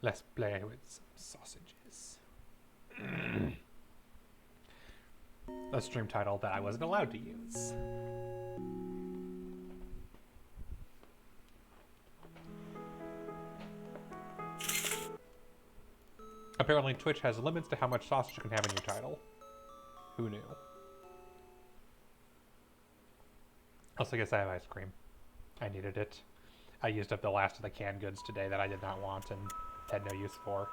Let's play with some sausages. A stream title that I wasn't allowed to use. Apparently Twitch has limits to how much sausage you can have in your title. Who knew? Also, I guess I have ice cream. I needed it. I used up the last of the canned goods today that I did not want and had no use for.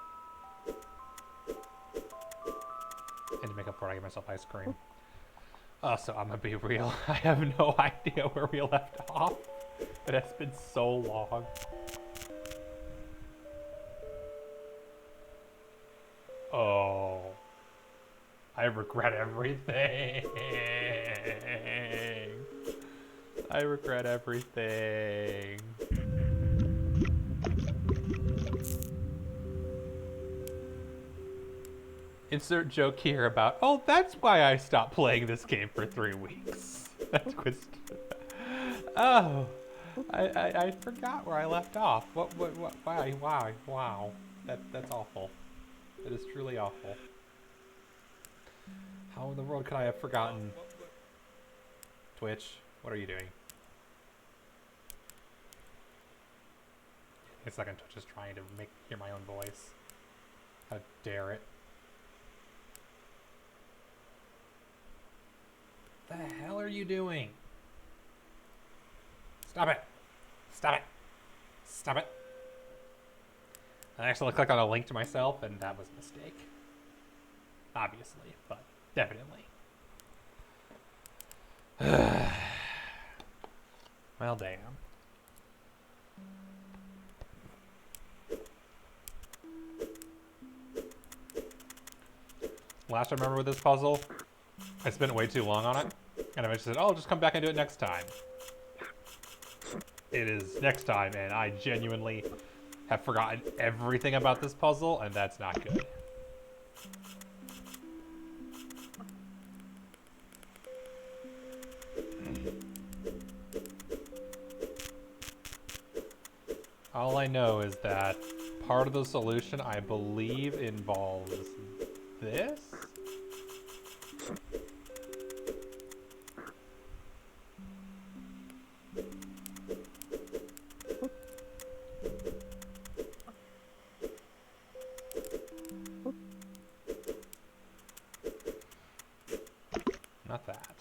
And to make up for it, I gave myself ice cream. So I'm gonna be real. I have no idea where we left off. It has been so long. Oh. I regret everything. I regret everything. Insert joke here about, oh, that's why I stopped playing this game for 3 weeks. That's oh, I forgot where I left off. What, wow. That's awful. That is truly awful. How in the world could I have forgotten? Twitch, what are you doing? It's like Twitch is trying to hear my own voice. How dare it? The hell are you doing? Stop it! Stop it! Stop it! I accidentally clicked on a link to myself, and that was a mistake. Obviously, but definitely. Well, damn. Last I remember with this puzzle, I spent way too long on it, and I just said, oh, I'll just come back and do it next time. It is next time, and I genuinely have forgotten everything about this puzzle, and that's not good. All I know is that part of the solution, I believe, involves this? Not that.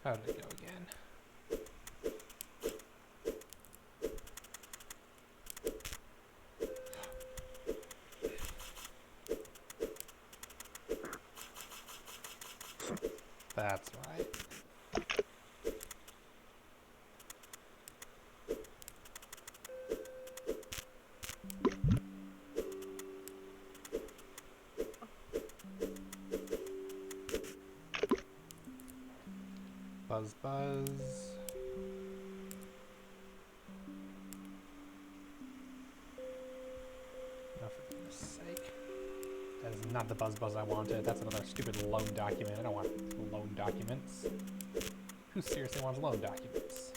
How did it go again? That's right. Buzz, buzz. Oh, for goodness sake. That is not the buzz buzz I wanted. That's another stupid loan document. I don't want loan documents. Who seriously wants loan documents?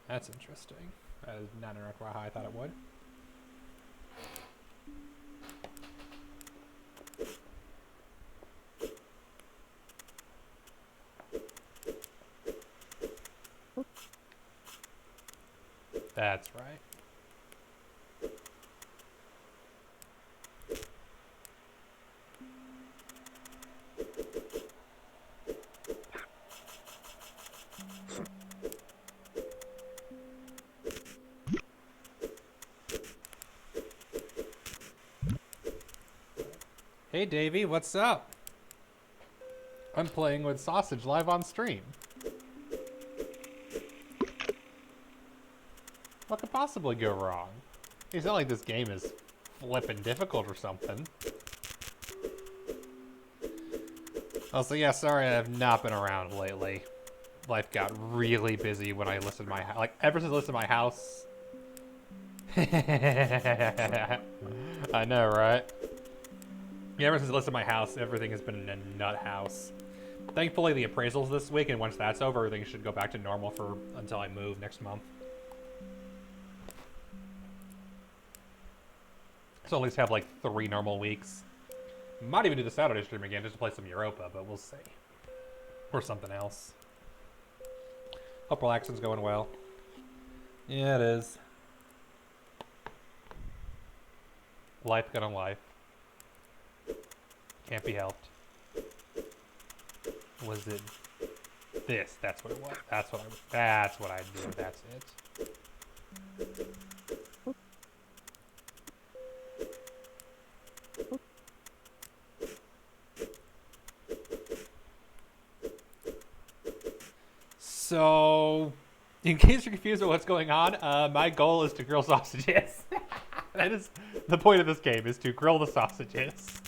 That's interesting. That is not interact how I thought it would. That's right. Hey Davey, what's up? I'm playing with Sausage live on stream. What could possibly go wrong? It's not like this game is flippin' difficult or something. Also, yeah, sorry I have not been around lately. Life got really busy when I listed my house. Like, ever since I listed my house. I know, right? Yeah, ever since I listed my house, everything has been in a nut house. Thankfully, the appraisal's this week, and once that's over, everything should go back to normal for until I move next month. So at least have like 3 normal weeks. Might even do the Saturday stream again just to play some Europa, but we'll see. Or something else. Hope relaxing's going well. Yeah, it is. Life gonna life. Can't be helped. Was it this? That's what it was. That's what I did. That's it. So, in case you're confused about what's going on, my goal is to grill sausages. That is the point of this game, is to grill the sausages.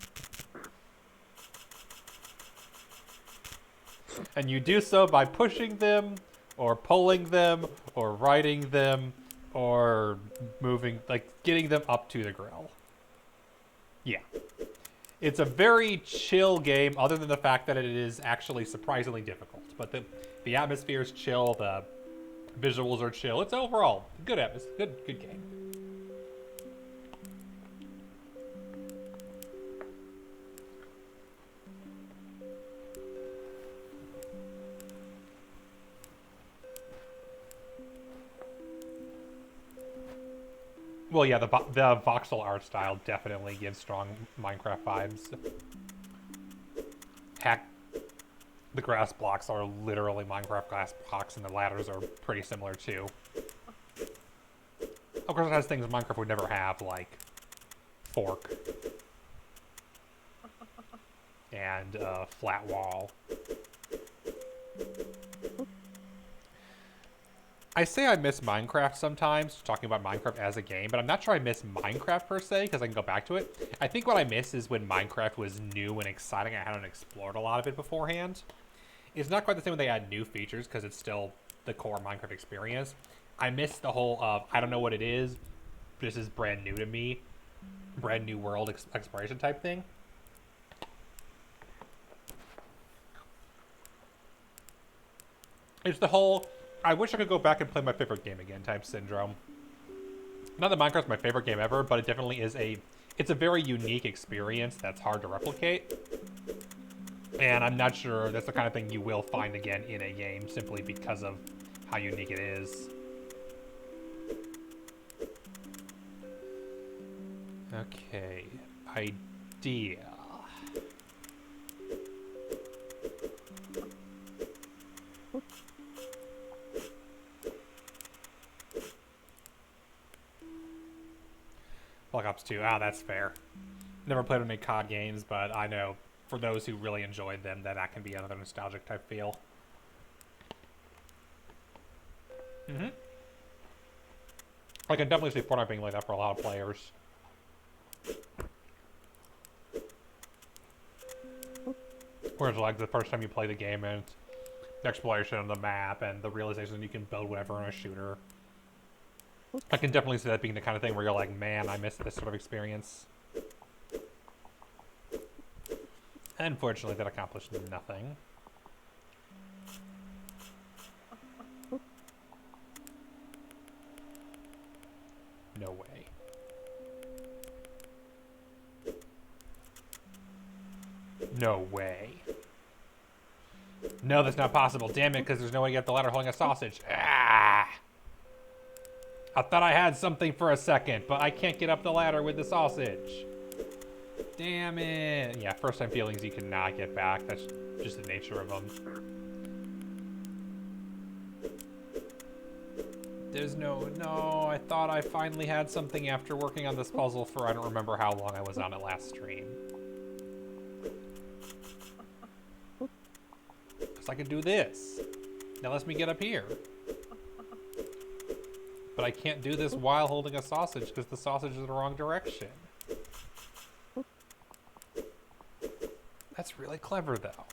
And you do so by pushing them, or pulling them, or riding them, or moving, like, getting them up to the grill. Yeah. It's a very chill game, other than the fact that it is actually surprisingly difficult. But the atmosphere is chill, the visuals are chill. It's overall good atmosphere, good game. Well, yeah, the voxel art style definitely gives strong Minecraft vibes. Heck, the grass blocks are literally Minecraft grass blocks, and the ladders are pretty similar too. Of course, it has things Minecraft would never have, like fork and flat wall. I say I miss Minecraft sometimes, talking about Minecraft as a game, but I'm not sure I miss Minecraft per se, because I can go back to it. I think what I miss is when Minecraft was new and exciting. I hadn't explored a lot of it beforehand. It's not quite the same when they add new features, because it's still the core Minecraft experience. I miss the whole I don't know what it is, this is brand new to me, brand new world exploration type thing. It's the whole, I wish I could go back and play my favorite game again type syndrome. Not that Minecraft's my favorite game ever, but it definitely is it's a very unique experience that's hard to replicate. And I'm not sure that's the kind of thing you will find again in a game, simply because of how unique it is. Okay, idea. Black Ops 2, that's fair. Never played any COD games, but I know for those who really enjoyed them that can be another nostalgic type feel. I can definitely see Fortnite being like that for a lot of players. Whereas like the first time you play the game and the exploration of the map and the realization that you can build whatever in a shooter. I can definitely see that being the kind of thing where you're like, man, I miss this sort of experience. Unfortunately, that accomplished nothing. No way. No way. No, that's not possible. Damn it, because there's no way to get up the ladder holding a sausage. Ah! I thought I had something for a second, but I can't get up the ladder with the sausage. Damn it. Yeah, first time feelings you cannot get back. That's just the nature of them. There's no, I thought I finally had something after working on this puzzle for I don't remember how long I was on it last stream. Because I could do this. That lets me get up here. But I can't do this while holding a sausage because the sausage is in the wrong direction. That's really clever, though.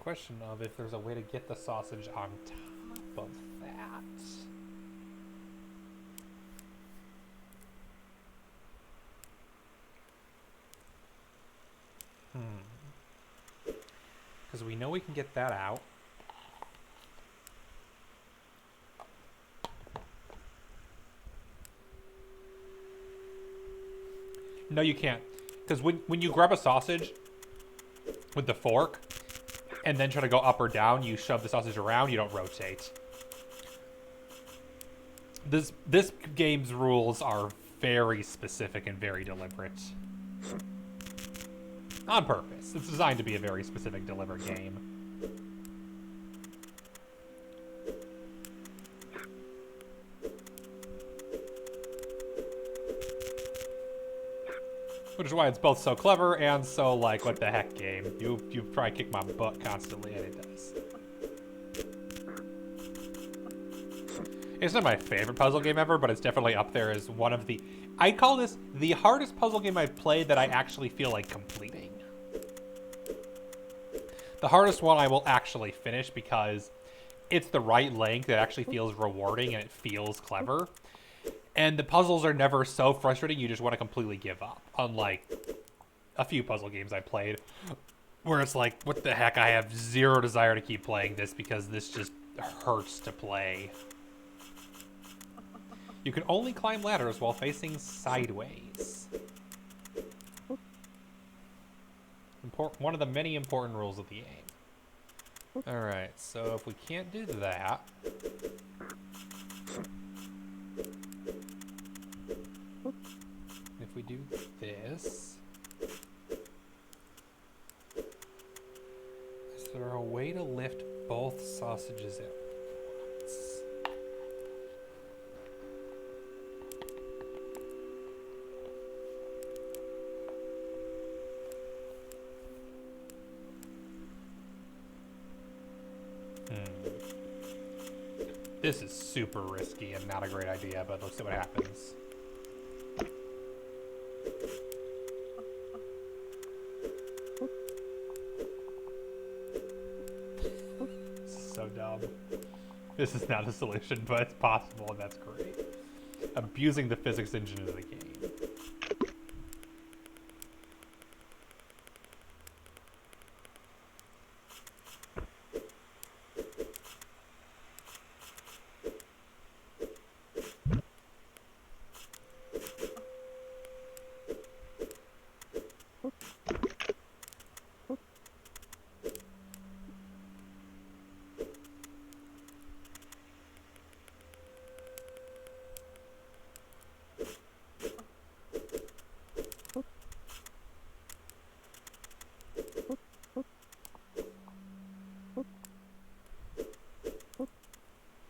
question of if there's a way to get the sausage on top of that. Because we know we can get that out. No, you can't. Because when you grab a sausage with the fork and then try to go up or down, you shove the sausage around, you don't rotate. This game's rules are very specific and very deliberate. On purpose. It's designed to be a very specific, deliberate game. Which is why it's both so clever and so, like, what the heck game. You try to kick my butt constantly, and it does. It's not my favorite puzzle game ever, but it's definitely up there as one of the... I call this the hardest puzzle game I've played that I actually feel like completing. The hardest one I will actually finish because it's the right length, it actually feels rewarding, and it feels clever. And the puzzles are never so frustrating you just want to completely give up. Unlike a few puzzle games I played where it's like, what the heck, I have zero desire to keep playing this because this just hurts to play. You can only climb ladders while facing sideways. One of the many important rules of the game. Alright, so if we can't do that... If we do this... Is there a way to lift both sausages at once? This is super risky and not a great idea, but let's see what happens. So dumb. This is not a solution, but it's possible, and that's great. Abusing the physics engine of the game.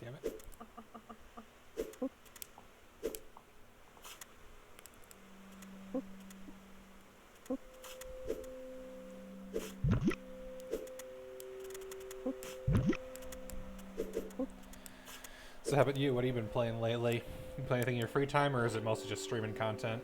Damn it. So how about you? What have you been playing lately? You play anything in your free time, or is it mostly just streaming content?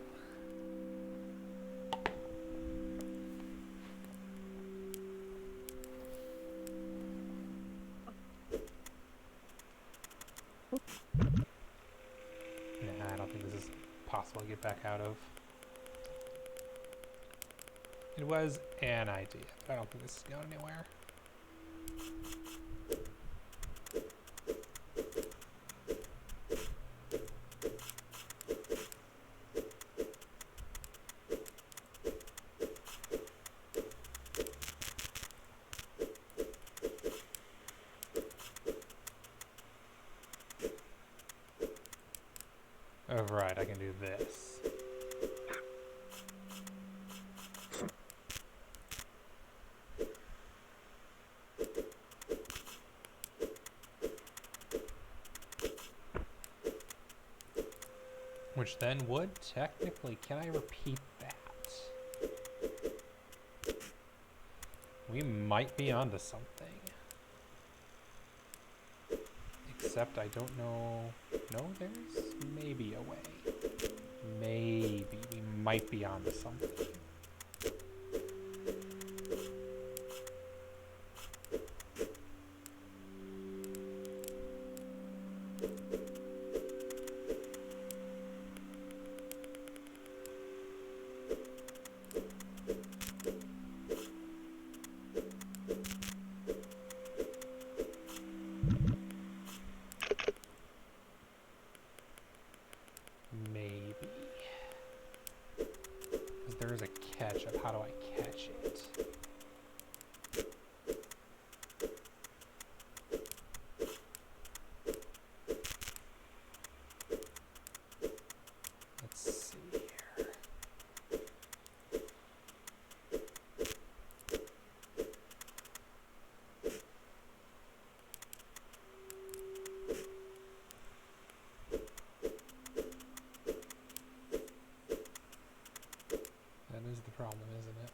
Nah, I don't think this is possible to get back out of. It was an idea, but I don't think this is going anywhere. Oh, right, I can do this. Which then would technically, can I repeat that? We might be onto something. Except I don't know. No, there's maybe a way. Maybe we might be onto something. Maybe. Because there is a catch of how do I catch it? Let's see here. That is the problem, isn't it?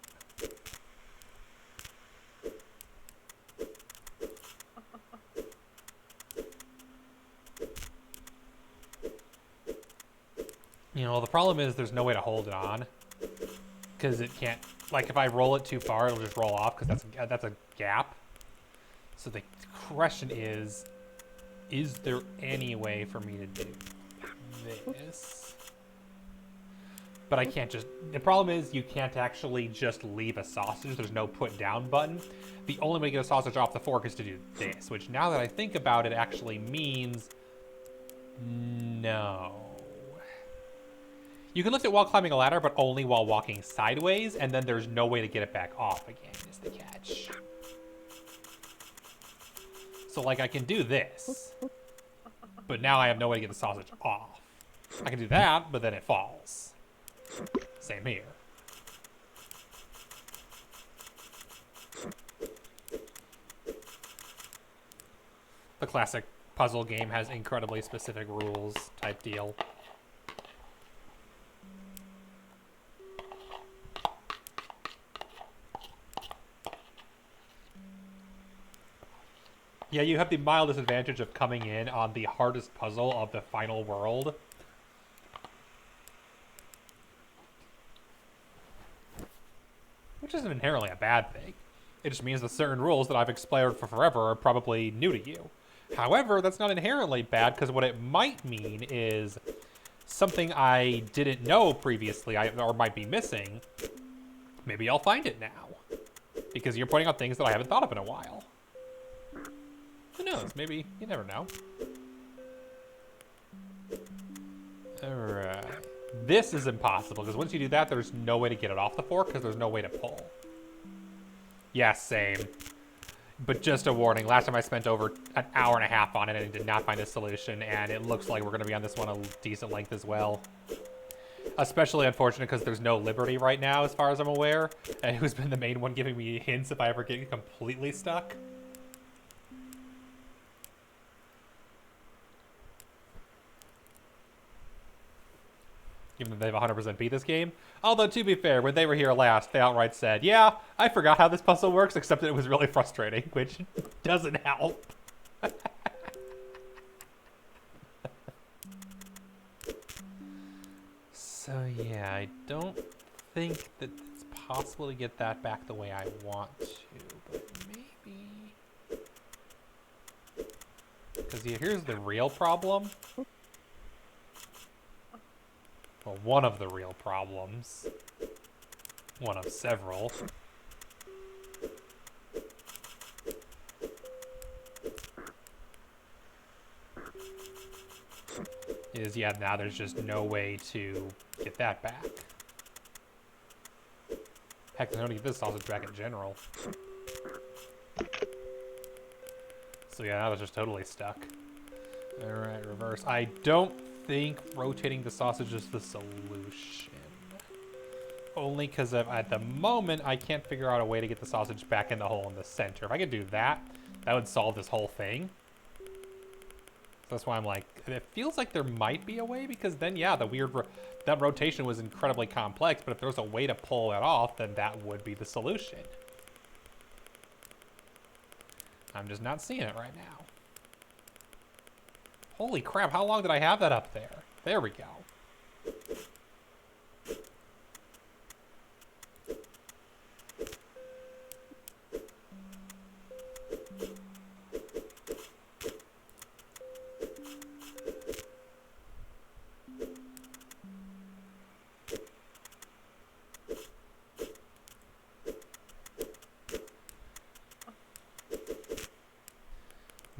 You know, the problem is there's no way to hold it on. Because it can't, like if I roll it too far, it'll just roll off because that's a gap. So the question is there any way for me to do this? But I can't just, the problem is you can't actually just leave a sausage. There's no put down button. The only way to get a sausage off the fork is to do this, which now that I think about it actually means no. You can lift it while climbing a ladder, but only while walking sideways, and then there's no way to get it back off again, is the catch. So, like, I can do this, but now I have no way to get the sausage off. I can do that, but then it falls. Same here. The classic puzzle game has incredibly specific rules type deal. Yeah, you have the mild disadvantage of coming in on the hardest puzzle of the final world. Which isn't inherently a bad thing. It just means that certain rules that I've explored for forever are probably new to you. However, that's not inherently bad, because what it might mean is something I didn't know previously or might be missing. Maybe I'll find it now. Because you're pointing out things that I haven't thought of in a while. Who knows? Maybe. You never know. Alright. This is impossible, because once you do that, there's no way to get it off the fork, because there's no way to pull. Yeah, same. But just a warning, last time I spent over an hour and a half on it and did not find a solution, and it looks like we're going to be on this one a decent length as well. Especially unfortunate because there's no Liberty right now, as far as I'm aware, and who's been the main one giving me hints if I ever get completely stuck. Even though they've 100% beat this game. Although, to be fair, when they were here last, they outright said, yeah, I forgot how this puzzle works, except that it was really frustrating, which doesn't help. So, yeah, I don't think that it's possible to get that back the way I want to, but maybe... Because here's the real problem. Well, one of the real problems. One of several. Is, yeah, now there's just no way to get that back. Heck, there's no way to get this sausage back in general. So yeah, now it's just totally stuck. Alright, reverse. I don't think rotating the sausage is the solution. Only because at the moment, I can't figure out a way to get the sausage back in the hole in the center. If I could do that, that would solve this whole thing. So that's why I'm like, it feels like there might be a way, because then, yeah, that rotation was incredibly complex, but if there's a way to pull it off, then that would be the solution. I'm just not seeing it right now. Holy crap, how long did I have that up there? There we go.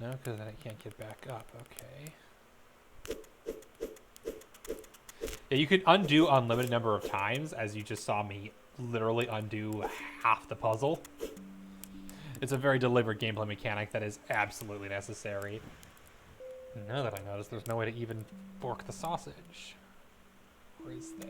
No, because then I can't get back up. Okay. Yeah, you can undo unlimited number of times, as you just saw me literally undo half the puzzle. It's a very deliberate gameplay mechanic that is absolutely necessary. Now that I notice, there's no way to even fork the sausage. Or is there?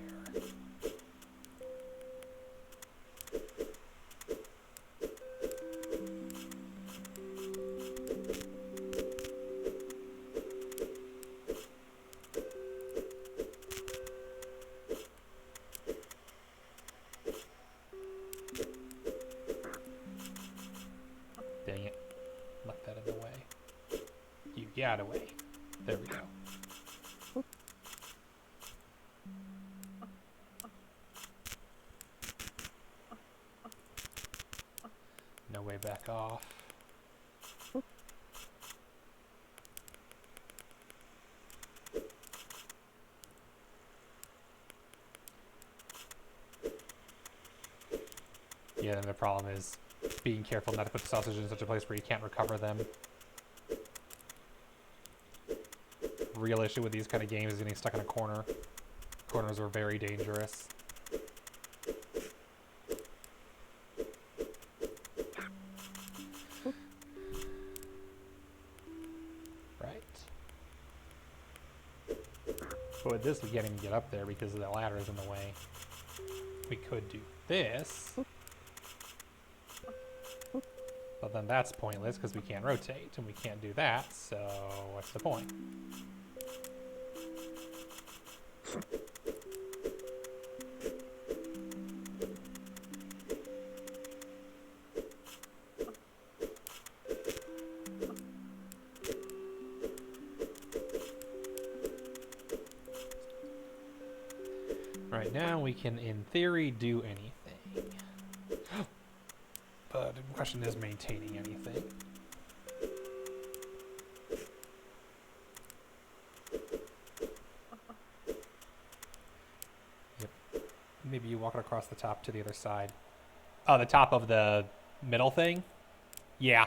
Dang it. Left that in the way. You got away. There we go. No way back off. Yeah, then the problem is being careful not to put the sausages in such a place where you can't recover them. Real issue with these kind of games is getting stuck in a corner. Corners are very dangerous. Right. But with this, we can't even get up there because the ladder is in the way. We could do this. But then that's pointless because we can't rotate, and we can't do that, so what's the point? Right now, we can, in theory, do anything. But the question is maintaining anything. Yep. Maybe you walk it across the top to the other side. Oh, the top of the middle thing? Yeah.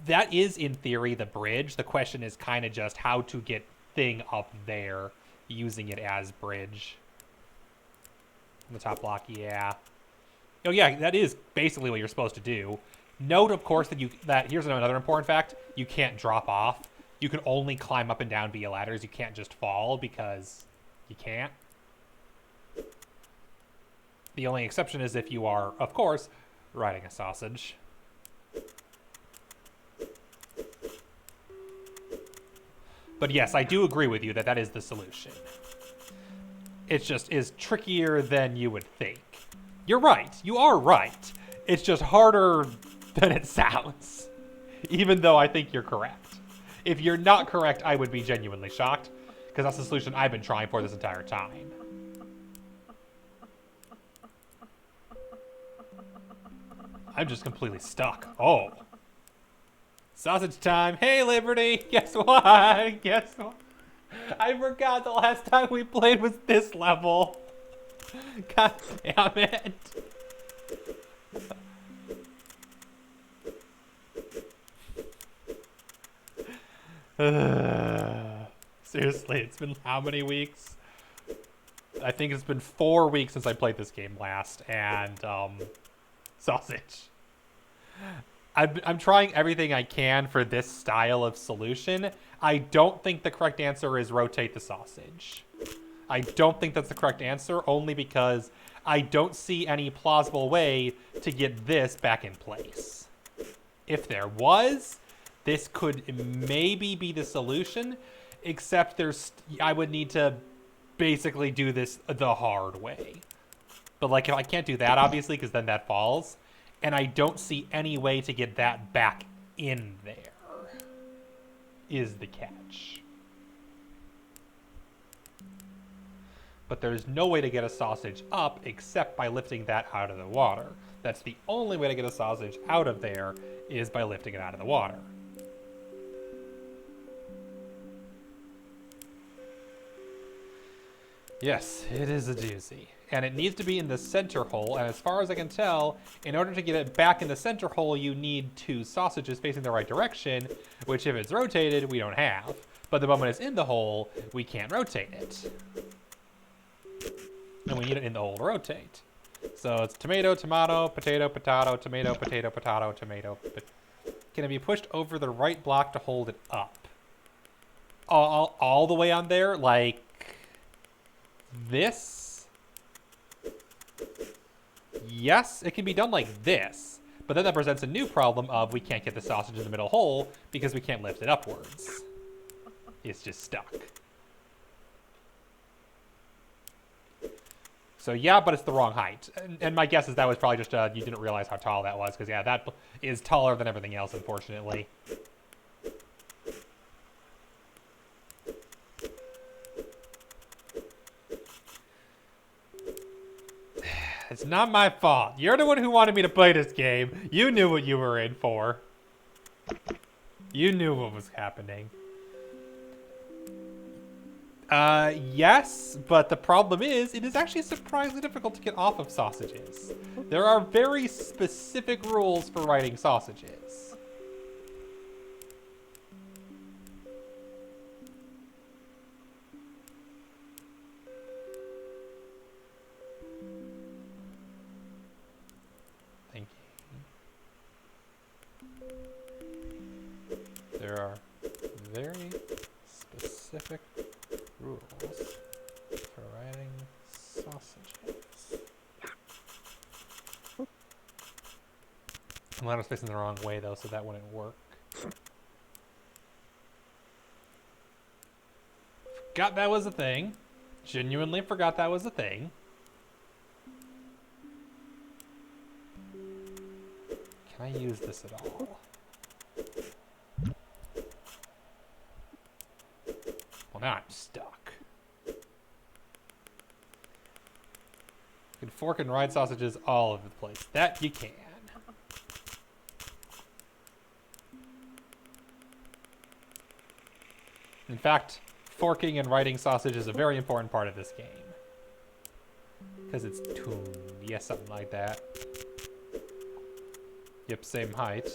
That is, in theory, the bridge. The question is kind of just how to get thing up there using it as bridge. The top block, yeah. Oh yeah, that is basically what you're supposed to do. Note, of course, that here's another important fact: you can't drop off. You can only climb up and down via ladders. You can't just fall because you can't. The only exception is if you are, of course, riding a sausage. But yes, I do agree with you that that is the solution. It just is trickier than you would think. You're right. You are right. It's just harder than it sounds. Even though I think you're correct. If you're not correct, I would be genuinely shocked. Because that's the solution I've been trying for this entire time. I'm just completely stuck. Oh. Sausage time. Hey, Liberty. Guess what? Guess what? I forgot the last time we played was this level. God damn it. Seriously, it's been how many weeks? I think it's been 4 weeks since I played this game last, and sausage. I'm trying everything I can for this style of solution. I don't think the correct answer is rotate the sausage. I don't think that's the correct answer, only because I don't see any plausible way to get this back in place. If there was, this could maybe be the solution, except I would need to basically do this the hard way. But like, if I can't do that, obviously, because then that falls, and I don't see any way to get that back in there, is the catch. But there's no way to get a sausage up except by lifting that out of the water. That's the only way to get a sausage out of there, is by lifting it out of the water. Yes, it is a doozy. and it needs to be in the center hole. And as far as I can tell, in order to get it back in the center hole, you need 2 sausages facing the right direction, which if it's rotated, we don't have. But the moment it's in the hole, we can't rotate it. And we need it in the hole to rotate. So it's tomato, tomato, potato, potato, tomato, potato, potato, tomato. Can it be pushed over the right block to hold it up? All the way on there? Like this? Yes, it can be done like this. But then that presents a new problem of we can't get the sausage in the middle hole because we can't lift it upwards. It's just stuck. So yeah, but it's the wrong height. And my guess is that was probably just you didn't realize how tall that was, because yeah, that is taller than everything else, unfortunately. It's not my fault. You're the one who wanted me to play this game. You knew what you were in for. You knew what was happening. Yes, but the problem is, it is actually surprisingly difficult to get off of sausages. There are very specific rules for writing sausages. Thank you. There are very specific rules for writing sausages. I'm glad I was facing the wrong way though, so that wouldn't work. Forgot that was a thing. Genuinely forgot that was a thing. Can I use this at all? Well, now I'm stuck. You can fork and ride sausages all over the place. That you can. In fact, forking and riding sausage is a very important part of this game. Because it's tuned. Yes, something like that. Yep, same height.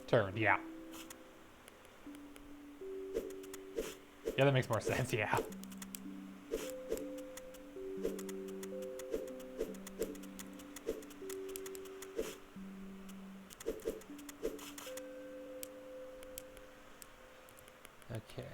Turned, yeah. Yeah, that makes more sense, yeah. Okay.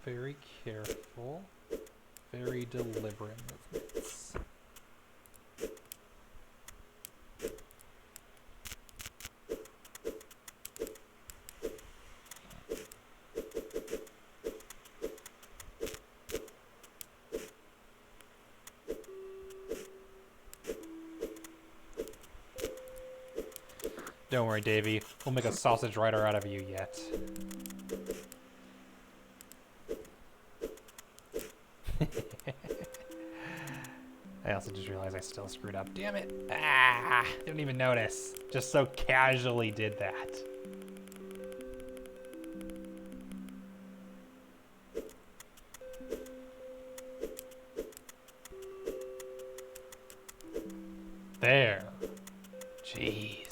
Very careful, very deliberate movements. Don't worry, Davey. We'll make a sausage writer out of you yet. I also just realized I still screwed up. Damn it. Ah, didn't even notice. Just so casually did that. There. Jeez.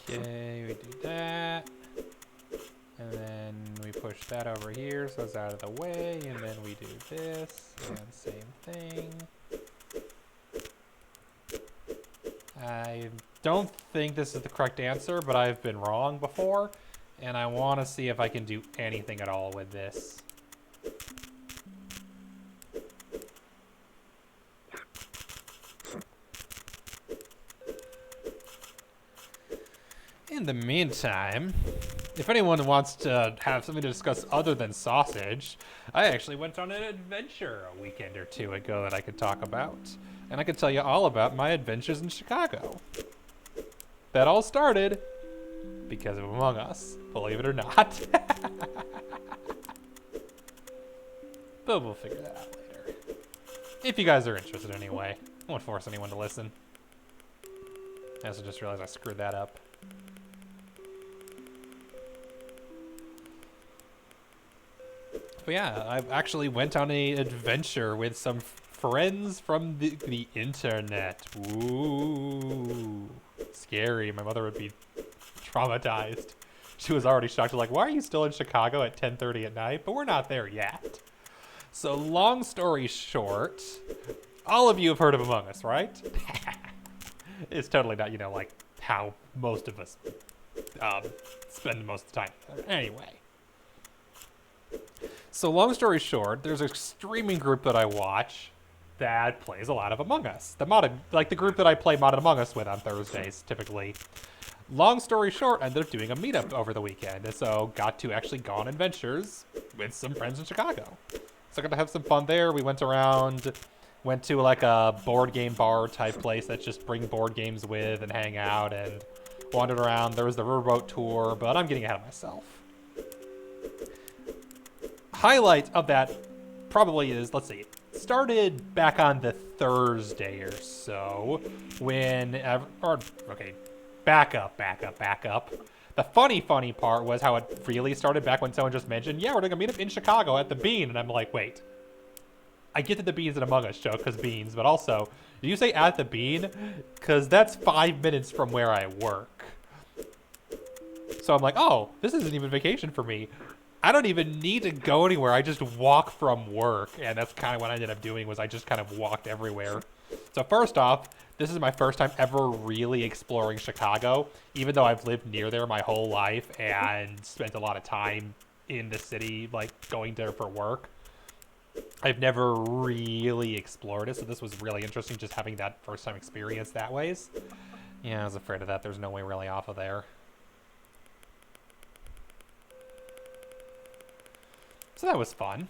Okay, we do that. And then we push that over here so it's out of the way. And then we do this. And same thing. I don't think this is the correct answer, but I've been wrong before, and I want to see if I can do anything at all with this. In the meantime, if anyone wants to have something to discuss other than sausage, I actually went on an adventure a weekend or two ago that I could talk about. And I could tell you all about my adventures in Chicago. That all started because of Among Us, believe it or not. But we'll figure that out later. If you guys are interested anyway. I won't force anyone to listen. I also just realized I screwed that up. But yeah, I actually went on an adventure with some friends from the internet. Ooh, scary. My mother would be traumatized. She was already shocked. Like, why are you still in Chicago at 10:30 at night? But we're not there yet. So long story short, all of you have heard of Among Us, right? It's totally not, like how most of us spend most of the time. Anyway. So long story short, there's a streaming group that I watch that plays a lot of Among Us. The group that I play Modded Among Us with on Thursdays, typically. Long story short, I ended up doing a meetup over the weekend, and so got to actually go on adventures with some friends in Chicago. So I got to have some fun there. We went around, went to like a board game bar type place that just bring board games with and hang out, and wandered around. There was the riverboat tour, but I'm getting ahead of myself. Highlight of that probably is, let's see, started back on the Thursday or so back up. The funny part was how it really started back when someone just mentioned, yeah, we're doing a meetup in Chicago at the Bean. And I'm like, wait, I get that the Bean's an Among Us show because beans, but also, did you say at the Bean? Because that's 5 minutes from where I work. So I'm like, oh, this isn't even vacation for me. I don't even need to go anywhere. I just walk from work. And that's kind of what I ended up doing, was I just kind of walked everywhere. So first off, this is my first time ever really exploring Chicago, even though I've lived near there my whole life and spent a lot of time in the city, like going there for work. I've never really explored it, so this was really interesting just having that first time experience that ways. Yeah, I was afraid of that. There's no way really off of there. So that was fun.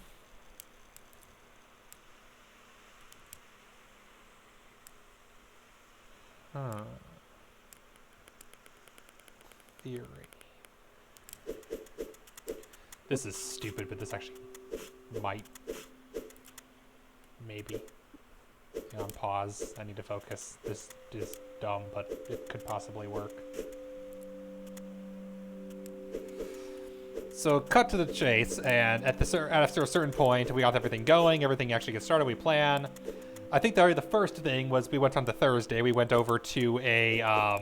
Theory. This is stupid, but this actually might. Maybe. On pause. I need to focus. This is dumb, but it could possibly work. So cut to the chase, and at a certain point, we got everything going. Everything actually gets started. We plan. I think the first thing was we went on the Thursday. We went over to a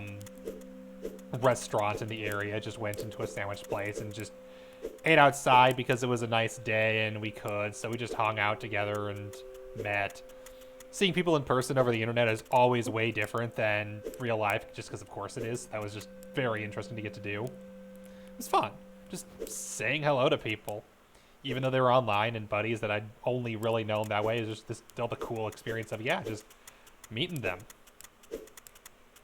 restaurant in the area. Just went into a sandwich place and just ate outside because it was a nice day and we could. So we just hung out together and met. Seeing people in person over the internet is always way different than real life, just because of course it is. That was just very interesting to get to do. It was fun. Just saying hello to people, even though they were online and buddies that I'd only really known that way. Is just still the cool experience of, yeah, just meeting them.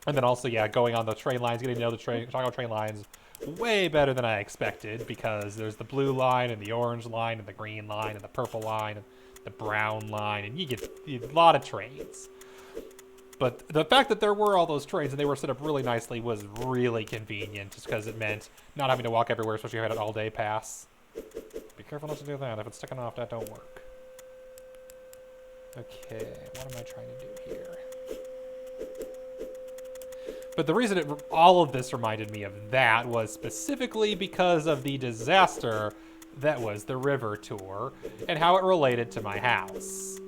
And then also, yeah, going on the train lines, getting to know the Chicago train lines way better than I expected, because there's the blue line and the orange line and the green line and the purple line and the brown line, and you get a lot of trains. But the fact that there were all those trains and they were set up really nicely was really convenient, just because it meant not having to walk everywhere, especially if you had an all-day pass. Be careful not to do that. If it's sticking off, that don't work. Okay, what am I trying to do here? But the reason all of this reminded me of that was specifically because of the disaster that was the river tour and how it related to my house.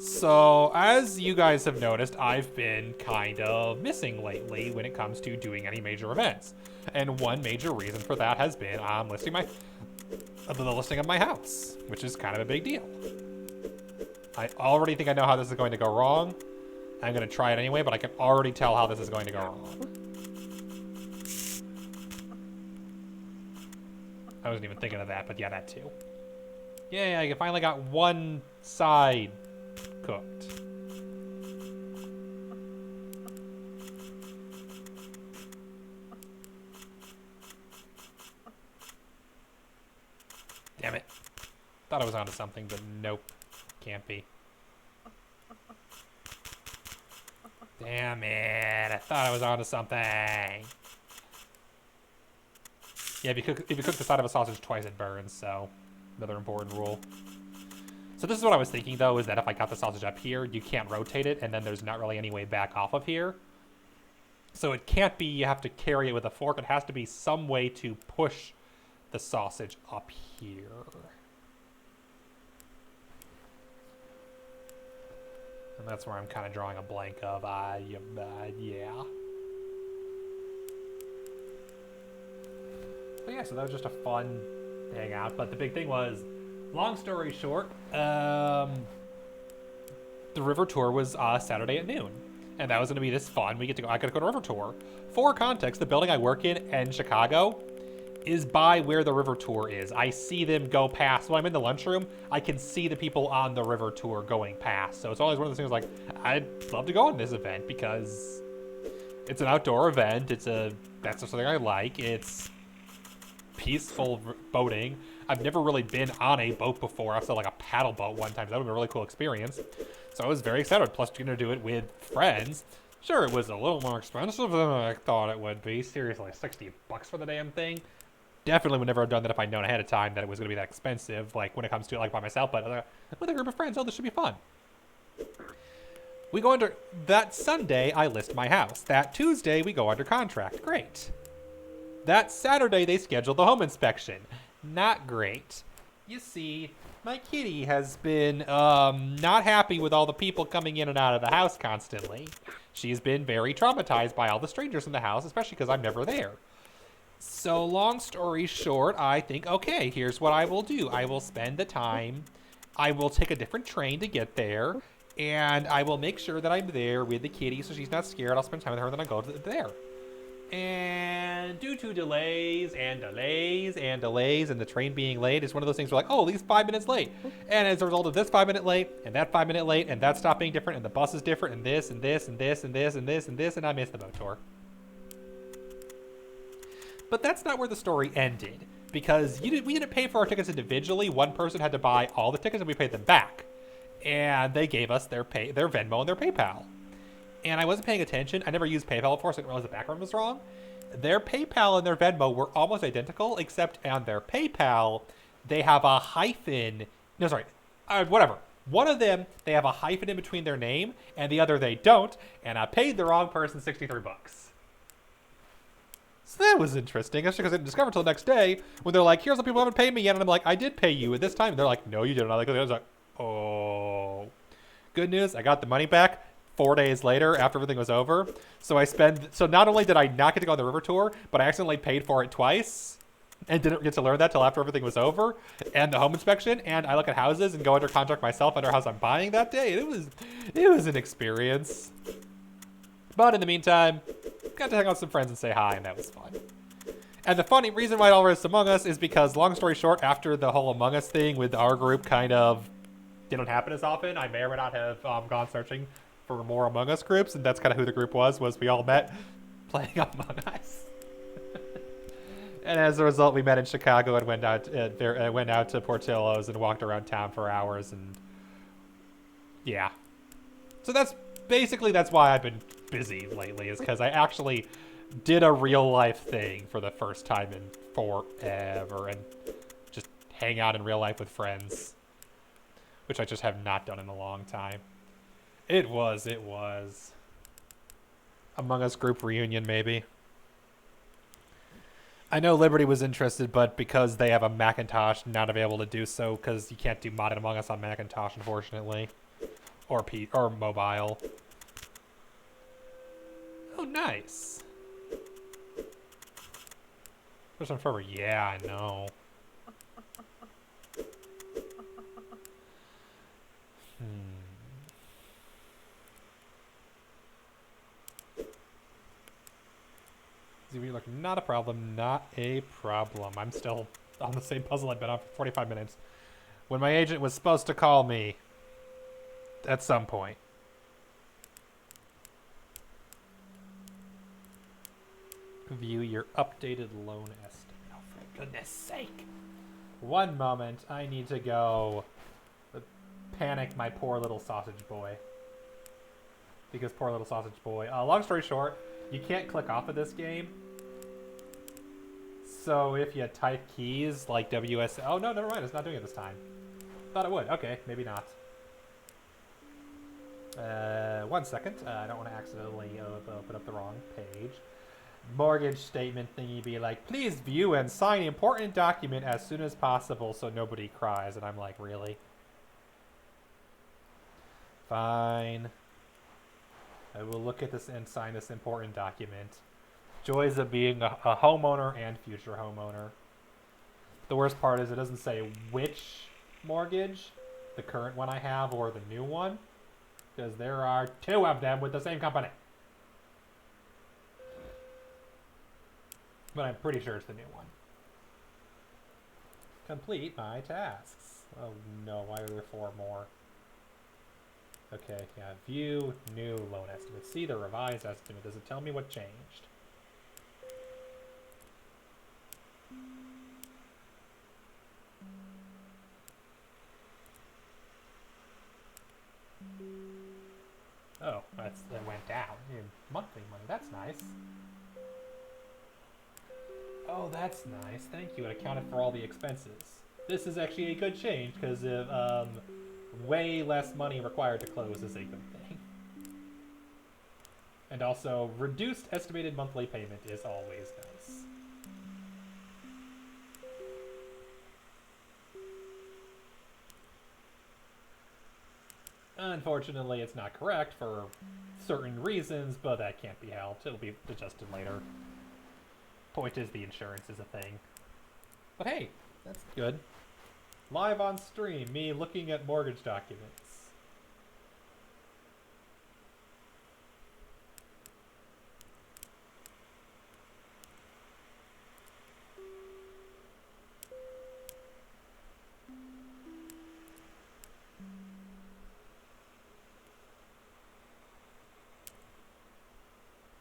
So, as you guys have noticed, I've been kind of missing lately when it comes to doing any major events. And one major reason for that has been the listing of my house, which is kind of a big deal. I already think I know how this is going to go wrong, I'm going to try it anyway, but I can already tell how this is going to go wrong. I wasn't even thinking of that, but yeah, that too. Yay, I finally got one side cooked. Damn it. Thought I was onto something, but nope. Can't be. Damn it. I thought I was onto something. Yeah, if you cook the side of a sausage twice, it burns, so another important rule. So this is what I was thinking, though, is that if I got the sausage up here, you can't rotate it, and then there's not really any way back off of here. So it can't be you have to carry it with a fork. It has to be some way to push the sausage up here. And that's where I'm kind of drawing a blank of, yeah. But yeah, so that was just a fun hangout. But the big thing was, long story short, the river tour was Saturday at noon. And that was going to be this fun. I got to go to river tour. For context, the building I work in Chicago is by where the river tour is. I see them go past. When I'm in the lunchroom, I can see the people on the river tour going past. So it's always one of those things like, I'd love to go on this event because it's an outdoor event. That's something I like. It's peaceful boating. I've never really been on a boat before. I've said like a paddle boat one time. So that would be a really cool experience. So I was very excited. Plus, you're going to do it with friends. Sure, it was a little more expensive than I thought it would be. Seriously, $60 for the damn thing. Definitely would never have done that if I'd known ahead of time that it was going to be that expensive, like when it comes to it, like by myself, but with a group of friends, oh, this should be fun. We go under, that Sunday, I list my house. That Tuesday, we go under contract. Great. That Saturday, they schedule the home inspection. Not great. You see, my kitty has been not happy with all the people coming in and out of the house constantly. She's been very traumatized by all the strangers in the house, especially because I'm never there. So long story short, I think, okay, here's what I will do. I will spend the time. I will take a different train to get there, and I will make sure that I'm there with the kitty so she's not scared. I'll spend time with her, and then I'll go there. And due to delays and delays and delays and the train being late, it's one of those things where like, oh, at least 5 minutes late. And as a result of this 5 minute late, and that 5 minute late, and that stop being different, and the bus is different, and this, and this, and this, and this, and this, and this, and I missed the boat tour. But that's not where the story ended, because we didn't pay for our tickets individually. One person had to buy all the tickets, and we paid them back. And they gave us their Venmo and their PayPal. And I wasn't paying attention. I never used PayPal before, so I didn't realize the background was wrong. Their PayPal and their Venmo were almost identical, except on their PayPal, they have a hyphen. No, sorry. Whatever. One of them, they have a hyphen in between their name, and the other they don't. And I paid the wrong person $63. So that was interesting. That's because I didn't discover until the next day when they're like, here's the people who haven't paid me yet. And I'm like, I did pay you at this time. And they're like, no, you didn't. I was like, oh. Good news, I got the money back 4 days later after everything was over. So so not only did I not get to go on the river tour, but I accidentally paid for it twice and didn't get to learn that till after everything was over. And the home inspection, and I look at houses and go under contract myself under a house I'm buying that day. It was an experience. But in the meantime, got to hang out with some friends and say hi, and that was fun. And the funny reason why it all is Among Us is because, long story short, after the whole Among Us thing with our group kind of didn't happen as often, I may or may not have gone searching for more Among Us groups, and that's kind of who the group was we all met playing Among Us. And as a result, we met in Chicago and went out to Portillo's and walked around town for hours, and yeah. So that's why I've been busy lately, is because I actually did a real life thing for the first time in forever, and just hang out in real life with friends, which I just have not done in a long time. It was Among Us group reunion, maybe. I know Liberty was interested, but because they have a Macintosh, not available to do so, because you can't do modded Among Us on Macintosh, unfortunately, or mobile. Oh, nice. First one forever. Yeah, I know. you're like, not a problem, not a problem. I'm still on the same puzzle I've been on for 45 minutes. When my agent was supposed to call me at some point. View your updated loan estimate. Oh, for goodness sake. One moment, I need to go panic my poor little sausage boy. Because poor little sausage boy. Long story short, you can't click off of this game. So if you type keys like WS... Oh, no, never mind. It's not doing it this time. Thought it would. Okay, maybe not. 1 second. I don't want to accidentally open up the wrong page. Mortgage statement thingy be like, please view and sign important document as soon as possible so nobody cries. And I'm like, really? Fine. I will look at this and sign this important document. Joys of being a homeowner and future homeowner. The worst part is it doesn't say which mortgage, the current one I have or the new one, because there are 2 of them with the same company. But I'm pretty sure it's the new one. Complete my tasks. Oh no, why are there 4 more? Okay, yeah, view new loan estimate. See the revised estimate. Does it tell me what changed? Oh, that went down. Monthly money, that's nice. Oh, that's nice. Thank you. It accounted for all the expenses. This is actually a good change because of way less money required to close is a good thing. And also, reduced estimated monthly payment is always nice. Unfortunately, it's not correct for certain reasons, but that can't be helped. It'll be adjusted later. Point is, the insurance is a thing. But hey, that's good. Live on stream, me looking at mortgage documents.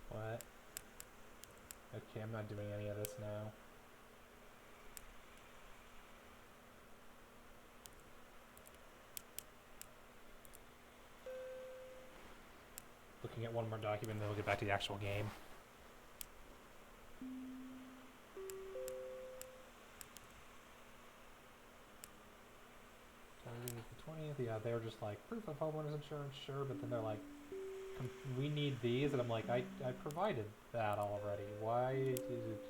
What? Okay, I'm not doing any of this now. Looking at one more document, then we'll get back to the actual game. The 20th, yeah, they were just like, proof of homeowner's insurance, sure, but then they're like, we need these, and I'm like, I provided that already. Why is it...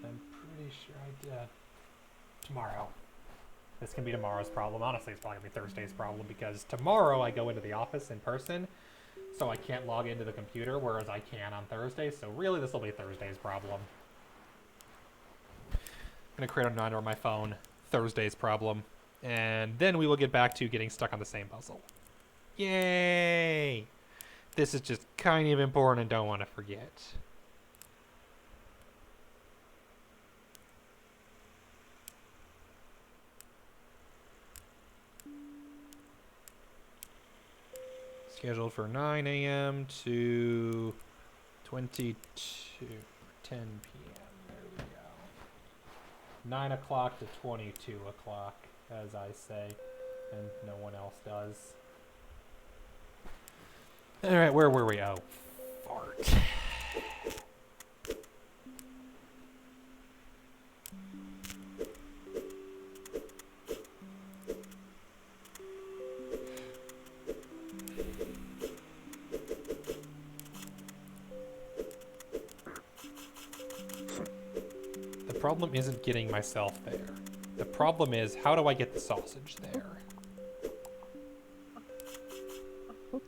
I'm pretty sure I did. Tomorrow. This can be tomorrow's problem. Honestly, it's probably going to be Thursday's problem, because tomorrow I go into the office in person, so I can't log into the computer, whereas I can on Thursday, so really this will be Thursday's problem. I'm going to create a reminder on my phone, Thursday's problem, and then we will get back to getting stuck on the same puzzle. Yay! This is just kind of important and don't want to forget. Scheduled for 9 a.m. to 10 p.m. There we go. 9 o'clock to 22 o'clock, as I say, and no one else does. Alright, where were we? Oh, fart. The problem isn't getting myself there. The problem is, how do I get the sausage there?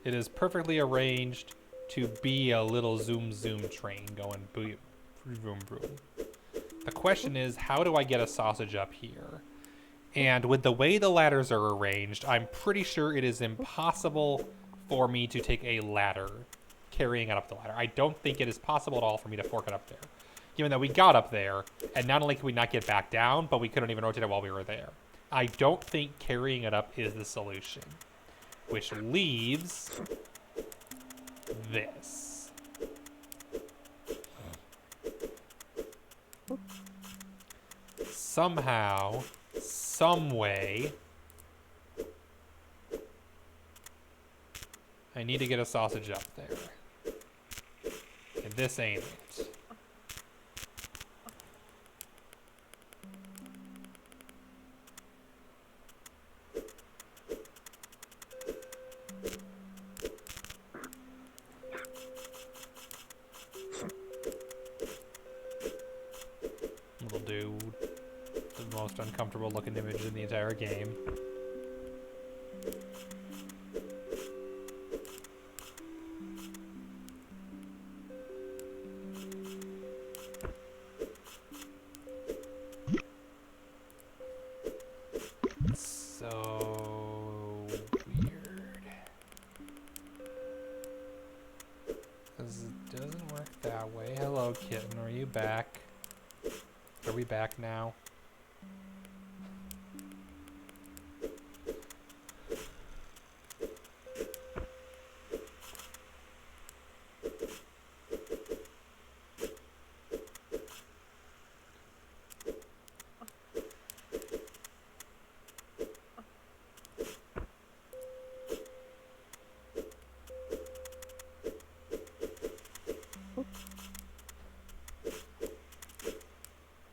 It is perfectly arranged to be a little zoom zoom train going boom, boom, boom. The question is, how do I get a sausage up here? And with the way the ladders are arranged, I'm pretty sure it is impossible for me to take a ladder, carrying it up the ladder. I don't think it is possible at all for me to fork it up there. Given that we got up there, and not only could we not get back down, but we couldn't even rotate it while we were there. I don't think carrying it up is the solution. Which leaves this. Somehow, some way, I need to get a sausage up there. And this ain't it. We'll do the most uncomfortable looking image in the entire game. So weird. Because it doesn't work that way. Hello, kitten. Are you back? Are we back now?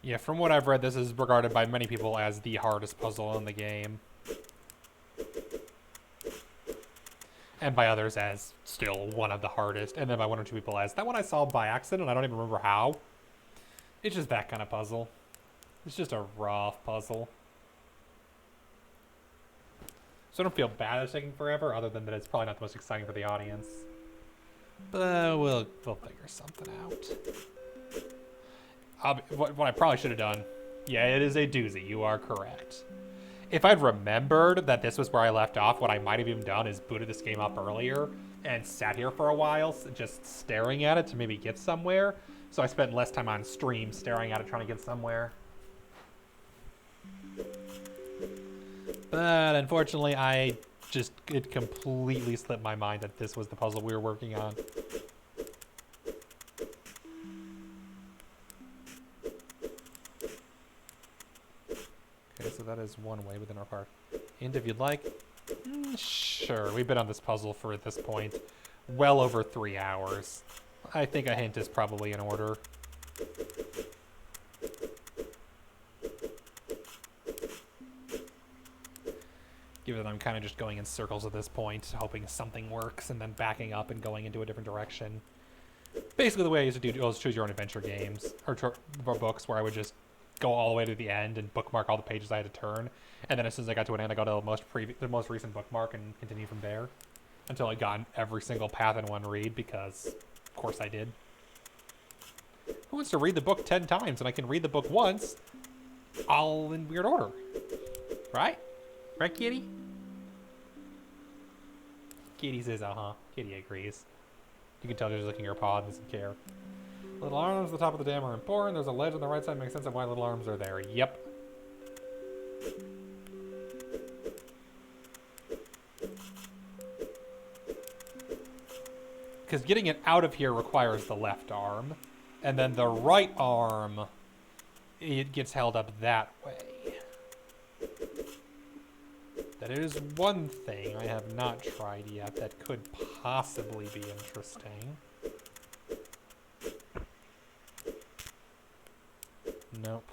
Yeah, from what I've read, this is regarded by many people as the hardest puzzle in the game. And by others as still one of the hardest. And then by one or two people as that one I solved by accident, I don't even remember how. It's just that kind of puzzle. It's just a rough puzzle. So I don't feel bad it's taking forever, other than that it's probably not the most exciting for the audience. But we'll figure something out. What I probably should have done. Yeah, it is a doozy. You are correct. If I'd remembered that this was where I left off, what I might have even done is booted this game up earlier and sat here for a while, just staring at it to maybe get somewhere. So I spent less time on stream staring at it, trying to get somewhere. But unfortunately, it completely slipped my mind that this was the puzzle we were working on. Okay, so that is one way within our park. Hint if you'd like. Sure, we've been on this puzzle for, at this point, well over 3 hours. I think a hint is probably in order. Given that I'm kind of just going in circles at this point, hoping something works, and then backing up and going into a different direction. Basically the way I used to do those choose your own adventure games, or books, where I would just go all the way to the end and bookmark all the pages I had to turn, and then as soon as I got to an end, I go to the most recent bookmark and continue from there, until I'd gotten every single path in one read, because of course I did. Who wants to read the book 10 times, and I can read the book once, all in weird order, right? Right, Kitty? Kitty says, uh-huh. Kitty agrees. You can tell she's licking her paw and doesn't care. Little arms at the top of the dam are important. There's a ledge on the right side. Makes sense of why little arms are there. Yep. Because getting it out of here requires the left arm. And then the right arm, it gets held up that way. That is one thing I have not tried yet that could possibly be interesting. Nope.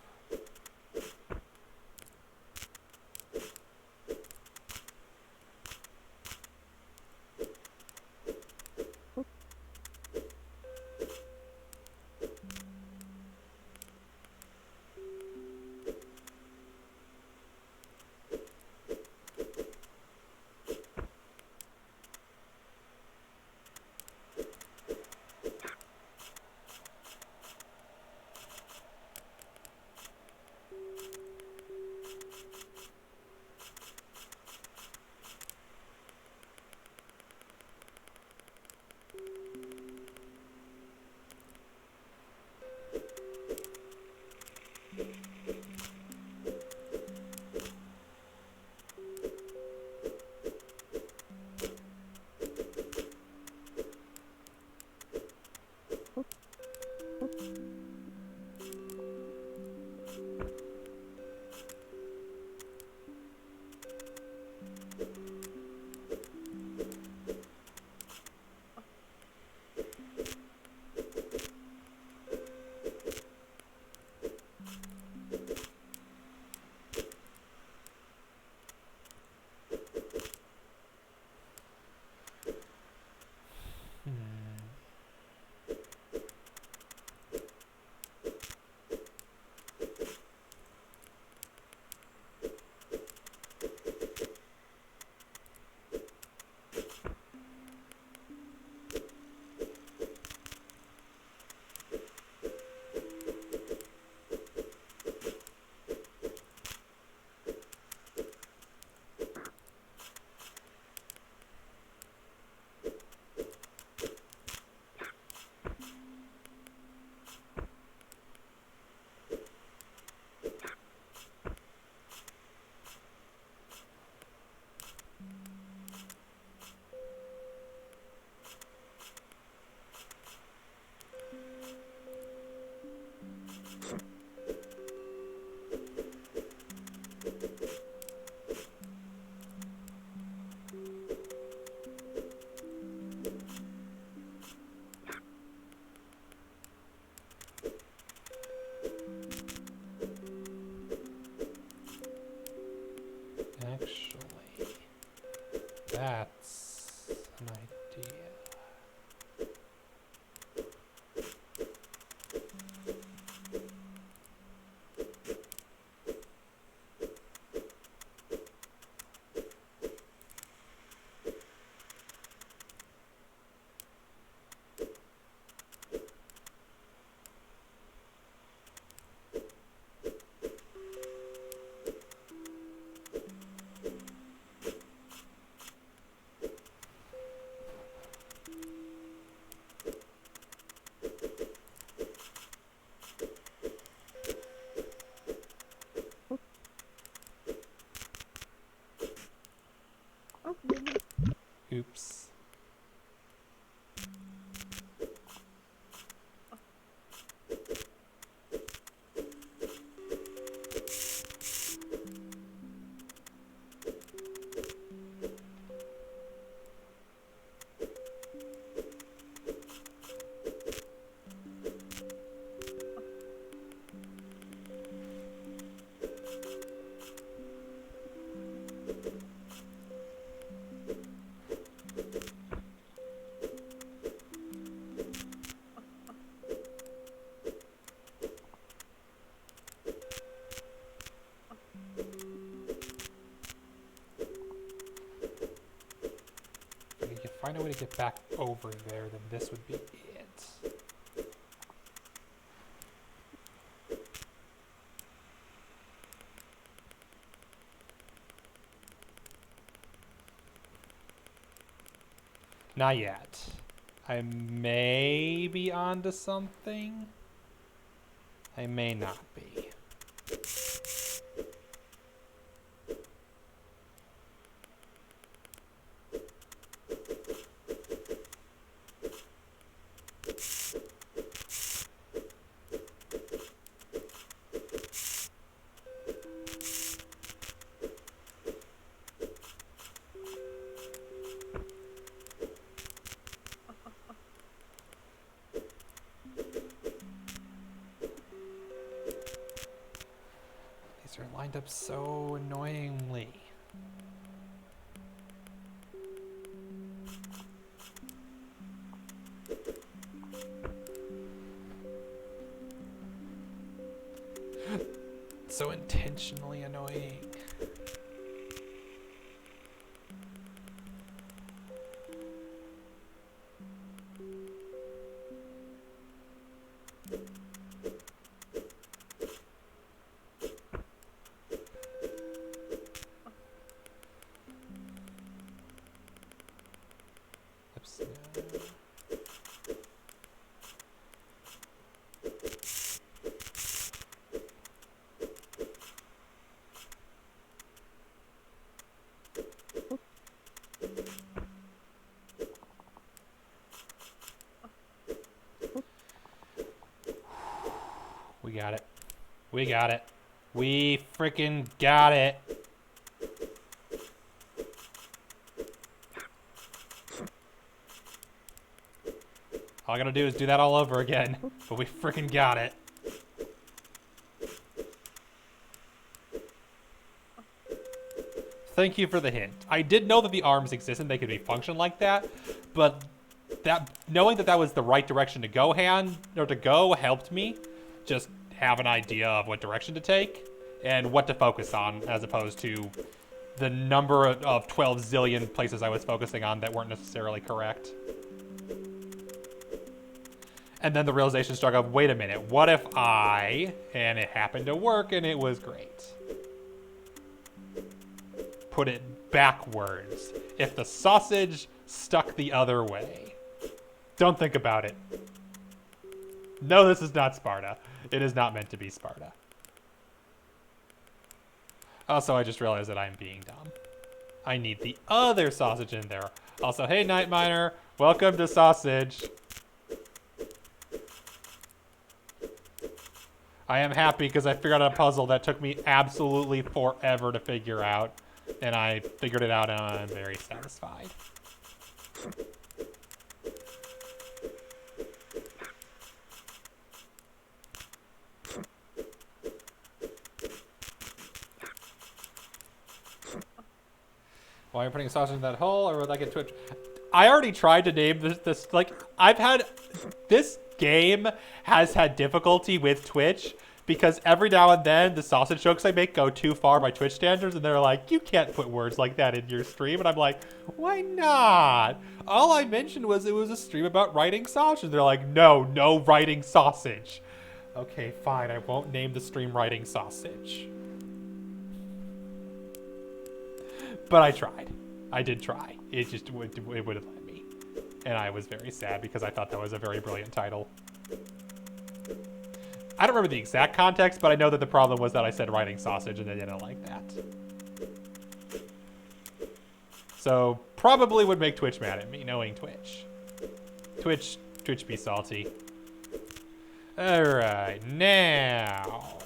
find a way to get back over there, then this would be it. Not yet. I may be onto something. I may not be. Are lined up so annoyingly. So intentionally annoying. We got it. We got it. We freaking got it. All I gotta do is do that all over again, but we freaking got it. Thank you for the hint. I did know that the arms exist and they could be functioned like that, but knowing that was the right direction to go helped me just have an idea of what direction to take and what to focus on, as opposed to the number of 12 zillion places I was focusing on that weren't necessarily correct. And then the realization struck of, wait a minute, what if and it happened to work and it was great. Put it backwards. If the sausage stuck the other way. Don't think about it. No, this is not Sparta. It is not meant to be Sparta. Also, I just realized that I'm being dumb. I need the other sausage in there. Also, hey, Night Miner, welcome to Sausage. I am happy because I figured out a puzzle that took me absolutely forever to figure out. And I figured it out and I'm very satisfied. Why are you putting a sausage in that hole, or would I get Twitch? I already tried to name this like, this game has had difficulty with Twitch because every now and then the sausage jokes I make go too far by Twitch standards and they're like, you can't put words like that in your stream. And I'm like, why not? All I mentioned was it was a stream about writing sausage. They're like, no writing sausage. Okay, fine. I won't name the stream writing sausage. But I tried. I did try. It just it wouldn't let me. And I was very sad because I thought that was a very brilliant title. I don't remember the exact context, but I know that the problem was that I said writing sausage and they didn't like that. So probably would make Twitch mad at me, knowing Twitch. Twitch be salty. All right, now.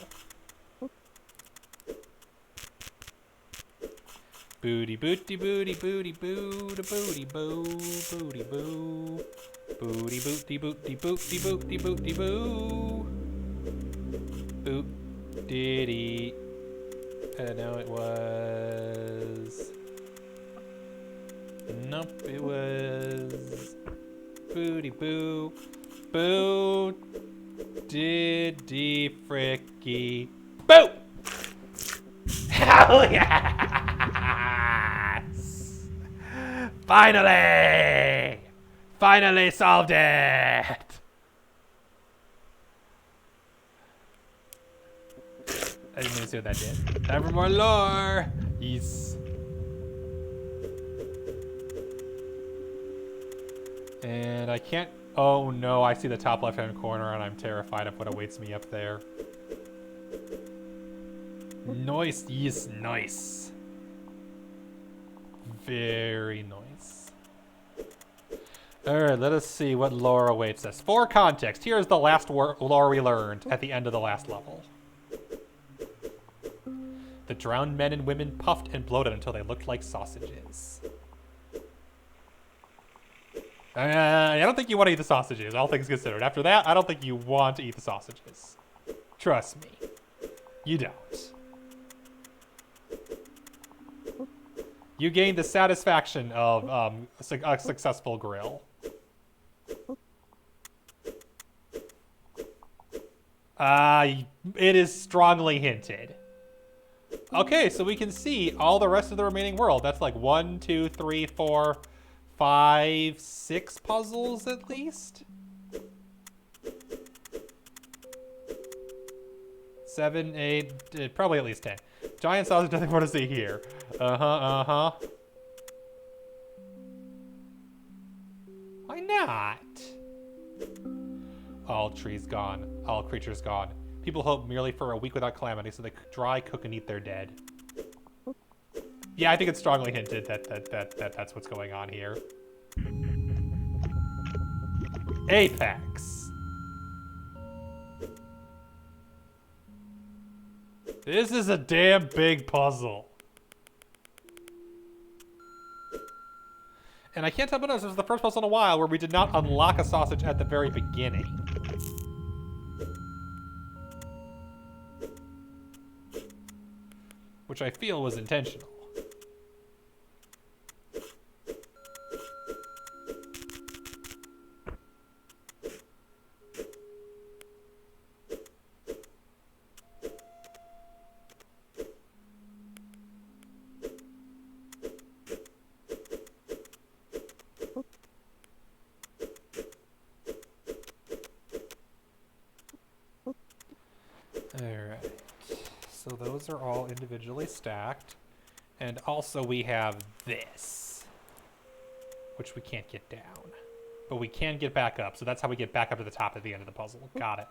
Booty booty booty booty boo da booty boo booty boo booty booty booty booty booty booty boo boot diddy. No, it was. Nope, it was. Booty boo boo diddy fricky boo. Hell yeah! Finally! Finally solved it! I didn't even see what that did. Time for more lore! Yes. And I can't... Oh no, I see the top left-hand corner and I'm terrified of what awaits me up there. Nice, yes, nice. Very nice. Alright, let us see what lore awaits us. For context, here's the last lore we learned at the end of the last level. The drowned men and women puffed and bloated until they looked like sausages. I don't think you want to eat the sausages, all things considered. After that, I don't think you want to eat the sausages. Trust me. You don't. You gained the satisfaction of a successful grill. It is strongly hinted. Okay, so we can see all the rest of the remaining world. That's like 1, 2, 3, 4, 5, 6 puzzles at least. 7, 8, probably at least 10. Giant sausage, nothing more to see here. Why not? All trees gone. All creatures gone. People hope merely for a week without calamity, so they dry, cook, and eat their dead. Yeah, I think it's strongly hinted that that's what's going on here. Apex. This is a damn big puzzle. And I can't help but notice this is the first puzzle in a while where we did not unlock a sausage at the very beginning. Which I feel was intentional. Alright, so those are all individually stacked. And also we have this, which we can't get down. But we can get back up, so that's how we get back up to the top at the end of the puzzle. Got it.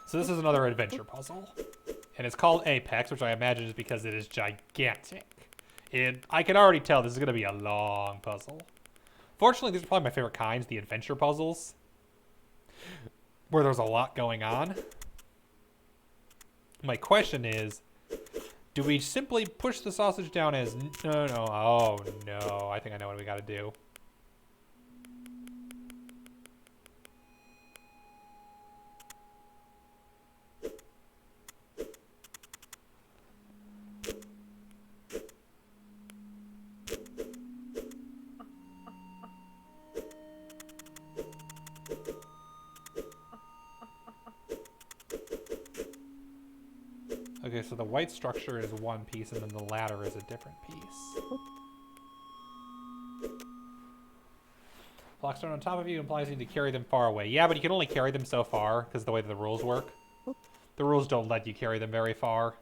So this is another adventure puzzle. And it's called Apex, which I imagine is because it is gigantic. I can already tell this is going to be a long puzzle. Fortunately, these are probably my favorite kinds, the adventure puzzles, where there's a lot going on. My question is, do we simply push the sausage down as... No. Oh, no. I think I know what we got to do. Okay, so the white structure is one piece, and then the ladder is a different piece. Blockstone on top of you implies you need to carry them far away. Yeah, but you can only carry them so far, because the way that the rules work. The rules don't let you carry them very far.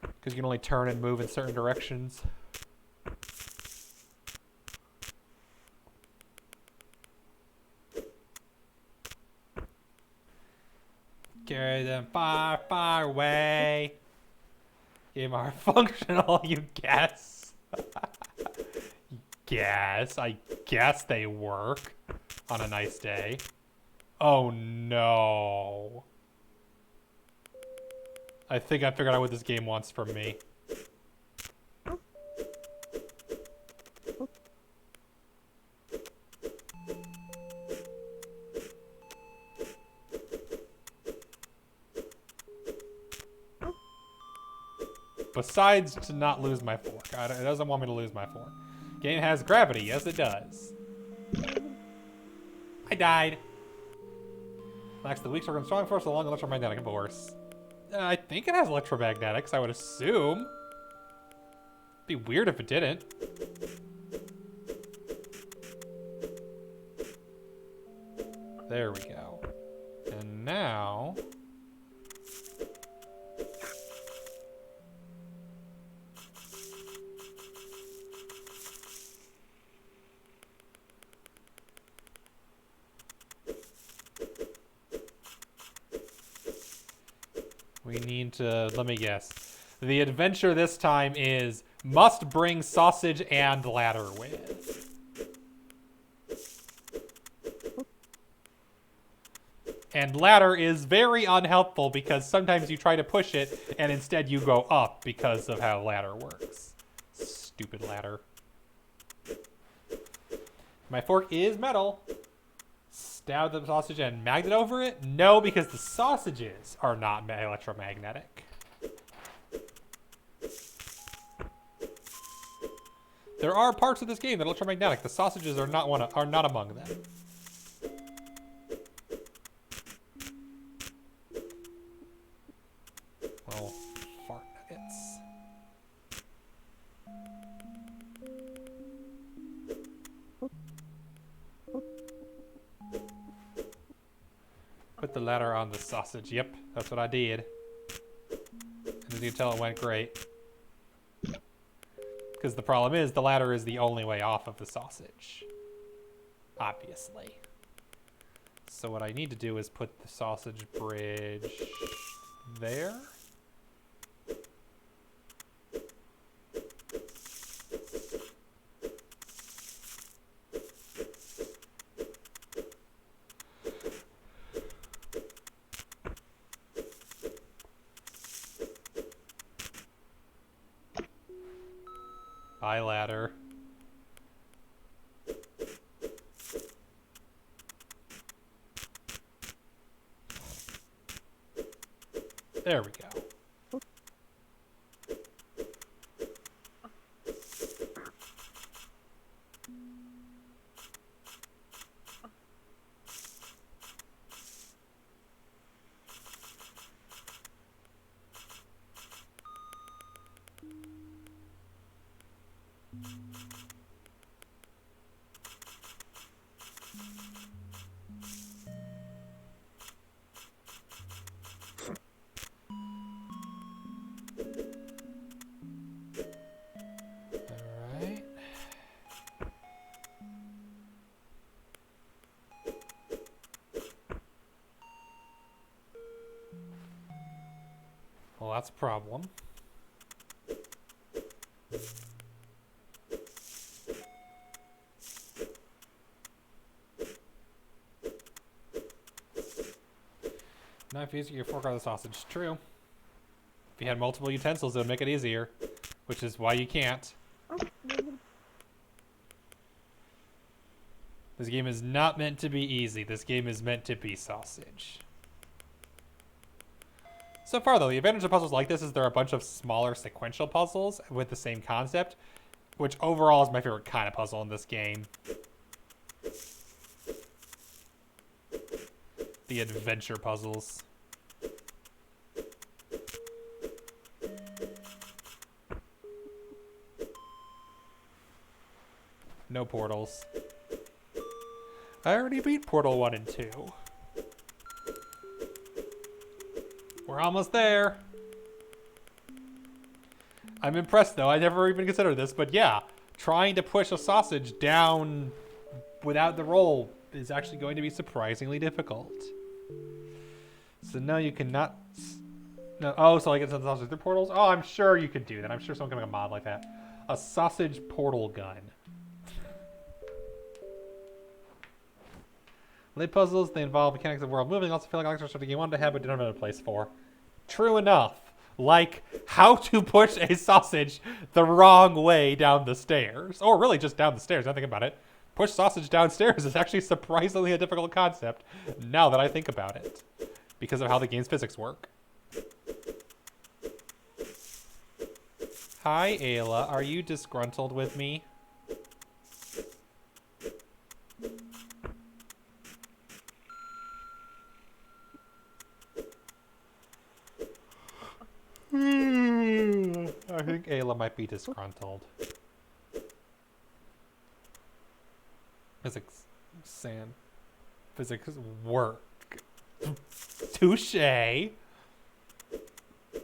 Because you can only turn and move in certain directions. Carry them far, far away. Game are functional, you guess. I guess they work on a nice day. Oh no. I think I figured out what this game wants from me. Besides to not lose my fork. It doesn't want me to lose my fork. Game has gravity. Yes, it does. I died. Lacks the weak circle and strong force along the electromagnetic force. I think it has electromagnetics, I would assume. Be weird if it didn't. There we go. And now... we need to... let me guess. The adventure this time is must bring sausage and ladder with. And ladder is very unhelpful because sometimes you try to push it and instead you go up because of how ladder works. Stupid ladder. My fork is metal. Stab the sausage and magnet over it? No, because the sausages are not electromagnetic. There are parts of this game that are electromagnetic. The sausages are not among them. Well, fart nuggets. Put the ladder on the sausage. Yep, that's what I did. And as you can tell, it went great. Because the problem is, the ladder is the only way off of the sausage. Obviously. So what I need to do is put the sausage bridge there. Bye, ladder. There we go. Alright. Well, that's a problem. Now if you use your fork on the sausage, true. If you had multiple utensils, it would make it easier, which is why you can't. This game is not meant to be easy. This game is meant to be sausage. So far, though, the advantage of puzzles like this is there are a bunch of smaller sequential puzzles with the same concept, which overall is my favorite kind of puzzle in this game. The adventure puzzles. No portals. I already beat Portal 1 and 2. We're almost there. I'm impressed, though. I never even considered this, but yeah. Trying to push a sausage down without the roll is actually going to be surprisingly difficult. So no, you cannot... No, oh, so I get some sausage through portals? Oh, I'm sure you could do that. I'm sure someone can make a mod like that. A sausage portal gun. Late puzzles, they involve mechanics of world moving. Also feel like extra stuff the game wanted to have but didn't have a place for. True enough. Like, how to push a sausage the wrong way down the stairs. Or really just down the stairs, now think about it. Push sausage downstairs is actually surprisingly a difficult concept, now that I think about it. Because of how the game's physics work. Hi, Ayla. Are you disgruntled with me? think Ayla might be disgruntled. Physics, sand, physics work. Touche. I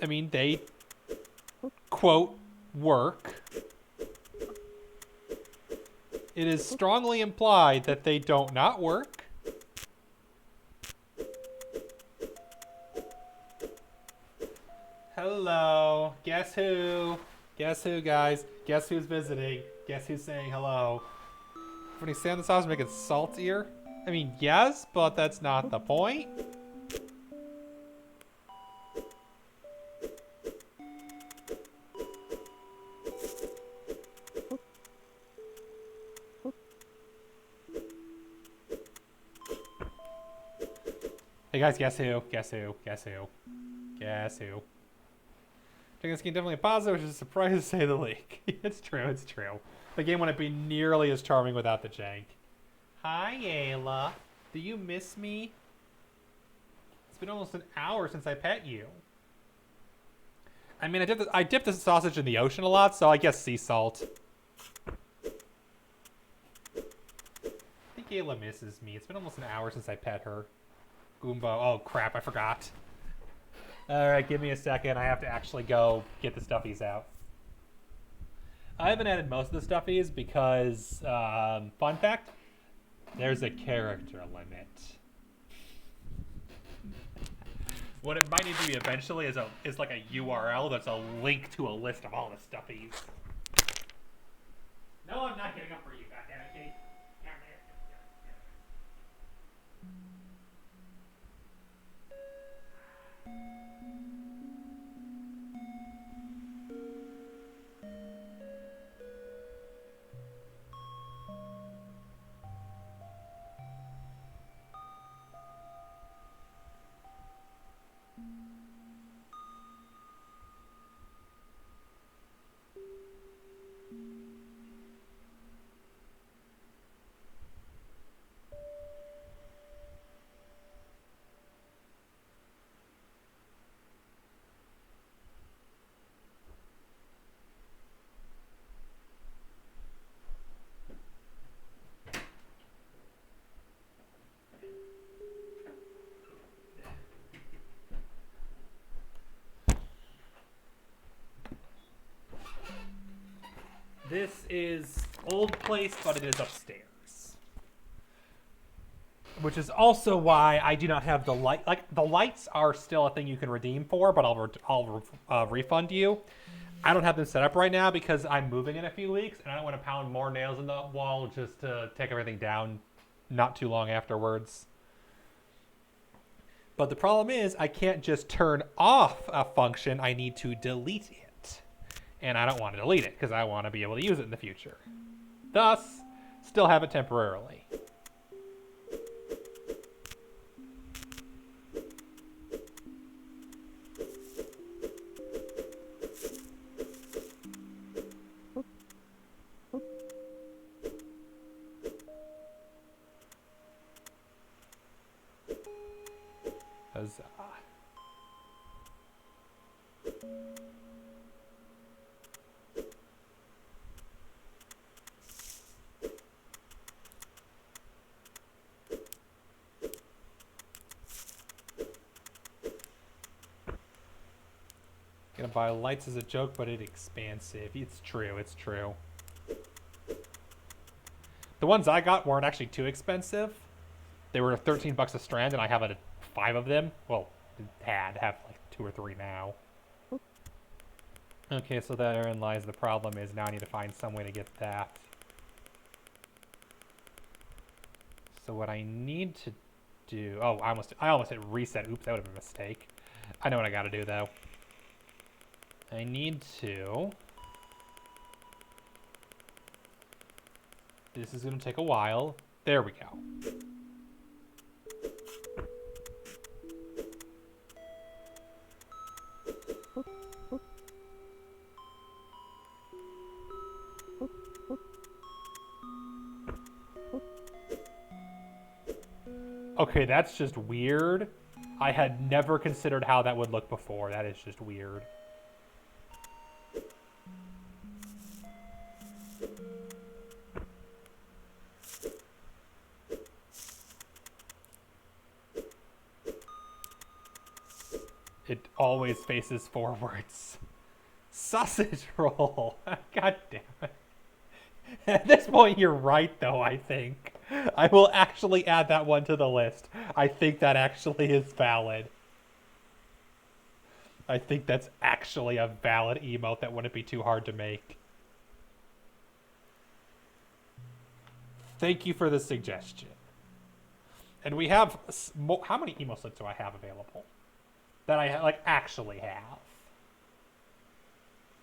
mean, they quote work. It is strongly implied that they don't not work. Hello. Guess who? Guess who, guys? Guess who's visiting? Guess who's saying hello? When you say on the sauce, make it saltier? I mean, yes, but that's not the point. Hey guys, guess who? Guess who? Guess who? Guess who? Taking this game definitely a positive, which is a surprise to say the least. It's true, it's true. The game wouldn't be nearly as charming without the jank. Hi, Ayla. Do you miss me? It's been almost an hour since I pet you. I mean, I dip the sausage in the ocean a lot, so I guess sea salt. I think Ayla misses me. It's been almost an hour since I pet her. Goomba. Oh, crap, I forgot. Alright, give me a second. I have to actually go get the stuffies out. I haven't added most of the stuffies because, fun fact, there's a character limit. What it might need to be eventually is like a URL that's a link to a list of all the stuffies. No, I'm not getting up for you, goddammit, Kate. This is old place, but it is upstairs. Which is also why I do not have the light. Like, the lights are still a thing you can redeem for, but I'll refund you. I don't have them set up right now because I'm moving in a few weeks, and I don't want to pound more nails in the wall just to take everything down not too long afterwards. But the problem is I can't just turn off a function. I need to delete it. And I don't want to delete it because I want to be able to use it in the future. Thus, still have it temporarily. Huzzah. Gonna buy lights as a joke, but it's expansive. It's true, it's true. The ones I got weren't actually too expensive. They were 13 bucks a strand, and I have 5 of them. Well, have like 2 or 3 now. Okay, so therein lies the problem is now I need to find some way to get that. So what I need to do... Oh, I almost hit reset. Oops, that would have been a mistake. I know what I gotta do, though. I need to... This is gonna take a while. There we go. Okay, that's just weird. I had never considered how that would look before. That is just weird. always faces forwards. Sausage roll. God damn it. At this point, you're right, though, I think. I will actually add that one to the list. I think that actually is valid. I think that's actually a valid emote that wouldn't be too hard to make. Thank you for the suggestion. And we have... How many emotes do I have available? That I, like, actually have.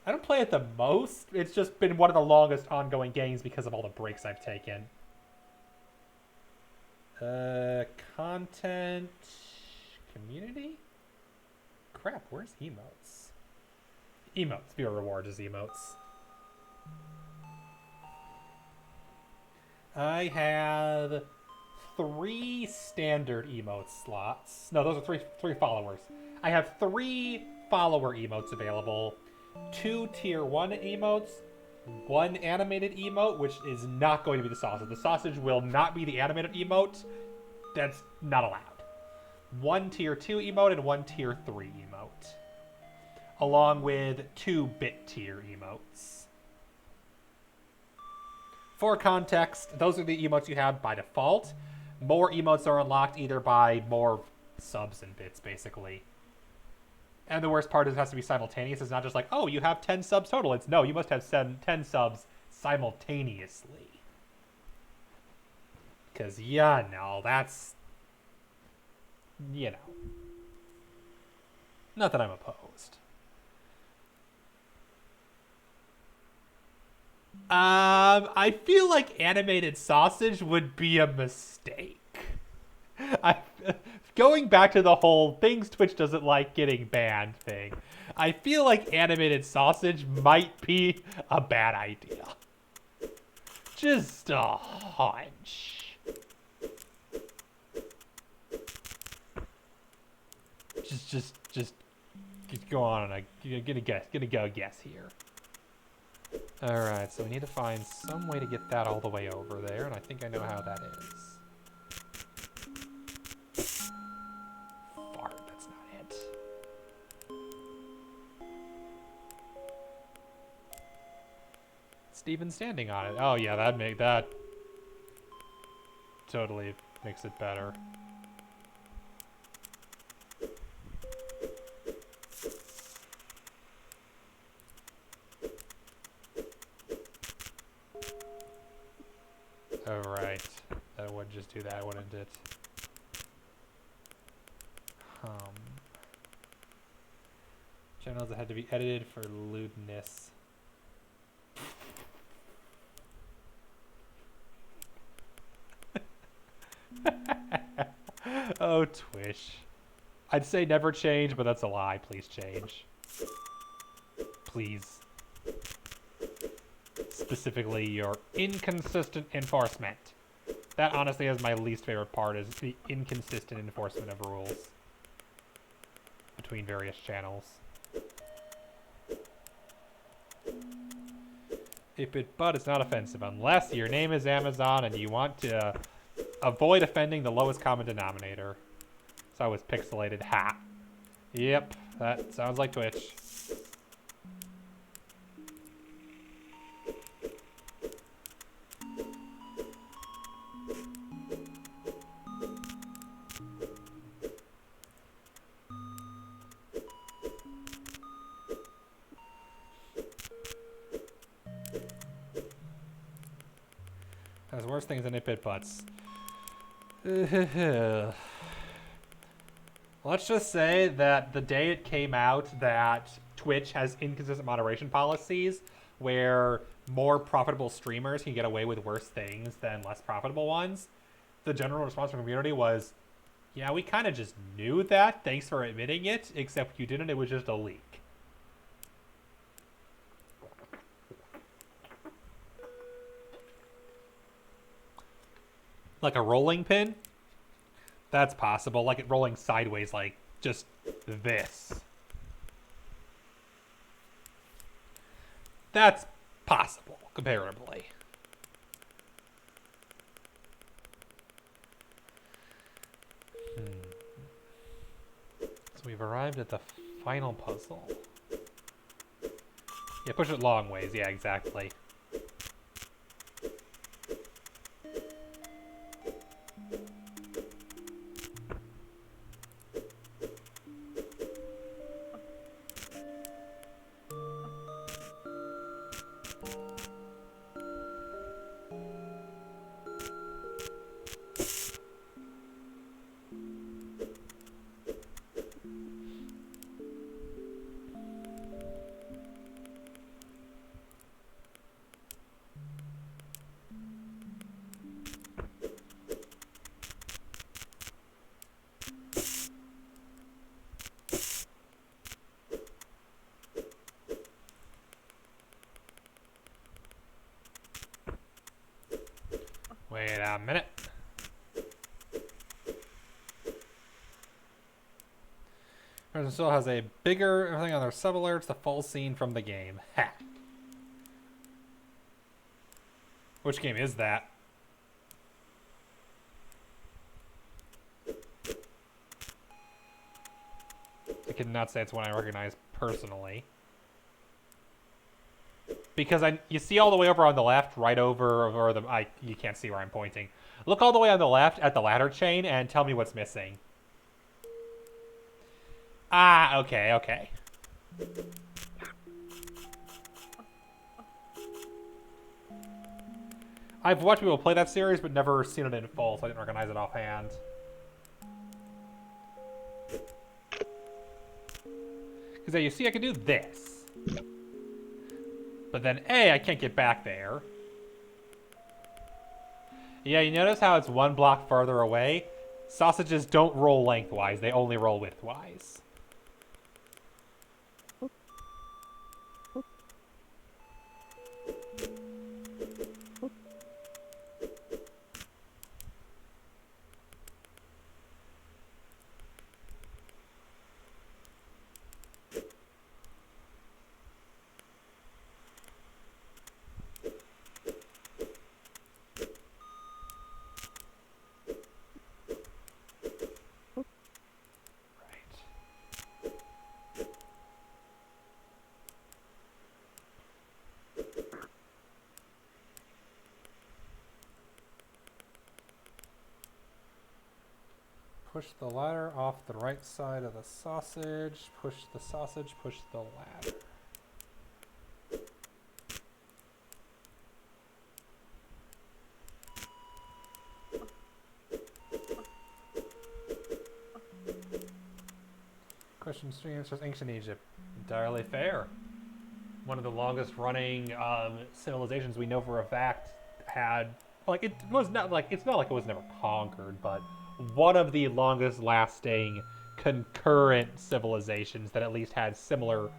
I don't play it the most. It's just been one of the longest ongoing games because of all the breaks I've taken. Content... Community? Crap, where's emotes? Emotes. Viewer rewards is emotes. I have 3 standard emote slots. No, those are three followers. I have 3 follower emotes available. 2 tier 1 emotes. 1 animated emote, which is not going to be the sausage. The sausage will not be the animated emote. That's not allowed. 1 tier 2 emote and 1 tier 3 emote. Along with 2 bit tier emotes. For context, those are the emotes you have by default. More emotes are unlocked either by more subs and bits, basically. And the worst part is it has to be simultaneous. It's not just like, oh, you have 10 subs total. It's no, you must have 10 subs simultaneously. Because, yeah, no, that's... You know. Not that I'm opposed. I feel like animated sausage would be a mistake. Going back to the whole things Twitch doesn't like getting banned thing, I feel like animated sausage might be a bad idea. Just a hunch. Just go on and gonna go guess here. Alright, so we need to find some way to get that all the way over there, and I think I know how that is. Fart, that's not it. Steven standing on it. Oh yeah, that totally makes it better. Oh, right. That would just do that, wouldn't it? Channels that had to be edited for lewdness. Oh, Twitch. I'd say never change, but that's a lie. Please change. Please. Specifically your inconsistent enforcement. That honestly is my least favorite part, is the inconsistent enforcement of rules between various channels. But it's not offensive unless your name is Amazon and you want to avoid offending the lowest common denominator. So I was pixelated. Ha. Yep, that sounds like Twitch. There's worse things than 8-bit butts. Let's just say that the day it came out that Twitch has inconsistent moderation policies where more profitable streamers can get away with worse things than less profitable ones, the general response from the community was, yeah, we kind of just knew that. Thanks for admitting it, except you didn't. It was just a leak. Like a rolling pin? That's possible. Like it rolling sideways, like just this. That's possible, comparatively. So we've arrived at the final puzzle. Yeah, push it long ways. Yeah, exactly. Wait a minute. Person still has a bigger everything on their sub alerts, the full scene from the game. Ha! Which game is that? I cannot say it's one I recognize personally. Because you see all the way over on the left, right over you can't see where I'm pointing. Look all the way on the left at the ladder chain and tell me what's missing. Ah, okay, okay. I've watched people play that series, but never seen it in full, so I didn't recognize it offhand. Because you see, I can do this. But then, A, I can't get back there. Yeah, you notice how it's one block farther away? Sausages don't roll lengthwise, they only roll widthwise. Push the ladder off the right side of the sausage. Push the sausage, push the ladder. Question stream says Ancient Egypt. Entirely fair. One of the longest running civilizations we know for a fact had, like, it was not like, it's not like it was never conquered, but one of the longest lasting concurrent civilizations that at least had similar,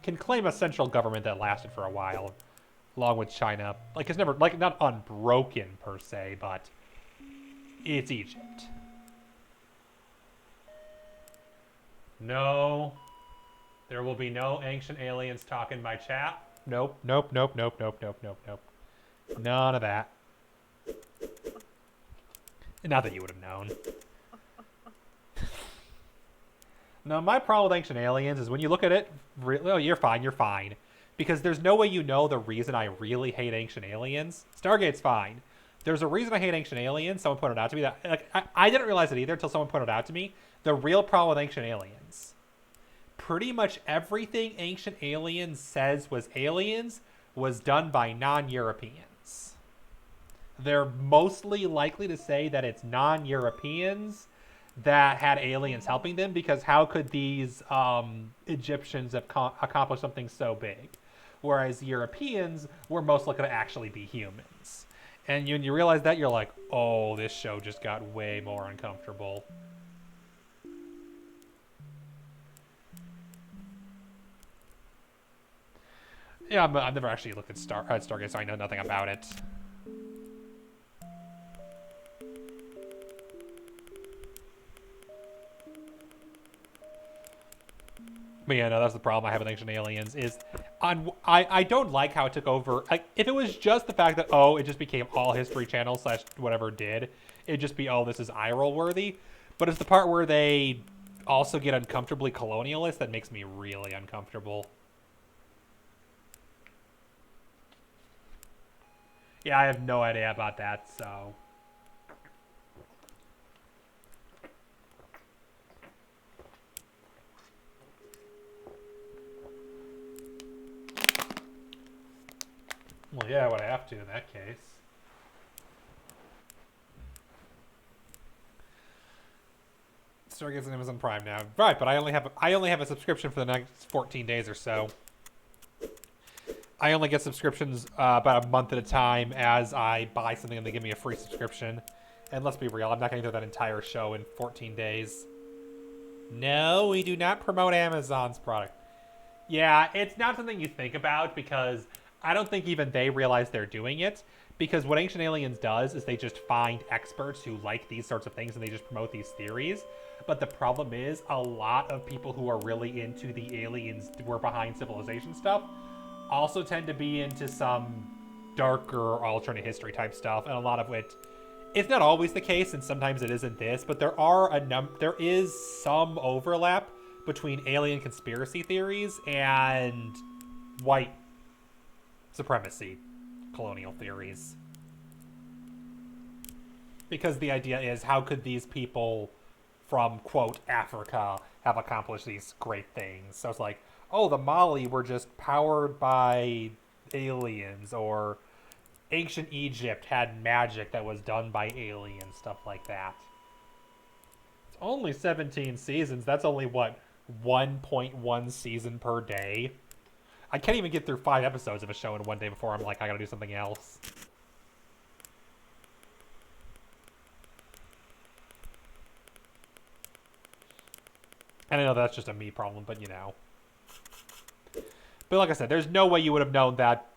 can claim a central government that lasted for a while, along with China. Like, it's never, like, not unbroken per se, but it's Egypt. No, there will be no ancient aliens talk in my chat. Nope, nope, nope, nope, nope, nope, nope, nope. None of that. Not that you would have known. No, my problem with Ancient Aliens is when you look at it, oh, you're fine, you're fine. Because there's no way you know the reason I really hate Ancient Aliens. Stargate's fine. There's a reason I hate Ancient Aliens. Someone pointed out to me that, like, I didn't realize it either until someone pointed out to me. The real problem with Ancient Aliens. Pretty much everything Ancient Aliens says was aliens was done by non-Europeans. They're mostly likely to say that it's non-Europeans that had aliens helping them, because how could these Egyptians have accomplished something so big? Whereas Europeans were most likely to actually be humans. And when you realize that, you're like, oh, this show just got way more uncomfortable. Yeah, I've never actually looked at Stargate, so I know nothing about it. But yeah, no, that's the problem I have with Ancient Aliens is I don't like how it took over. Like, if it was just the fact that, oh, it just became all History Channel / whatever it did, it'd just be, oh, this is eye roll worthy. But it's the part where they also get uncomfortably colonialist, that makes me really uncomfortable. Yeah, I have no idea about that, so... Well, yeah, I would have to in that case. Stargates on Amazon Prime now, right? But I only have a subscription for the next 14 days or so. I only get subscriptions about a month at a time as I buy something and they give me a free subscription. And let's be real, I'm not going to do that entire show in 14 days. No, we do not promote Amazon's product. Yeah, it's not something you think about because I don't think even they realize they're doing it. Because what Ancient Aliens does is they just find experts who like these sorts of things and they just promote these theories. But the problem is a lot of people who are really into the aliens who are behind civilization stuff also tend to be into some darker alternate history type stuff, and a lot of it, it's not always the case, and sometimes it isn't this, but there is some overlap between alien conspiracy theories and white supremacy colonial theories. Because the idea is, how could these people from, quote, Africa have accomplished these great things? So it's like, oh, the Mali were just powered by aliens, or ancient Egypt had magic that was done by aliens, stuff like that. It's only 17 seasons. That's only, what, 1.1 season per day? I can't even get through 5 episodes of a show in one day before I'm like, I gotta do something else. And I know that's just a me problem, but you know. But like I said, there's no way you would have known that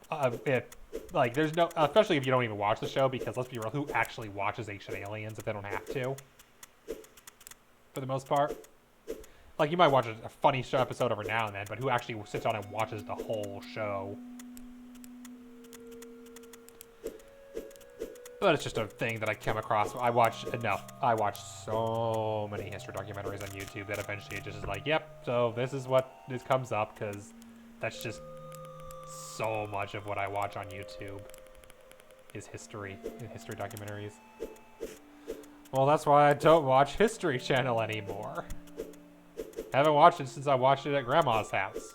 there's no, especially if you don't even watch the show, because let's be real, who actually watches Ancient Aliens if they don't have to? For the most part. Like, you might watch a funny show episode every now and then, but who actually sits down and watches the whole show? But it's just a thing that I came across. I watch so many history documentaries on YouTube that eventually it just is like, yep, so this is what this comes up, because that's just so much of what I watch on YouTube is history and history documentaries. Well, that's why I don't watch History Channel anymore. I haven't watched it since I watched it at Grandma's house.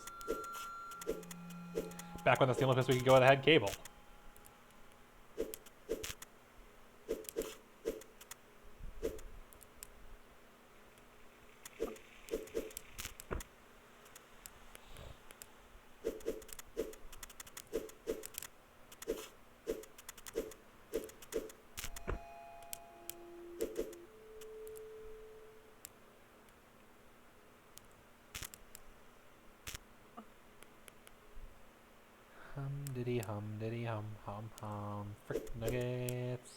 Back when that's the only place we could go that had cable. Hum, frick nuggets.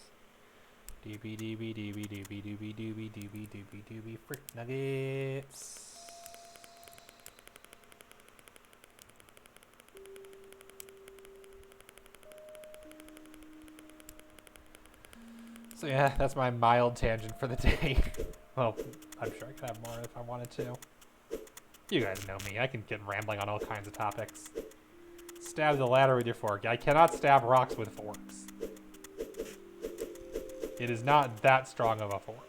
Doobie doobie doobie doobie doobie doobie doobie doobie doobie frick nuggets. So yeah, that's my mild tangent for the day. Well, I'm sure I could have more if I wanted to. You guys know me, I can get rambling on all kinds of topics. Stab the ladder with your fork. I cannot stab rocks with forks. It is not that strong of a fork.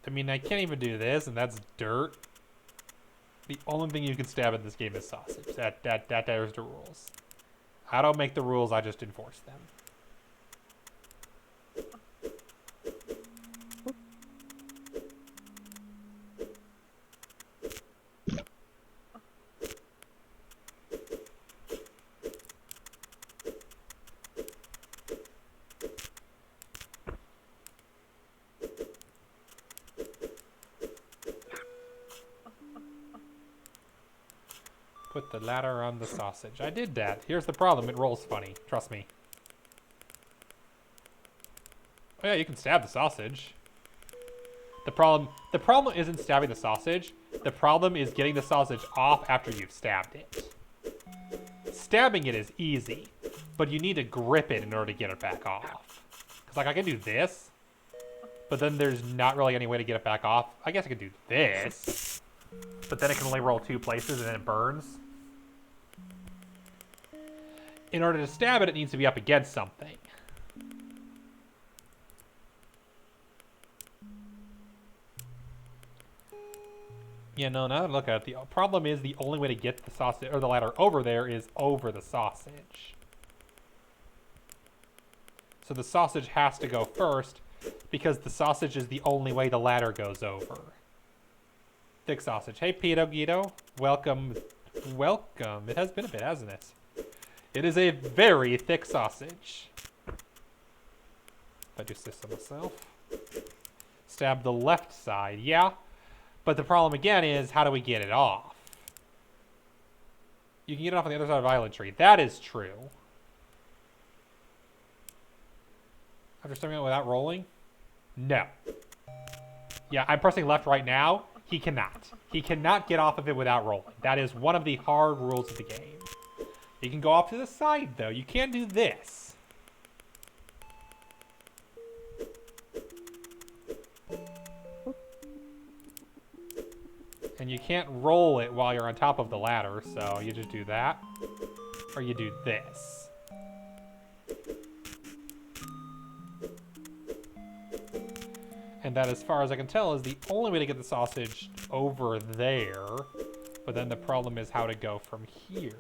I mean, I can't even do this, and that's dirt. The only thing you can stab in this game is sausage. There's the rules. I don't make the rules, I just enforce them. Put the ladder on the sausage. I did that. Here's the problem. It rolls funny. Trust me. Oh yeah, you can stab the sausage. The problem isn't stabbing the sausage. The problem is getting the sausage off after you've stabbed it. Stabbing it is easy, but you need to grip it in order to get it back off. Because like I can do this, but then there's not really any way to get it back off. I guess I could do this, but then it can only roll 2 places and then it burns. In order to stab it, it needs to be up against something. Yeah, no, now that I look at it, the problem is the only way to get the sausage or the ladder over there is over the sausage. So the sausage has to go first because the sausage is the only way the ladder goes over. Thick sausage. Hey, Pito Guido. Welcome. Welcome. It has been a bit, hasn't it? It is a very thick sausage. If I do this to myself. Stab the left side. Yeah. But the problem again is, how do we get it off? You can get it off on the other side of Island Tree. That is true. After starting out without rolling? No. Yeah, I'm pressing left right now. He cannot. He cannot get off of it without rolling. That is one of the hard rules of the game. You can go off to the side, though. You can't do this. And you can't roll it while you're on top of the ladder, so you just do that. Or you do this. And that, as far as I can tell, is the only way to get the sausage over there. But then the problem is how to go from here.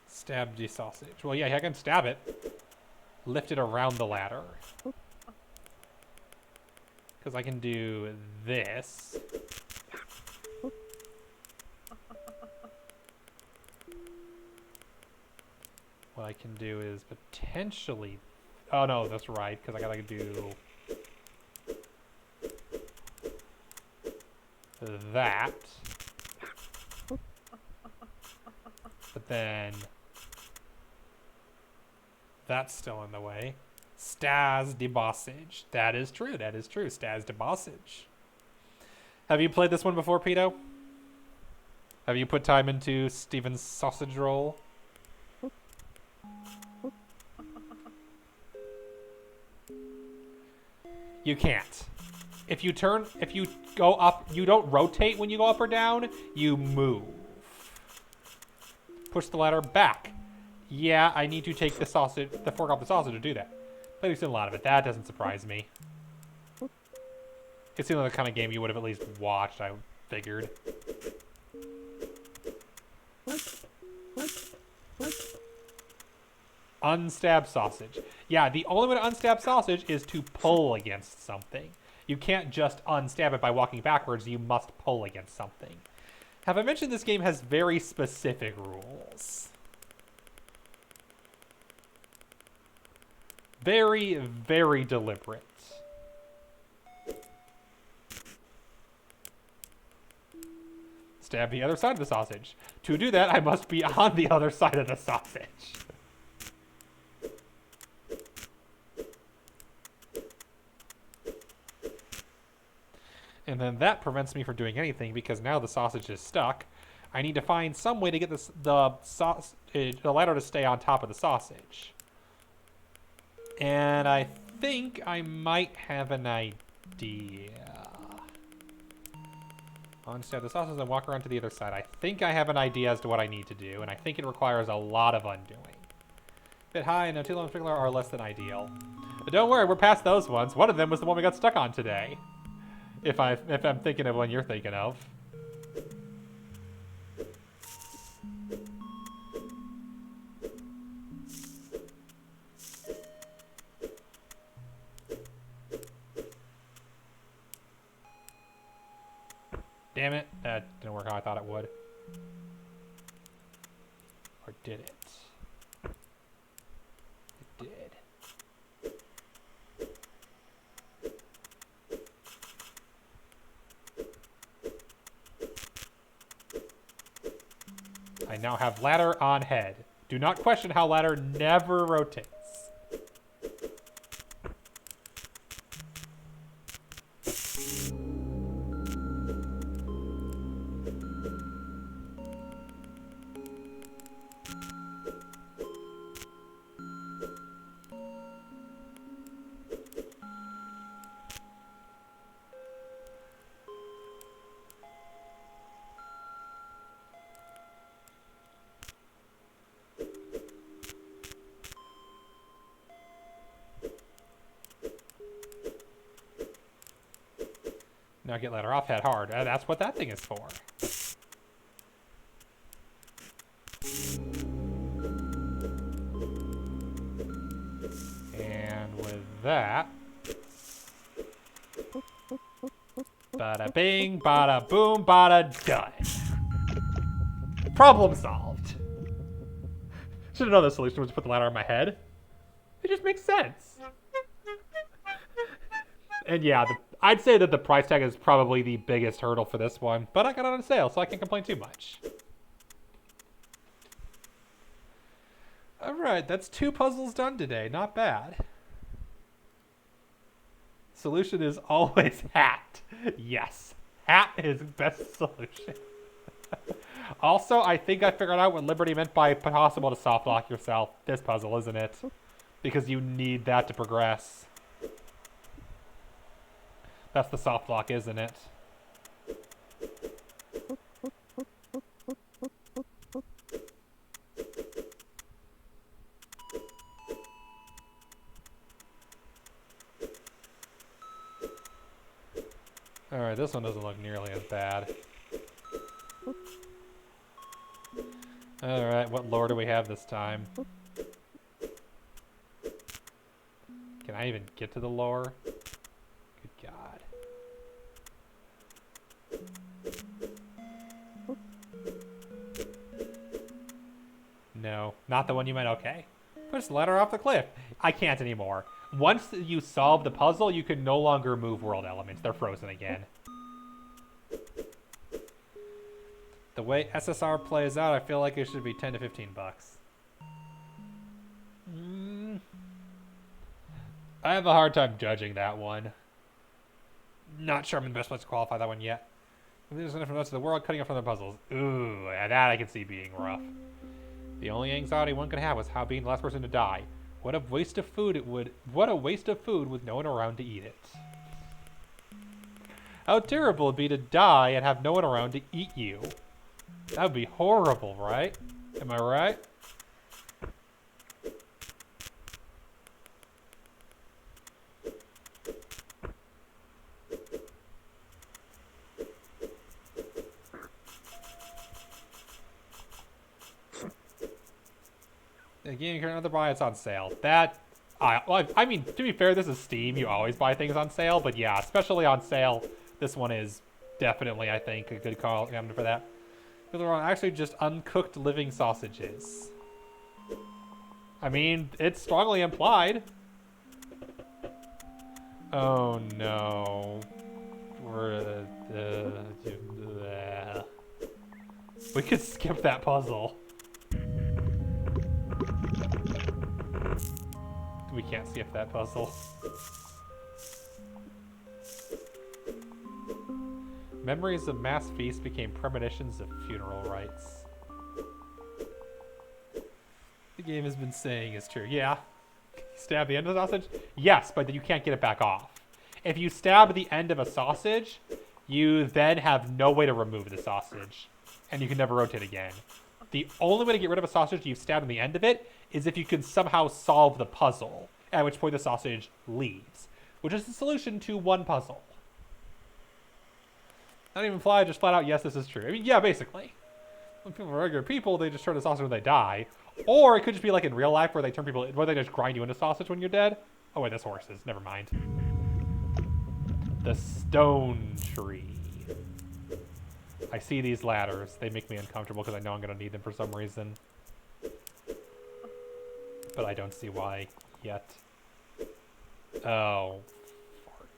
Stab the sausage. Well, yeah, I can stab it. Lift it around the ladder. Because I can do this. What I can do is potentially... Oh, no, that's right, because I gotta do... that. But then... that's still in the way. Stas de Bossage. That is true. That is true. Stas de Bossage. Have you played this one before, Pito? Have you put time into Steven's sausage roll? You can't. If you go up, you don't rotate when you go up or down, you move. Push the ladder back. Yeah, I need to take the fork off the sausage to do that. But we've seen a lot of it. That doesn't surprise me. It's the kind of game you would have at least watched, I figured. Unstab sausage. Yeah, the only way to unstab sausage is to pull against something. You can't just unstab it by walking backwards. You must pull against something. Have I mentioned this game has very specific rules? Very, very deliberate. Stab the other side of the sausage. To do that, I must be on the other side of the sausage. And then that prevents me from doing anything because now the sausage is stuck. I need to find some way to get the ladder to stay on top of the sausage. And I think I might have an idea. Unstab the sausage and walk around to the other side. I think I have an idea as to what I need to do, and I think it requires a lot of undoing. Bit high and Nutella and Sprinkler are less than ideal. But don't worry, we're past those ones. One of them was the one we got stuck on today. If I'm thinking of one you're thinking of. Damn it, that didn't work how I thought it would. Or did it? It did. I now have ladder on head. Do not question how ladder never rotates. Now get ladder off head hard. That's what that thing is for. And with that, bada bing, bada boom, bada done. Problem solved. Should have known the solution was to put the ladder on my head. It just makes sense. And yeah, I'd say that the price tag is probably the biggest hurdle for this one, but I got it on sale, so I can't complain too much. Alright, that's 2 puzzles done today. Not bad. Solution is always hat. Yes, hat is best solution. Also, I think I figured out what Liberty meant by possible to soft lock yourself. This puzzle, isn't it? Because you need that to progress. That's the soft lock, isn't it? Alright, this one doesn't look nearly as bad. Alright, what lore do we have this time? Can I even get to the lore? Good God. No, not the one you meant. Okay. Push the ladder off the cliff. I can't anymore. Once you solve the puzzle, you can no longer move world elements. They're frozen again. The way SSR plays out, I feel like it should be 10 to 15 bucks. I have a hard time judging that one. Not sure I'm in the best place to qualify that one yet. There's enough from the rest of the world cutting up from the puzzles. Ooh, that I can see being rough. The only anxiety one could have was how being the last person to die. What a waste of food it would. What a waste of food with no one around to eat it. How terrible it'd be to die and have no one around to eat you. That would be horrible, right? Am I right? Again, you can another buy, it's on sale. That, I mean, to be fair, this is Steam. You always buy things on sale, but yeah, especially on sale, this one is definitely, I think, a good call for that. Those are actually just uncooked living sausages. I mean, it's strongly implied. Oh no. We could skip that puzzle. We can't skip that puzzle. Memories of mass feast became premonitions of funeral rites. The game has been saying is true. Yeah. Stab the end of the sausage? Yes, but you can't get it back off. If you stab the end of a sausage, you then have no way to remove the sausage. And you can never rotate again. The only way to get rid of a sausage you've stabbed on the end of it is if you can somehow solve the puzzle, at which point the sausage leaves, which is the solution to one puzzle. Not even fly, just flat out, yes, this is true. I mean, yeah, basically. When people are regular people, they just turn to sausage when they die. Or it could just be like in real life where they turn people, where they just grind you into sausage when you're dead. Oh wait, that's horses, never mind. The stone tree. I see these ladders. They make me uncomfortable because I know I'm going to need them for some reason. but I don't see why yet. Oh, fart.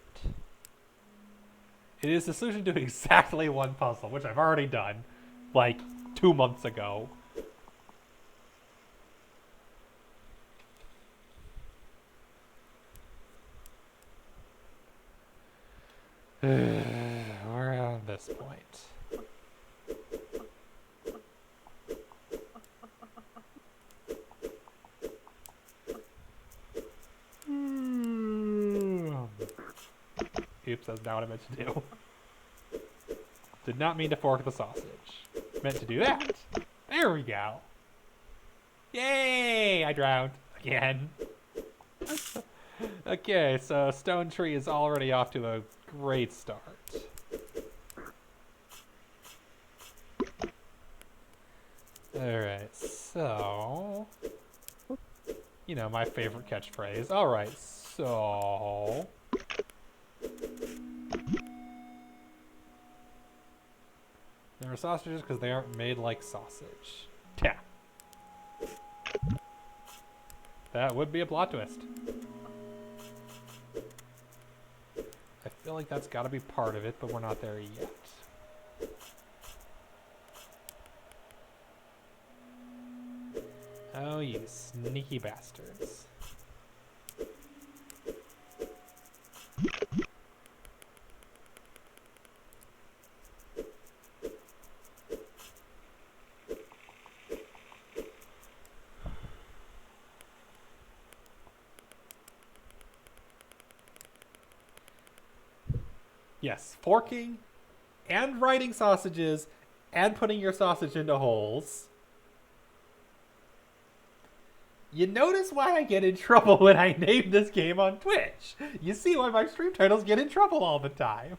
It is the solution to exactly one puzzle, which I've already done, like 2 months ago. We're at this point. Oops, that's not what I meant to do. Did not mean to fork the sausage. Meant to do that. There we go. Yay! I drowned. Again. Okay, so Stone Tree is already off to a great start. Alright, so... You know, my favorite catchphrase. Alright, so... There are sausages because they aren't made like sausage. Yeah. That would be a plot twist. I feel like that's got to be part of it, but we're not there yet. Oh, you sneaky bastards. Yes, forking and writing sausages and putting your sausage into holes. You notice why I get in trouble when I name this game on Twitch. You see why my stream titles get in trouble all the time.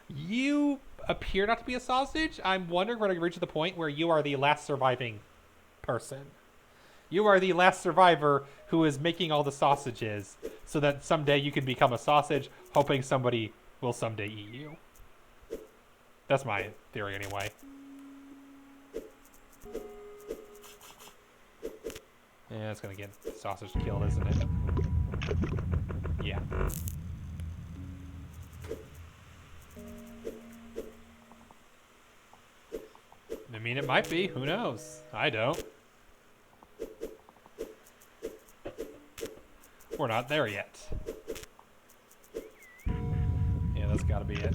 You appear not to be a sausage. I'm wondering when I reach the point where you are the last surviving person. You are the last survivor who is making all the sausages so that someday you can become a sausage, hoping somebody will someday eat you. That's my theory anyway. Yeah, it's gonna get sausage killed, isn't it? Yeah. I mean, it might be. Who knows? I don't. We're not there yet. Yeah, that's gotta be it.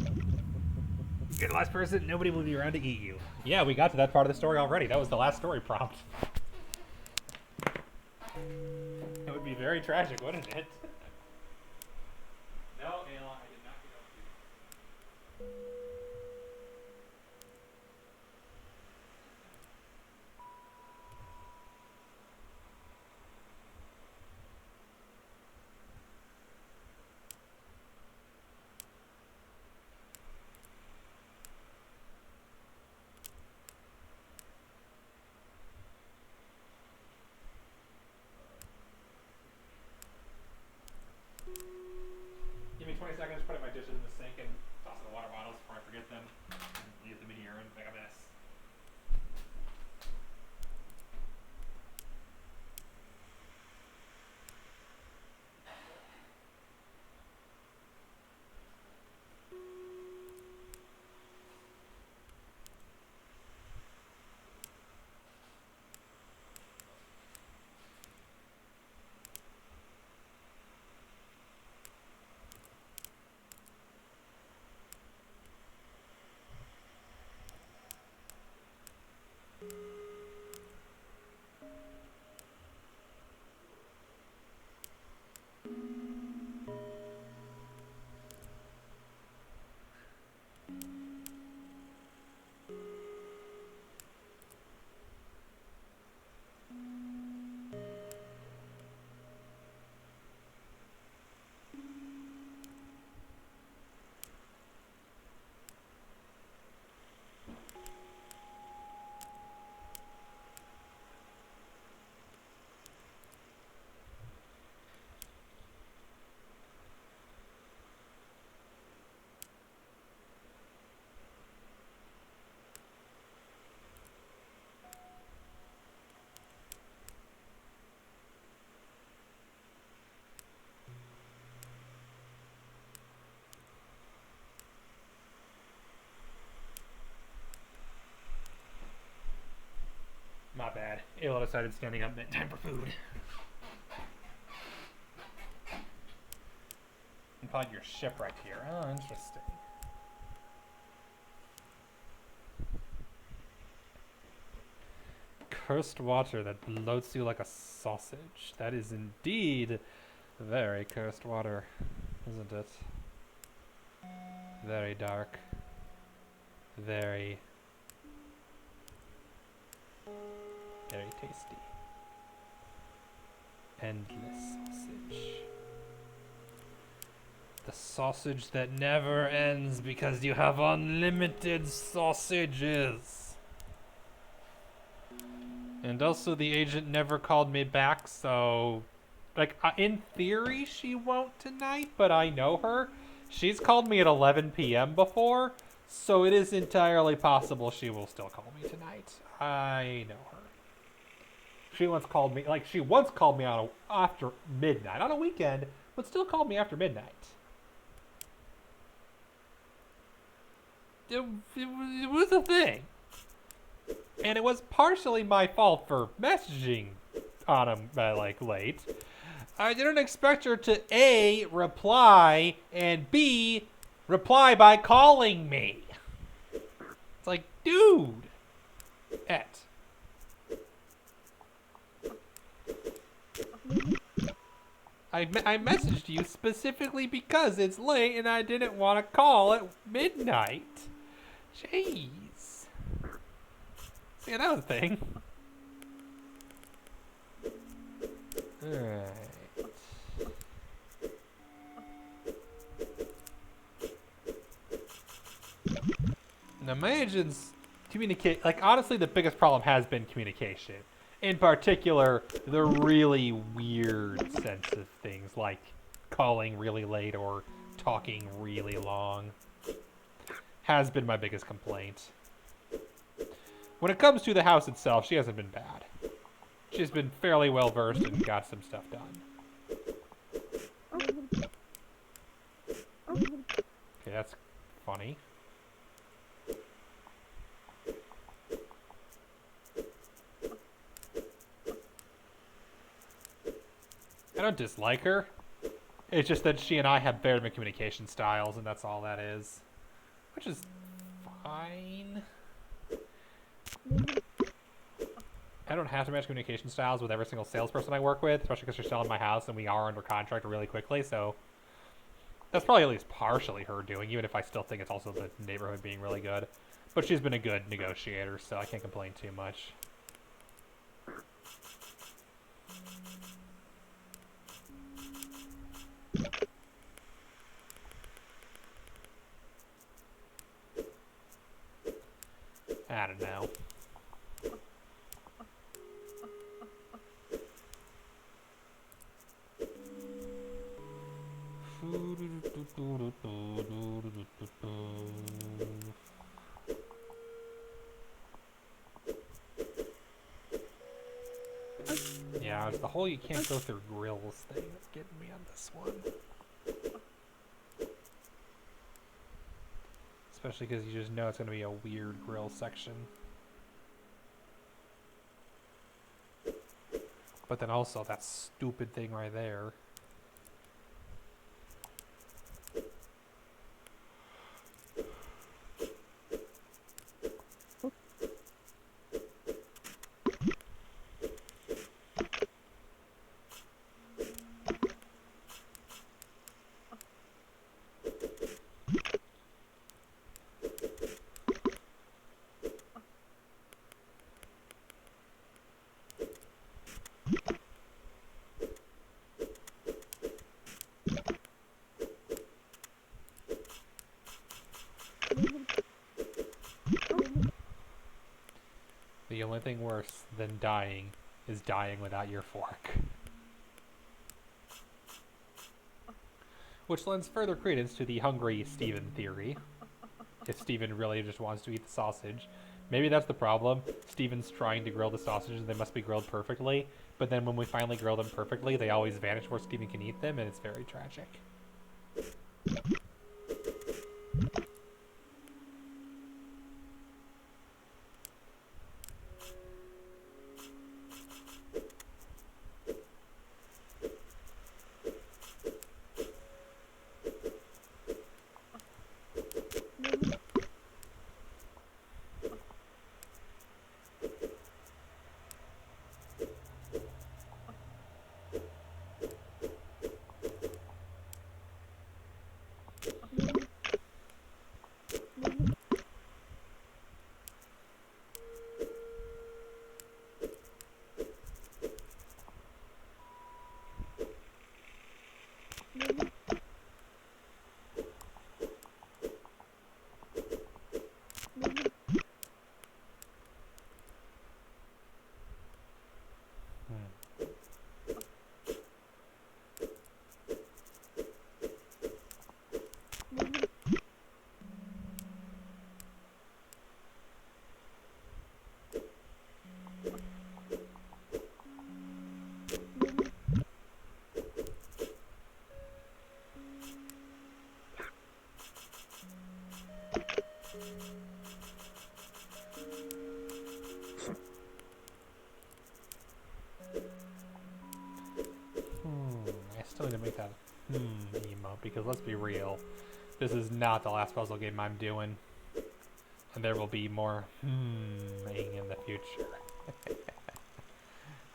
You're the last person, nobody will be around to eat you. Yeah, we got to that part of the story already. That was the last story prompt. It would be very tragic, wouldn't it? No, Ayla, I did not get up to you. Give me 20 seconds, putting my dishes in the sink and tossing the water bottles before I forget them. Leave them in here and make a mess. Ayla decided standing up meant time for food. You find your ship right here. Oh, interesting. Cursed water that bloats you like a sausage. That is indeed very cursed water, isn't it? Very dark. Very tasty. Endless sausage. The sausage that never ends because you have unlimited sausages. And also the agent never called me back, so... Like, in theory, she won't tonight, but I know her. She's called me at 11 p.m. before, so it is entirely possible she will still call me tonight. I know her. She once called me on after midnight, on a weekend, but still called me after midnight. It was a thing. And it was partially my fault for messaging on him, late. I didn't expect her to A, reply, and B, reply by calling me. It's like, dude. I messaged you specifically because it's late and I didn't want to call at midnight. Jeez. See, that was a thing. Alright. Now, my agents communicate... Like, honestly, the biggest problem has been communication. In particular, the really weird sensitive things, like calling really late or talking really long, has been my biggest complaint. When it comes to the house itself, she hasn't been bad. She's been fairly well versed and got some stuff done. Okay, that's funny. I don't dislike her. It's just that she and I have very different communication styles, and that's all that is. Which is fine. I don't have to match communication styles with every single salesperson I work with, especially because they're selling my house and we are under contract really quickly, so... That's probably at least partially her doing, even if I still think it's also the neighborhood being really good. But she's been a good negotiator, so I can't complain too much. I don't know. Yeah, it's the whole you can't go through grills thing that's getting me on this one. Especially because you just know it's going to be a weird grill section. But then also that stupid thing right there. The only thing worse than dying is dying without your fork. Which lends further credence to the hungry Steven theory. If Steven really just wants to eat the sausage. Maybe that's the problem. Steven's trying to grill the sausages and they must be grilled perfectly. But then when we finally grill them perfectly, they always vanish before Steven can eat them, and it's very tragic. I still need to make that emote because let's be real, this is not the last puzzle game I'm doing, and there will be more in the future.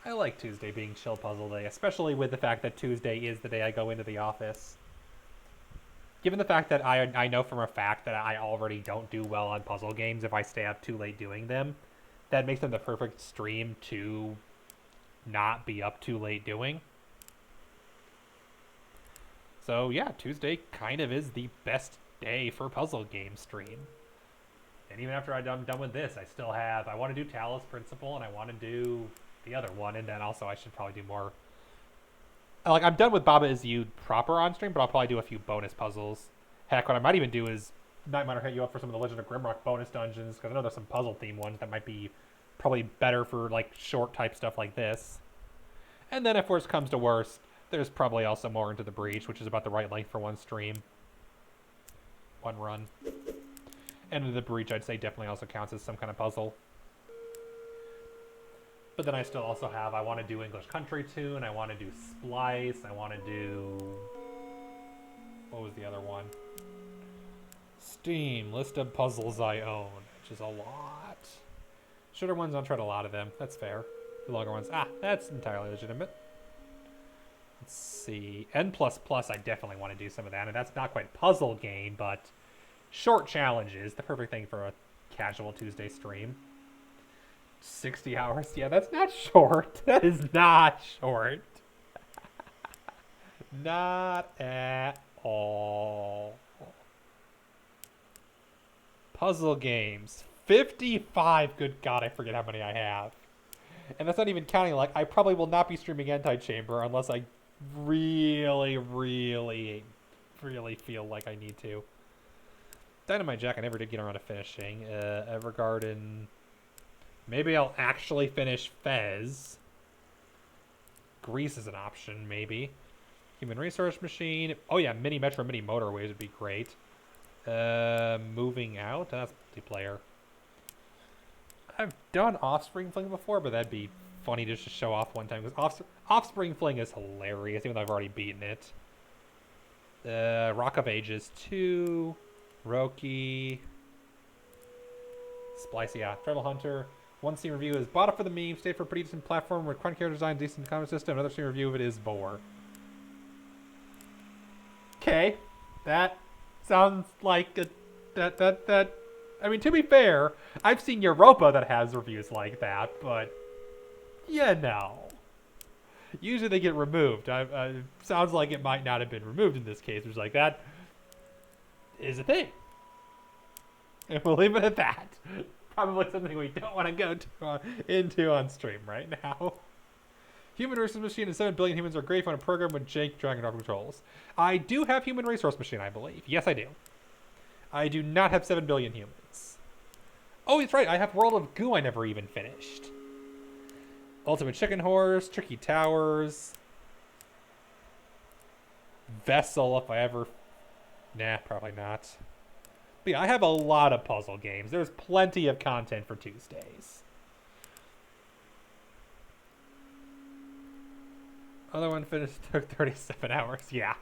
I like Tuesday being chill puzzle day, especially with the fact that Tuesday is the day I go into the office. Given the fact that I know from a fact that I already don't do well on puzzle games if I stay up too late doing them, that makes them the perfect stream to not be up too late doing. So yeah, Tuesday kind of is the best day for puzzle game stream. And even after I'm done with this, I want to do Talos Principle, and I want to do the other one, and then also I should probably do more. Like, I'm done with Baba Is You proper on stream, but I'll probably do a few bonus puzzles. Heck, what I might even do is Night Miner hit you up for some of the Legend of Grimrock bonus dungeons, because I know there's some puzzle themed ones that might be probably better for like short type stuff like this. And then if worse comes to worse, there's probably also more Into the Breach, which is about the right length for one stream. One run. Into the Breach, I'd say, definitely also counts as some kind of puzzle. But then I still also have, I want to do English Country Tune, I want to do Splice, I want to do... What was the other one? Steam, list of puzzles I own, which is a lot. Shorter ones, I've tried a lot of them. That's fair. The longer ones, that's entirely legitimate. Let's see. N++, I definitely want to do some of that, and that's not quite puzzle game, but short challenges, the perfect thing for a casual Tuesday stream. 60 hours? Yeah, that's not short. That is not short. Not at all. Puzzle games. 55. Good God, I forget how many I have. And that's not even counting, like, I probably will not be streaming Anti-Chamber unless I really, really, really feel like I need to. Dynamite Jack, I never did get around to finishing. Evergarden... Maybe I'll actually finish Fez. Grease is an option, maybe. Human Resource Machine. Oh yeah, Mini Metro, Mini Motorways would be great. Moving Out. That's multiplayer. I've done Offspring Fling before, but that'd be funny just to show off one time. Because Offspring Fling is hilarious, even though I've already beaten it. Rock of Ages 2. Roki. Splice, yeah. Travel Hunter. One Steam review is bought it for the meme, stayed for a pretty decent platform with current character design, decent combat system. Another Steam review of it is Vor. Okay, that sounds like I mean, to be fair, I've seen Europa that has reviews like that, but usually they get removed. Sounds like it might not have been removed in this case, which like that is a thing, and we'll leave it at that. Probably something we don't want to go into on stream right now. Human Resource Machine and 7 billion humans are great on a program with jank drag and drop controls. I do have Human Resource Machine, I believe. Yes, I do. I do not have 7 billion humans. Oh, that's right. I have World of Goo I never even finished. Ultimate Chicken Horse, Tricky Towers, Vessel, if I ever... Nah, probably not. But yeah, I have a lot of puzzle games. There's plenty of content for Tuesdays. Other one finished took 37 hours. Yeah.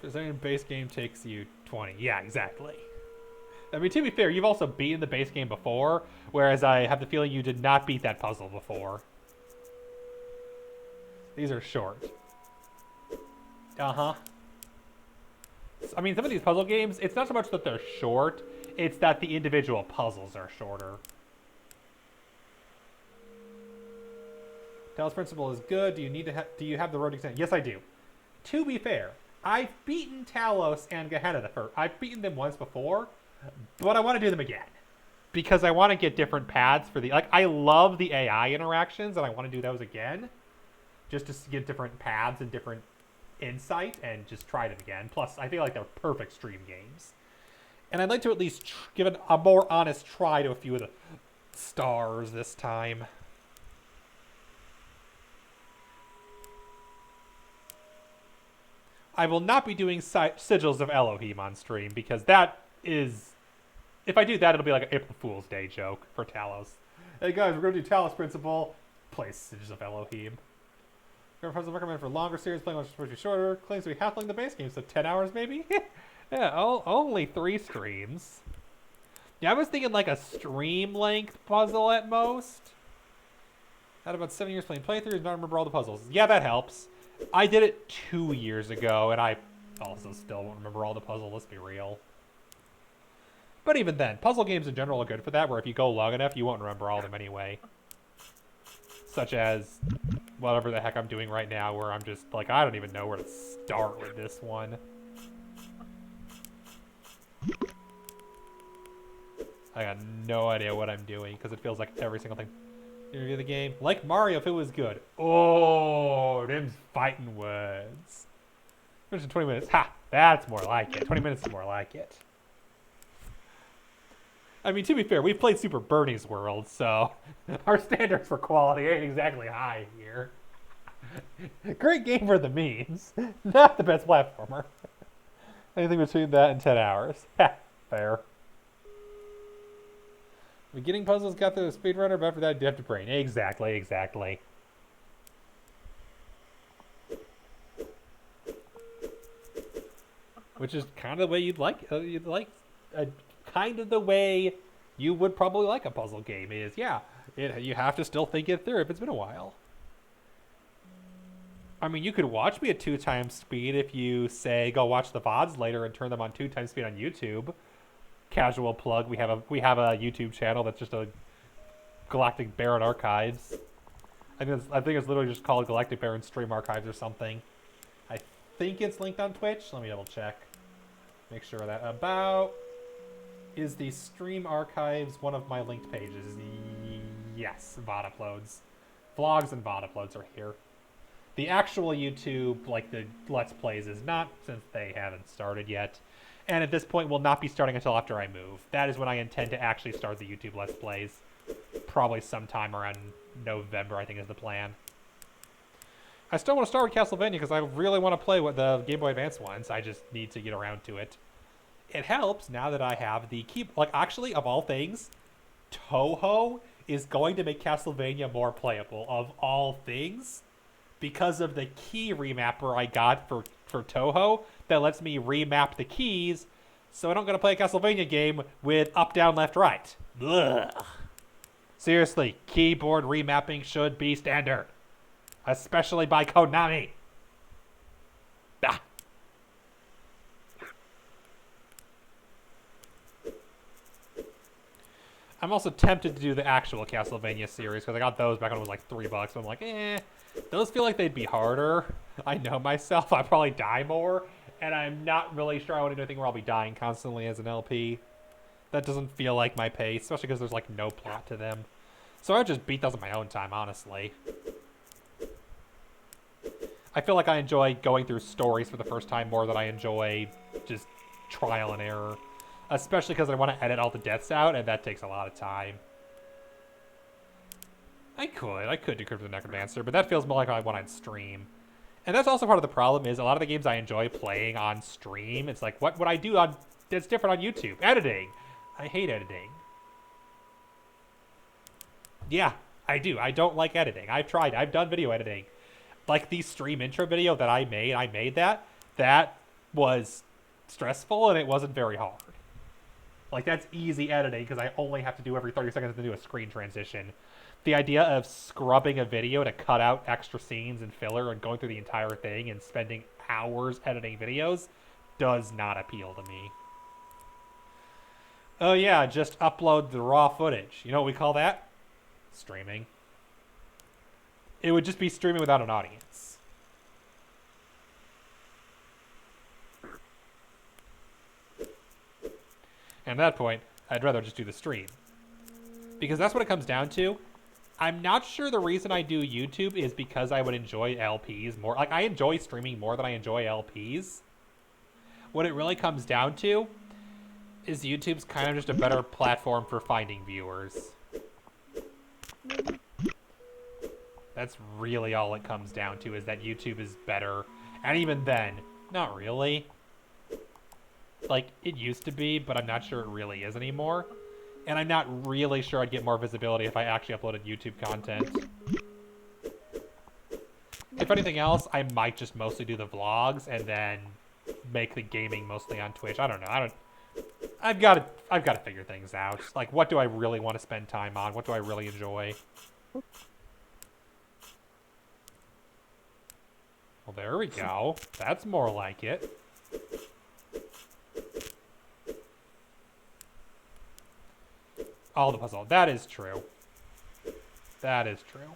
Designing base game takes you 20. Yeah, exactly. I mean, to be fair, you've also beaten the base game before, whereas I have the feeling you did not beat that puzzle before. These are short. Uh-huh. I mean, some of these puzzle games, it's not so much that they're short, it's that the individual puzzles are shorter. Talos Principle is good. Do you have the road exam? Yes, I do. To be fair, I've beaten Talos and Gehenna I've beaten them once before, but I want to do them again. Because I want to get different paths for the... Like, I love the AI interactions, and I want to do those again. Just to get different paths and different insight, and just try them again. Plus, I feel like they're perfect stream games. And I'd like to at least give a more honest try to a few of the stars this time. I will not be doing Sigils of Elohim on stream, because that is... If I do that, it'll be like an April Fool's Day joke for Talos. Hey guys, we're going to do Talos Principle. Play Sigils of Elohim. Puzzle recommended for longer series, playing much supposed to be shorter. Claims to be half like the base game, so 10 hours maybe? Yeah, only 3 streams. Yeah, I was thinking like a stream length puzzle at most. Had about 7 years playing playthroughs, not remember all the puzzles. Yeah, that helps. I did it 2 years ago, and I also still won't remember all the puzzles, let's be real. But even then, puzzle games in general are good for that, where if you go long enough, you won't remember all of them anyway. Such as whatever the heck I'm doing right now, where I'm just like, I don't even know where to start with this one. I got no idea what I'm doing, because it feels like every single thing. You review the game. Like Mario if it was good. Oh, them's fighting words. Finish in 20 minutes. Ha! That's more like it. 20 minutes is more like it. I mean, to be fair, we've played Super Bernie's World, so our standards for quality ain't exactly high here. Great game for the memes. Not the best platformer. Anything between that and 10 hours. Ha! Fair. Beginning puzzles got through the speedrunner, but after that, you have to brain. Exactly, exactly. Which is kind of the way you'd like kind of the way you would probably like a puzzle game is, yeah, you have to still think it through if it's been a while. I mean, you could watch me at 2 times speed if you say go watch the VODs later and turn them on 2 times speed on YouTube. Casual plug. We have a YouTube channel that's just a Galactic Baron Archives. I think it's literally just called Galactic Baron Stream Archives or something. I think it's linked on Twitch. Let me double check. Make sure that about is the Stream Archives one of my linked pages. Yes, VOD uploads. Vlogs and VOD uploads are here. The actual YouTube, like the Let's Plays, is not, since they haven't started yet. And at this point will not be starting until after I move. That is when I intend to actually start the YouTube Let's Plays. Probably sometime around November, I think is the plan. I still want to start with Castlevania because I really want to play what the Game Boy Advance ones. I just need to get around to it. It helps now that I have the key... Like, actually, of all things, Toho is going to make Castlevania more playable, of all things, because of the key remapper I got for Toho that lets me remap the keys so I don't gotta play a Castlevania game with up, down, left, right. Ugh. Seriously, keyboard remapping should be standard. Especially by Konami. Ah. I'm also tempted to do the actual Castlevania series because I got those back when it was like $3. But I'm like, those feel like they'd be harder. I know myself. I'd probably die more. And I'm not really sure I want to do anything where I'll be dying constantly as an LP. That doesn't feel like my pace, especially because there's like no plot to them. So I would just beat those on my own time, honestly. I feel like I enjoy going through stories for the first time more than I enjoy just trial and error. Especially because I want to edit all the deaths out, and that takes a lot of time. I could do Crypt of the Necromancer, but that feels more like I want on stream. And that's also part of the problem is a lot of the games I enjoy playing on stream, it's like, what would I do on that's different on YouTube? Editing. I hate editing. Yeah, I do. I don't like editing. I've tried. I've done video editing. Like the stream intro video that I made that. That was stressful and it wasn't very hard. Like, that's easy editing because I only have to do every 30 seconds to do a screen transition. The idea of scrubbing a video to cut out extra scenes and filler and going through the entire thing and spending hours editing videos does not appeal to me. Oh yeah, just upload the raw footage. You know what we call that? Streaming. It would just be streaming without an audience. And at that point, I'd rather just do the stream. Because that's what it comes down to. I'm not sure the reason I do YouTube is because I would enjoy LPs more. Like, I enjoy streaming more than I enjoy LPs. What it really comes down to is YouTube's kind of just a better platform for finding viewers. That's really all it comes down to, is that YouTube is better. And even then, not really. Like, it used to be, but I'm not sure it really is anymore. And I'm not really sure I'd get more visibility if I actually uploaded YouTube content. If anything else, I might just mostly do the vlogs and then make the gaming mostly on Twitch. I don't know. I've got to figure things out. Like, what do I really want to spend time on? What do I really enjoy? Well, there we go. That's more like it. All the puzzle. That is true. That is true.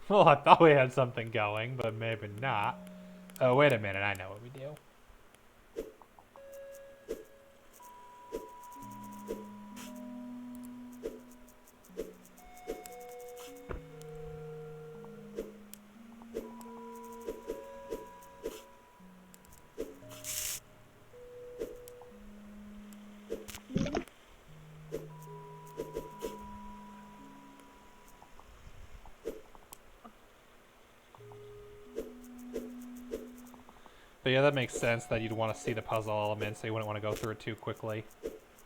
Well, I thought we had something going, but maybe not. Oh, wait a minute. I know what we do. But yeah, that makes sense that you'd want to see the puzzle elements, so you wouldn't want to go through it too quickly.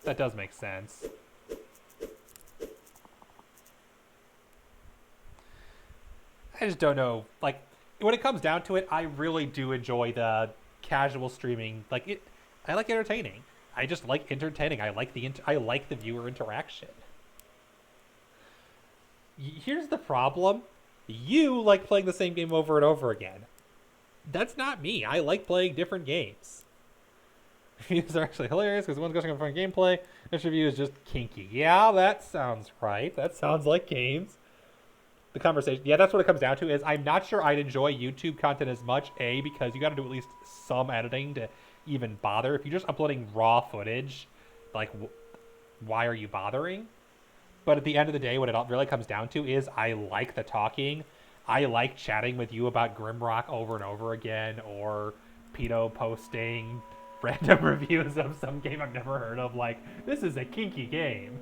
That does make sense. I just don't know. Like, when it comes down to it, I really do enjoy the casual streaming. Like, I like entertaining. I just like entertaining. I like the viewer interaction. Here's the problem. You like playing the same game over and over again. That's not me. I like playing different games. Reviews are actually hilarious because one's gushing over gameplay. This review is just kinky. Yeah, that sounds right. That sounds like games. The conversation. Yeah, that's what it comes down to. Is I'm not sure I'd enjoy YouTube content as much. A, because you got to do at least some editing to even bother. If you're just uploading raw footage, like, why are you bothering? But at the end of the day, what it all really comes down to is I like the talking. I like chatting with you about Grimrock over and over again, or Pedo posting random reviews of some game I've never heard of, like, this is a kinky game.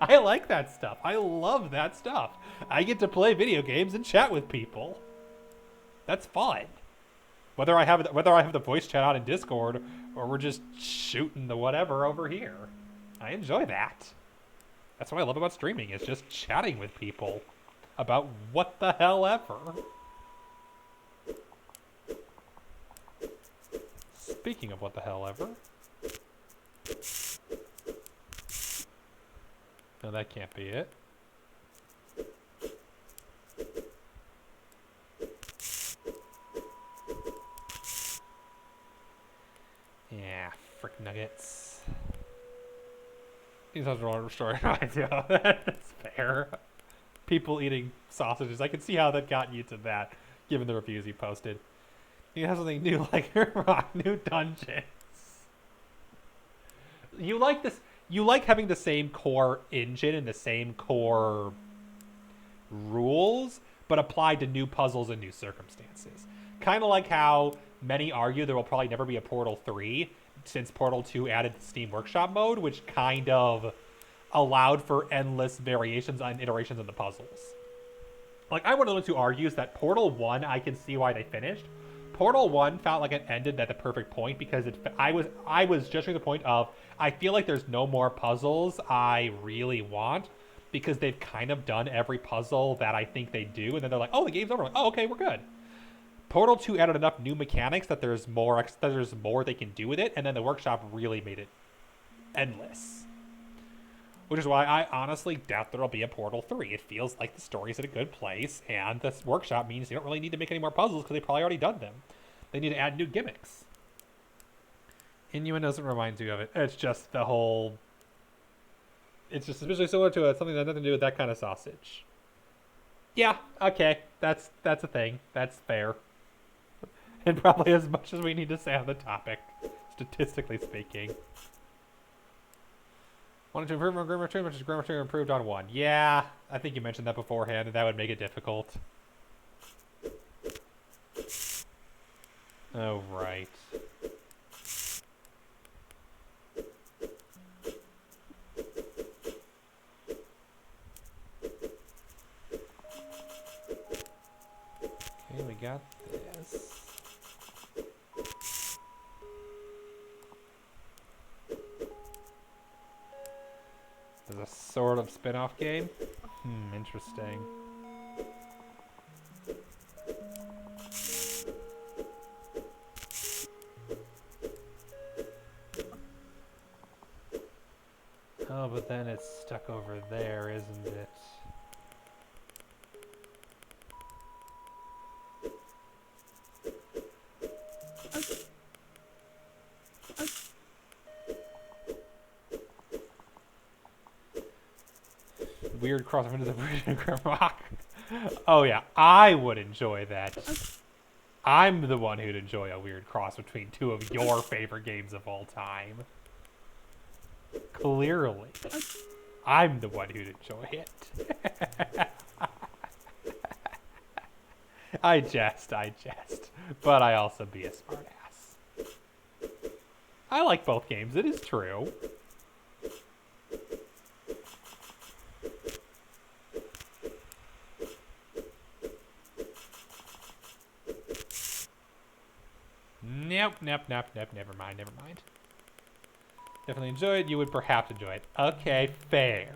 I like that stuff. I love that stuff. I get to play video games and chat with people. That's fun. Whether I have the voice chat on in Discord, or we're just shooting the whatever over here. I enjoy that. That's what I love about streaming, is just chatting with people about what the hell ever. Speaking of what the hell ever. No, that can't be it. Yeah, frick nuggets. These are a story. That's fair. People eating sausages. I can see how that got you to that, given the reviews you posted. You have something new, like Rock New Dungeons. You like this. You like having the same core engine and the same core rules, but applied to new puzzles and new circumstances. Kind of like how many argue there will probably never be a Portal 3, since Portal 2 added the Steam Workshop mode, which kind of allowed for endless variations and iterations of the puzzles. Like, I'm one of the ones who argues that Portal 1, I can see why they finished. Portal 1 felt like it ended at the perfect point because I was just to the point of, I feel like there's no more puzzles I really want because they've kind of done every puzzle that I think they do, and then they're like, oh, the game's over. I'm like, oh, okay, we're good. Portal 2 added enough new mechanics that there's more they can do with it, and then the workshop really made it endless. Which is why I honestly doubt there'll be a Portal 3. It feels like the story's in a good place, and this workshop means you don't really need to make any more puzzles because they've probably already done them. They need to add new gimmicks. Innuendo doesn't remind you of it. It's just the whole... It's just especially similar to something that has nothing to do with that kind of sausage. Yeah, okay. That's a thing. That's fair. And probably as much as we need to say on the topic, statistically speaking. Wanted to improve on grammar 2, much as grammar 2 improved on 1. Yeah, I think you mentioned that beforehand, and that would make it difficult. Oh, right. Okay, we got this. There's a sort of spin-off game? Interesting. Oh, but then it's stuck over there, isn't it? Weird crossover into the British and Rock. Oh yeah, I would enjoy that. I'm the one who'd enjoy a weird cross between two of your favorite games of all time. Clearly. I'm the one who'd enjoy it. I jest. But I also be a smartass. I like both games, it is true. Nope, never mind. Definitely enjoy it, you would perhaps enjoy it. Okay, fair.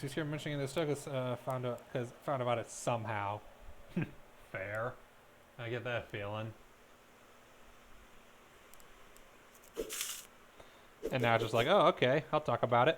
We hear mentioning this Douglas found out about it somehow. Fair. I get that feeling. And now just like, oh, okay, I'll talk about it.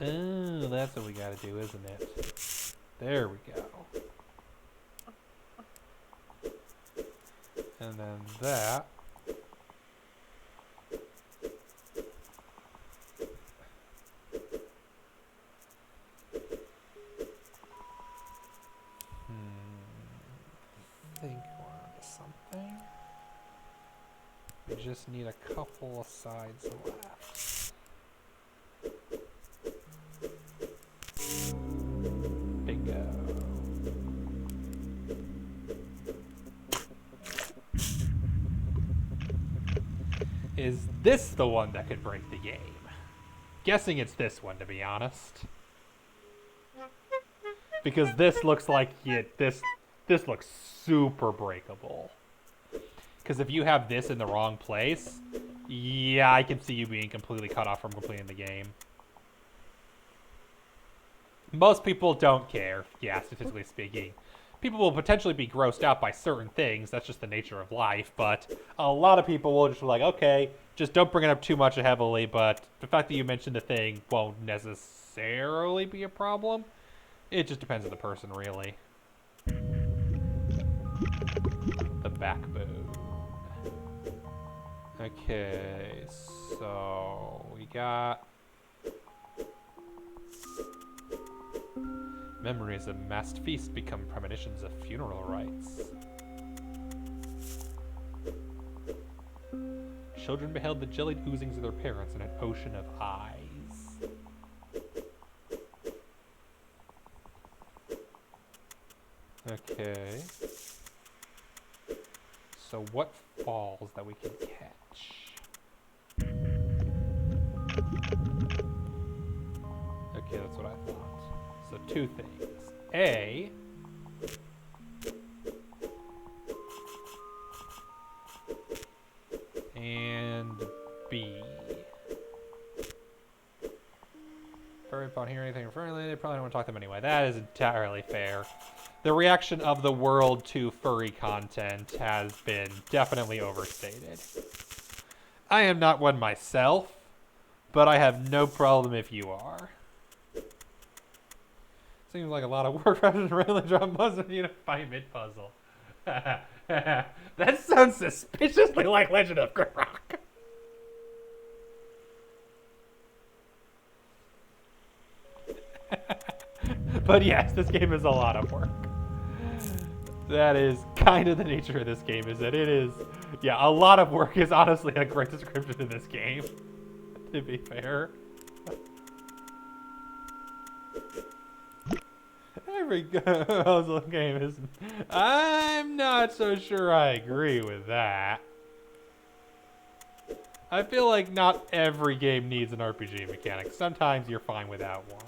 Oh, that's what we gotta do, isn't it? There we go. And then that. I think we're onto something. We just need a couple of sides left. Bingo. Is this the one that could break the game? Guessing it's this one, to be honest. Because this looks like this looks super breakable. Because if you have this in the wrong place, yeah, I can see you being completely cut off from completing the game. Most people don't care, yeah, statistically speaking. People will potentially be grossed out by certain things, that's just the nature of life, but a lot of people will just be like, okay, Just don't bring it up too much heavily, but the fact that you mentioned the thing won't necessarily be a problem. It just depends on the person, really. The backbone. Okay, so we got memories of massed feast become premonitions of funeral rites. Children beheld the jellied oozings of their parents in an ocean of eyes. Okay. So what falls that we can catch? Okay, that's what I thought. So two things. A, and B. Furry upon hearing anything friendly, they probably don't want to talk to them anyway. That is entirely fair. The reaction of the world to furry content has been definitely overstated. I am not one myself, but I have no problem if you are. Seems like a lot of work rather than randomly draw puzzle in a 5-minute puzzle. That sounds suspiciously like Legend of Grimrock. But yes, this game is a lot of work. That is kind of the nature of this game, is that it is... Yeah, a lot of work is honestly a great description of this game, to be fair. Every puzzle game is... I'm not so sure I agree with that. I feel like not every game needs an RPG mechanic. Sometimes you're fine without one.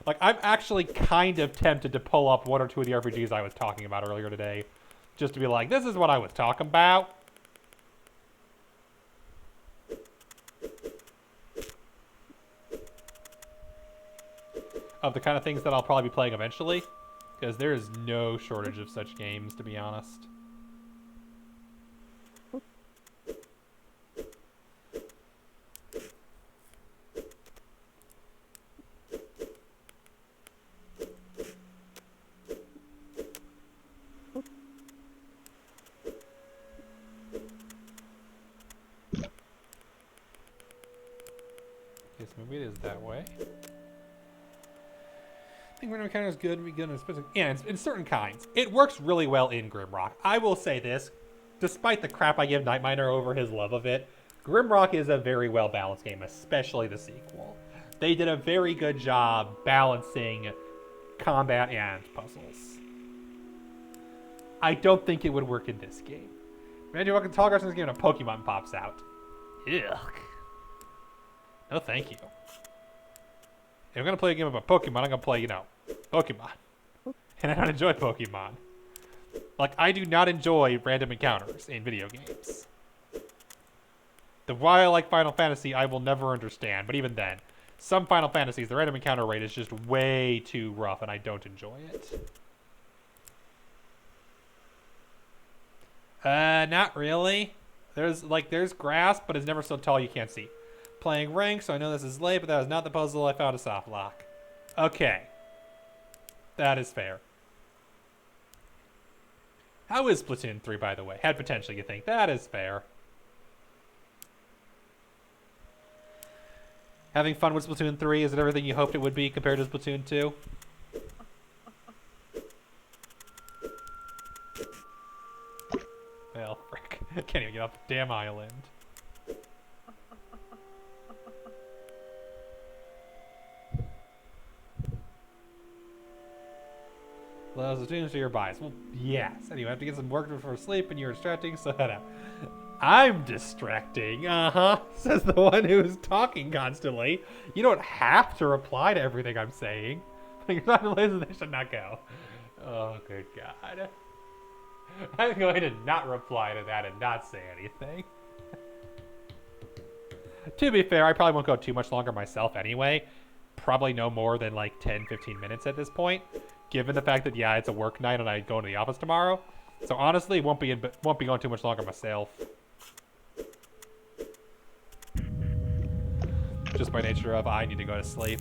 Like, I'm actually kind of tempted to pull up one or two of the RPGs I was talking about earlier today. Just to be like, this is what I was talking about. Of the kind of things that I'll probably be playing eventually. Because there is no shortage of such games, to be honest. Maybe it is that way. I think random encounter is good and be good in specific. Yeah, in certain kinds. It works really well in Grimrock. I will say this, despite the crap I give Nightminer over his love of it, Grimrock is a very well balanced game, especially the sequel. They did a very good job balancing combat and puzzles. I don't think it would work in this game. Imagine walking tall grass in this game and a Pokemon pops out. Ugh. No, thank you. If I'm going to play a game about Pokemon, I'm going to play, Pokemon. And I don't enjoy Pokemon. Like, I do not enjoy random encounters in video games. The why I like Final Fantasy, I will never understand. But even then, some Final Fantasies, the random encounter rate is just way too rough, and I don't enjoy it. Not really. There's grass, but it's never so tall you can't see. Playing rank, so I know this is late, but that was not the puzzle. I found a soft lock. Okay. That is fair. How is Splatoon 3, by the way? Had potential, you think. That is fair. Having fun with Splatoon 3, is it everything you hoped it would be compared to Splatoon 2? Well, frick. I can't even get off the damn island. Allows the students to your bias. Well, yes. Anyway, I have to get some work before sleep, and you're distracting, so head out. I'm distracting, says the one who's talking constantly. You don't have to reply to everything I'm saying. You're not lazy, they should not go. Oh, good God. I'm going to not reply to that and not say anything. To be fair, I probably won't go too much longer myself anyway. Probably no more than like 10, 15 minutes at this point. Given the fact that, yeah, it's a work night and I go into the office tomorrow. So honestly, won't be going too much longer myself. Just by nature of I need to go to sleep.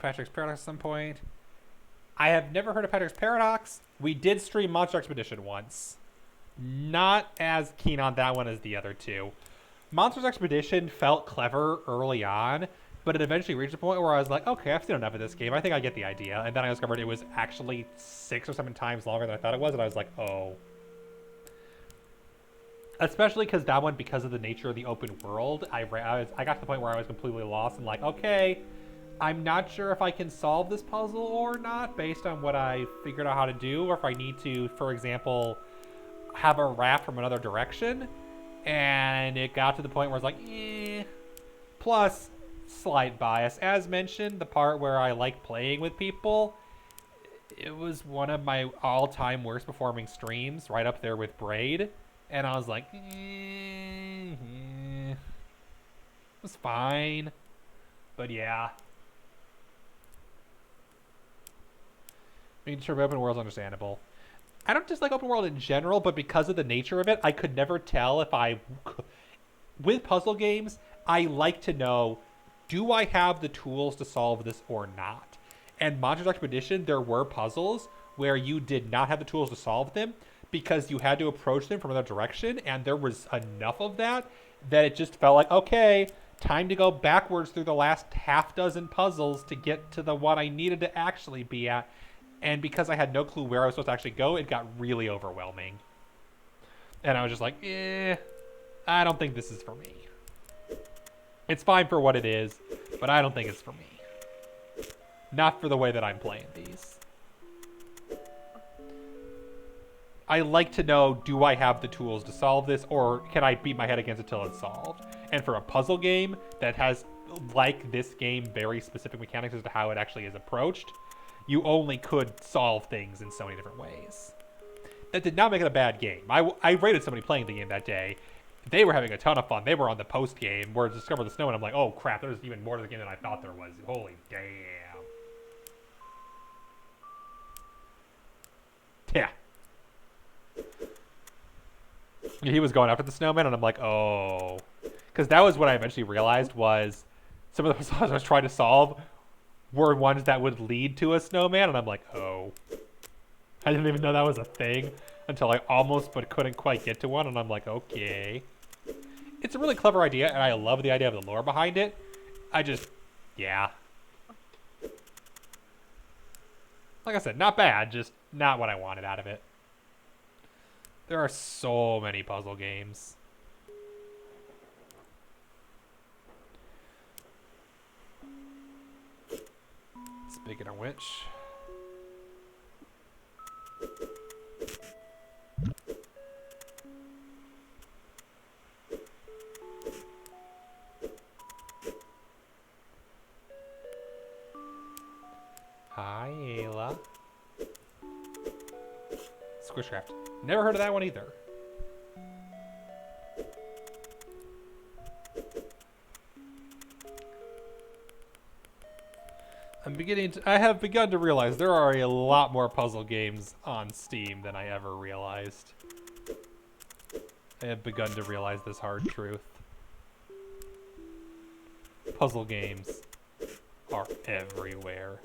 Patrick's Paradox at some point. I have never heard of Patrick's Paradox. We did stream Monster Expedition once. Not as keen on that one as the other two. Monsters Expedition felt clever early on, but it eventually reached a point where I was like, okay, I've seen enough of this game. I think I get the idea. And then I discovered it was actually 6 or 7 times longer than I thought it was, and I was like, oh. Especially because that one, because of the nature of the open world, I got to the point where I was completely lost and like, okay, I'm not sure if I can solve this puzzle or not based on what I figured out how to do, or if I need to, for example, have a raft from another direction. And it got to the point where I was like, eh. Plus, slight bias. As mentioned, the part where I like playing with people, it was one of my all-time worst performing streams, right up there with Braid. And I was like, it was fine. But yeah. Making sure open world's understandable. I don't dislike open world in general, but because of the nature of it, I could never tell if I... With puzzle games, I like to know, do I have the tools to solve this or not? And Monsters Expedition, there were puzzles where you did not have the tools to solve them because you had to approach them from another direction, and there was enough of that it just felt like, okay, time to go backwards through the last half dozen puzzles to get to the one I needed to actually be at. And because I had no clue where I was supposed to actually go, it got really overwhelming. And I was just like, I don't think this is for me. It's fine for what it is, but I don't think it's for me. Not for the way that I'm playing these. I like to know, do I have the tools to solve this, or can I beat my head against it till it's solved? And for a puzzle game that has, like this game, very specific mechanics as to how it actually is approached, you only could solve things in so many different ways. That did not make it a bad game. I rated somebody playing the game that day. They were having a ton of fun. They were on the post game where Discover the Snow, and I'm like, oh crap, there's even more to the game than I thought there was. Holy damn. Yeah. He was going after the snowman, and I'm like, oh. Because that was what I eventually realized was some of the puzzles I was trying to solve were ones that would lead to a snowman, and I'm like, oh. I didn't even know that was a thing until I almost but couldn't quite get to one, and I'm like, okay. It's a really clever idea, and I love the idea of the lore behind it. I just, yeah. Like I said, not bad, just not what I wanted out of it. There are so many puzzle games. Speaking of which... Hi, Ayla. Squishcraft. Never heard of that one either. I have begun to realize there are a lot more puzzle games on Steam than I ever realized. I have begun to realize this hard truth. Puzzle games are everywhere.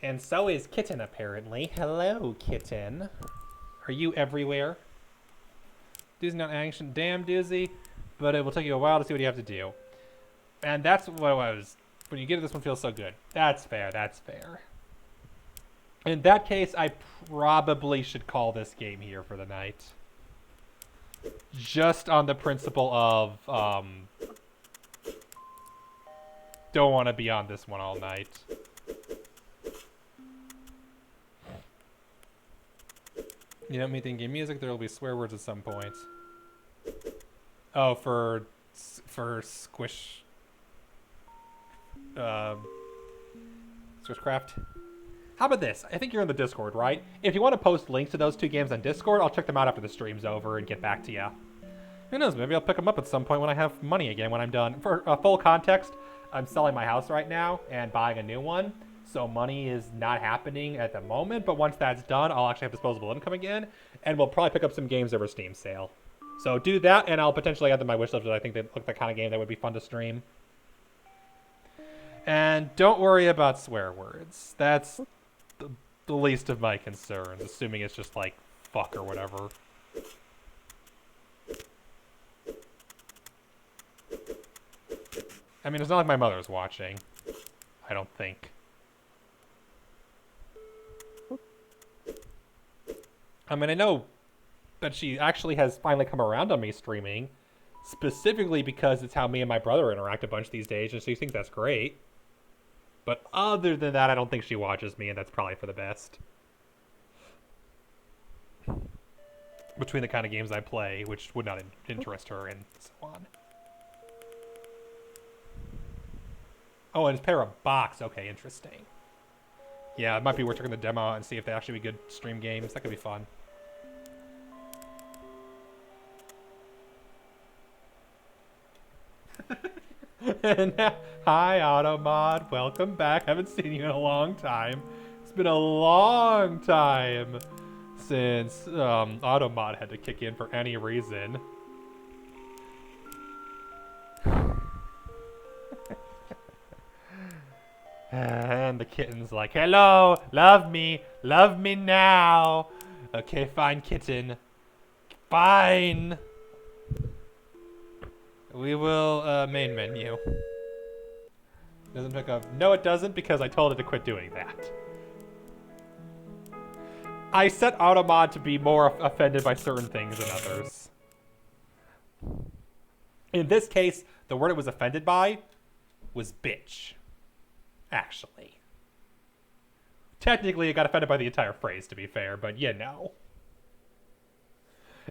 And so is Kitten, apparently. Hello, Kitten. Are you everywhere? Dizzy not action. Damn, Dizzy. but it will take you a while to see what you have to do. And that's what I was... When you get it, this one feels so good. That's fair, that's fair. In that case, I probably should call this game here for the night. Just on the principle of, don't want to be on this one all night. You know me thinking music, there will be swear words at some point. Oh, for Squish... Switchcraft. How about this? I think you're in the Discord, right? If you want to post links to those two games on Discord, I'll check them out after the stream's over and get back to you. Who knows? Maybe I'll pick them up at some point when I have money again, when I'm done. For full context, I'm selling my house right now and buying a new one, so money is not happening at the moment, but once that's done, I'll actually have disposable income again, and we'll probably pick up some games over Steam sale. So do that, and I'll potentially add to my wish list, because I think they look the kind of game that would be fun to stream. And don't worry about swear words. That's the least of my concerns, assuming it's just like fuck or whatever. I mean, it's not like my mother's watching. I don't think. I mean, I know that she actually has finally come around on me streaming, specifically because it's how me and my brother interact a bunch these days, and she thinks that's great. But other than that, I don't think she watches me, and that's probably for the best. Between the kind of games I play, which would not interest her, and so on. Oh, and it's pair of box. Okay, interesting. Yeah, it might be worth checking the demo out and see if they actually be good stream games. That could be fun. And hi, Automod. Welcome back. Haven't seen you in a long time. It's been a long time since Automod had to kick in for any reason. And the kitten's like, hello, love me now. Okay, fine, kitten. Fine. We will, main menu. Doesn't pick up. No, it doesn't, because I told it to quit doing that. I set Automod to be more offended by certain things than others. In this case, the word it was offended by was bitch. Actually. Technically, it got offended by the entire phrase, to be fair, but you know.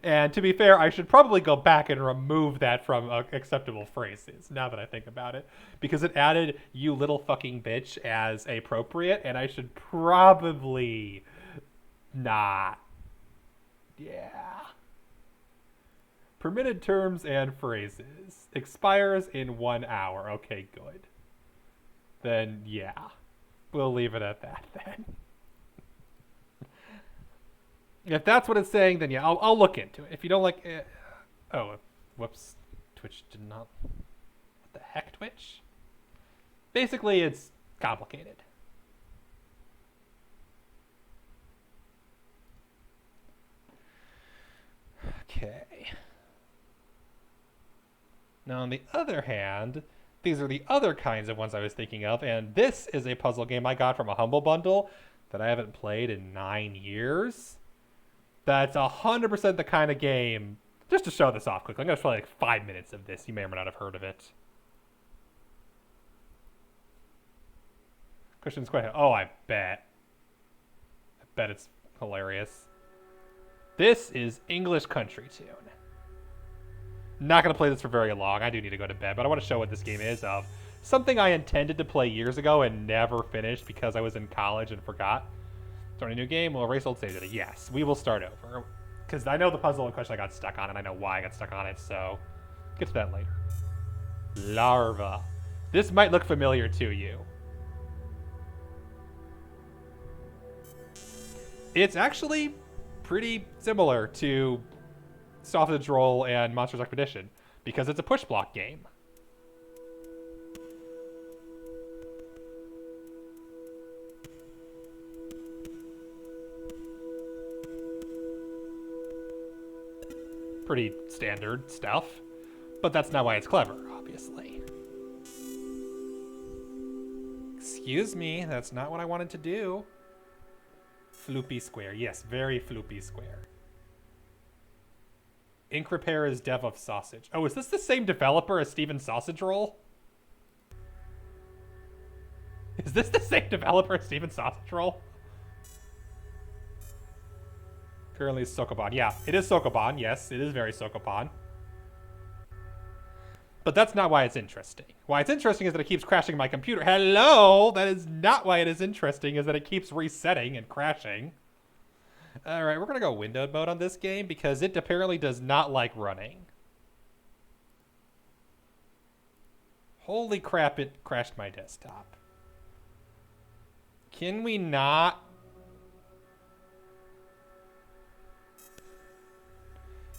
And to be fair, I should probably go back and remove that from acceptable phrases, now that I think about it. Because it added, you little fucking bitch, as appropriate, and I should probably not. Yeah. Permitted terms and phrases. Expires in 1 hour. Okay, good. Then, yeah. We'll leave it at that, then. If that's what it's saying, then yeah, I'll look into it. If you don't like it... Oh, whoops. Twitch did not... What the heck, Twitch? Basically, it's complicated. Okay. Now, on the other hand, these are the other kinds of ones I was thinking of, and this is a puzzle game I got from a Humble Bundle that I haven't played in 9 years. That's 100% the kind of game... Just to show this off quickly, I'm going to play like 5 minutes of this. You may or may not have heard of it. Christian's quite... Oh, I bet. I bet it's hilarious. This is English Country Tune. Not going to play this for very long. I do need to go to bed, but I want to show what this game is of. Something I intended to play years ago and never finished because I was in college and forgot. Start a new game, we'll erase old save data. Yes, we will start over. Because I know the puzzle in question I got stuck on, and I know why I got stuck on it, so... Get to that later. Larva. This might look familiar to you. It's actually pretty similar to Sausage Roll and Monsters Expedition, because it's a push block game. Pretty standard stuff. But that's not why it's clever, obviously. Excuse me, that's not what I wanted to do. Floopy square. Yes, very floopy square. Ink Repair is dev of Sausage. Oh, is this the same developer as Steven Sausage Roll? Is this the same developer as Steven Sausage Roll? Currently it's Sokoban. Yeah, it is Sokoban. Yes, it is very Sokoban. But that's not why it's interesting. Why it's interesting is that it keeps crashing my computer. Hello! That is not why it is interesting, is that it keeps resetting and crashing. Alright, we're going to go windowed mode on this game because it apparently does not like running. Holy crap, it crashed my desktop. Can we not?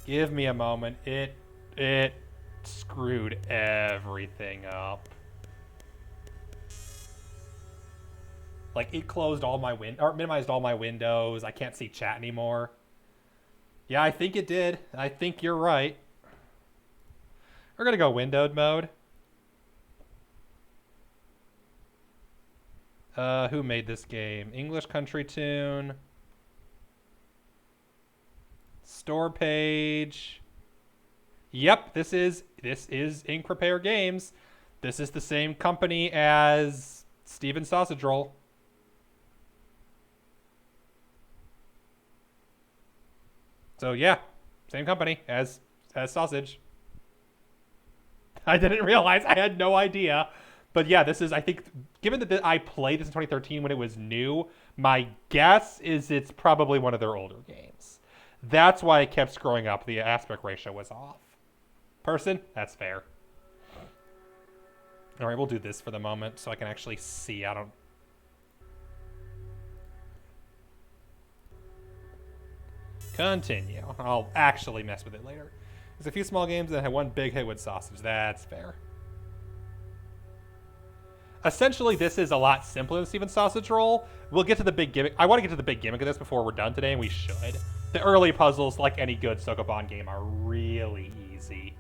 Give me a moment. It screwed everything up. Like, it closed all my or minimized all my windows. I can't see chat anymore. Yeah, I think it did. I think you're right. We're gonna go windowed mode. Who made this game? English Country Tune. Store page. Yep, this is Ink Repair Games. This is the same company as Steven Sausage Roll. So yeah, same company as Sausage. I didn't realize. I had no idea. But yeah, this is, I think, given that I played this in 2013 when it was new, my guess is it's probably one of their older games. That's why it kept screwing up. The aspect ratio was off. Person? That's fair. All right, we'll do this for the moment so I can actually see. I don't... Continue. I'll actually mess with it later. There's a few small games that have one big hit with Sausage. That's fair. Essentially, this is a lot simpler than Steven Sausage Roll. We'll get to the big gimmick. I want to get to the big gimmick of this before we're done today, and we should. The early puzzles, like any good Sokoban game, are really easy.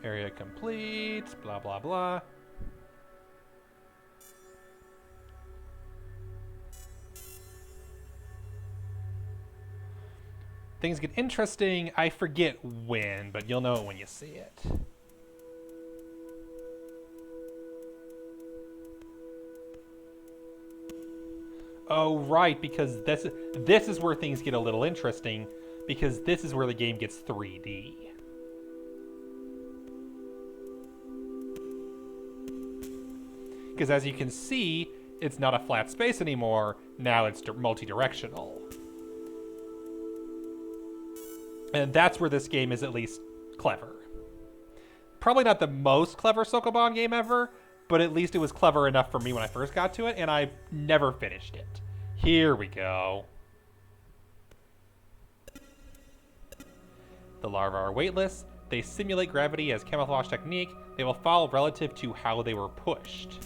Area complete, blah, blah, blah. Things get interesting. I forget when, but you'll know it when you see it. Oh, right, because this is where things get a little interesting, because this is where the game gets 3D. Because as you can see, it's not a flat space anymore. Now it's multi-directional. And that's where this game is at least clever. Probably not the most clever Sokoban game ever, but at least it was clever enough for me when I first got to it, and I've never finished it. Here we go. The larvae are weightless. They simulate gravity as camouflage technique. They will fall relative to how they were pushed.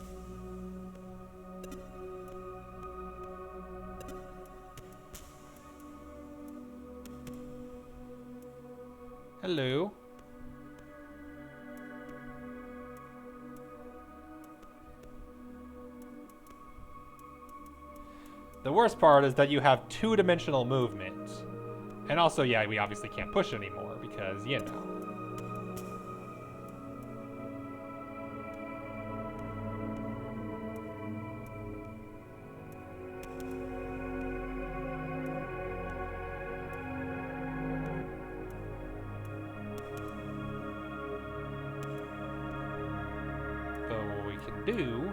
Hello. The worst part is that you have two-dimensional movement. And also, yeah, we obviously can't push anymore because, you know. Do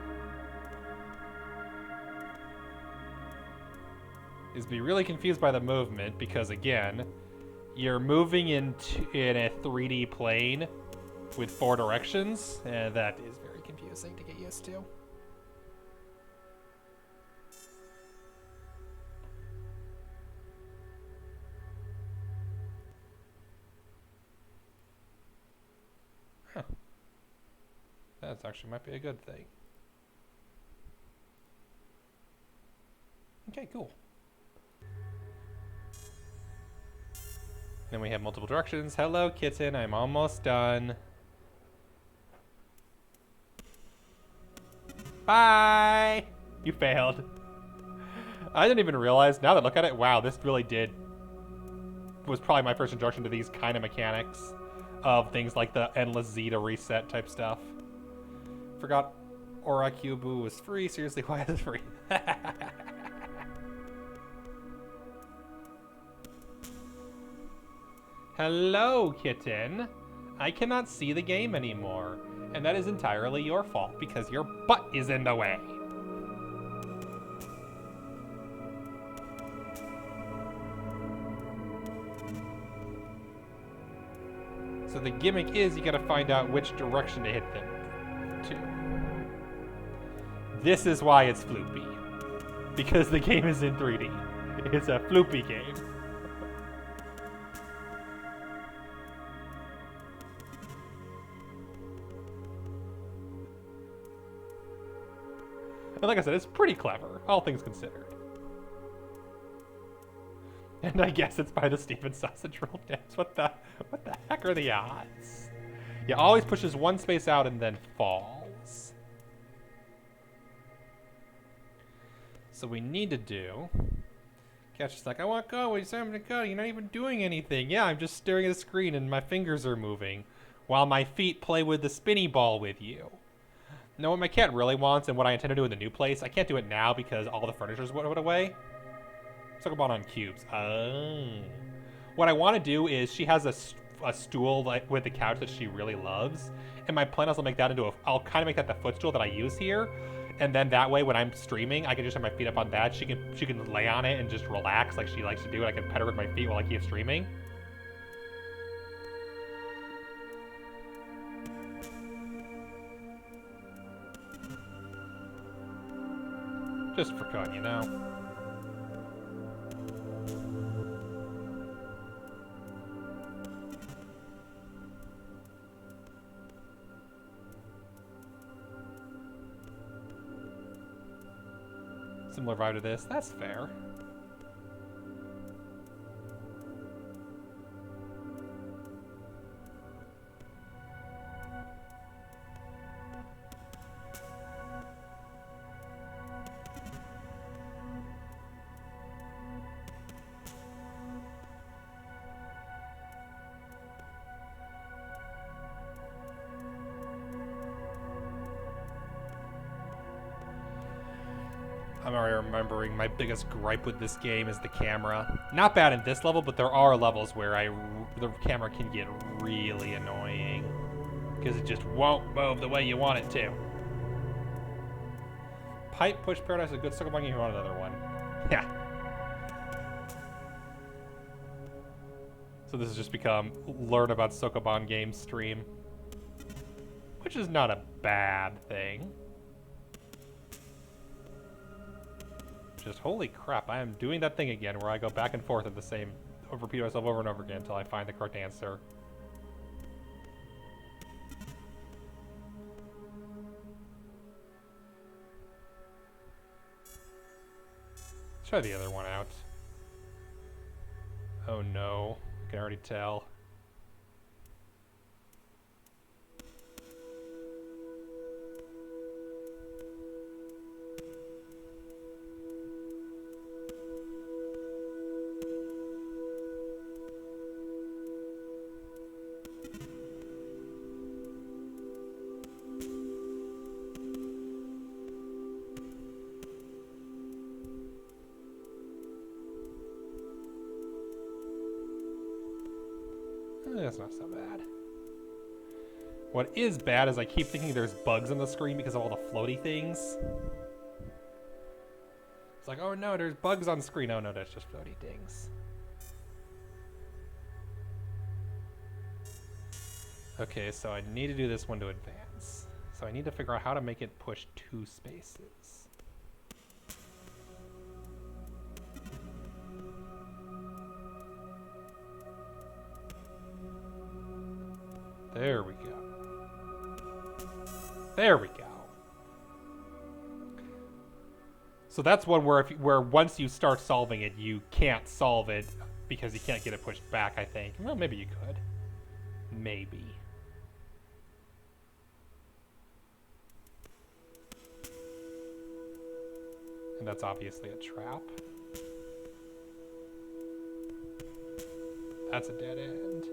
is be really confused by the movement because, again, you're moving in a 3D plane with 4 directions, and that is very confusing to get used to. Huh. That actually might be a good thing. Okay, cool. Then we have multiple directions. Hello, kitten. I'm almost done. Bye! You failed. I didn't even realize, now that I look at it, wow, this really was probably my first introduction to these kind of mechanics of things like the endless Z to reset type stuff. Forgot Aura Cubu was free. Seriously, why is it free? Hello, kitten. I cannot see the game anymore, and that is entirely your fault because your butt is in the way. So the gimmick is you gotta find out which direction to hit them to. This is why it's floopy. Because the game is in 3D. It's a floopy game. And like I said, it's pretty clever, all things considered. And I guess it's by the Steven Sausage Roll dance. What the heck are the odds? Yeah, always pushes one space out and then falls. So we need to do... Catch is like, I want to go. Wait, I'm going to go. You're not even doing anything. Yeah, I'm just staring at the screen and my fingers are moving while my feet play with the spinny ball with you. Know what my cat really wants and what I intend to do in the new place? I can't do it now because all the furniture's put away. Let's talk about on cubes. Oh. What I want to do is she has a stool like with the couch that she really loves. And my plan is I'll make that into I'll kind of make that the footstool that I use here. And then that way when I'm streaming, I can just have my feet up on that. She can lay on it and just relax like she likes to do. And I can pet her with my feet while I keep streaming. Just for fun, you know? Similar vibe to this. That's fair. I'm already remembering my biggest gripe with this game is the camera. Not bad in this level, but there are levels where the camera can get really annoying. Because it just won't move the way you want it to. Pipe Push Paradise is a good Sokoban game if you want another one. Yeah. So this has just become learn about Sokoban games stream. Which is not a bad thing. Just holy crap, I am doing that thing again where I go back and forth at the same, repeat myself over and over again until I find the correct answer. Let's try the other one out. Oh no, I can already tell. That's not so bad. What is bad is I keep thinking there's bugs on the screen because of all the floaty things. It's like, oh no, there's bugs on the screen. Oh no, that's just floaty things. Okay, so I need to do this one to advance. So I need to figure out how to make it push 2 spaces. There we go. There we go. So that's one where once you start solving it, you can't solve it because you can't get it pushed back, I think. Well, maybe you could. Maybe. And that's obviously a trap. That's a dead end.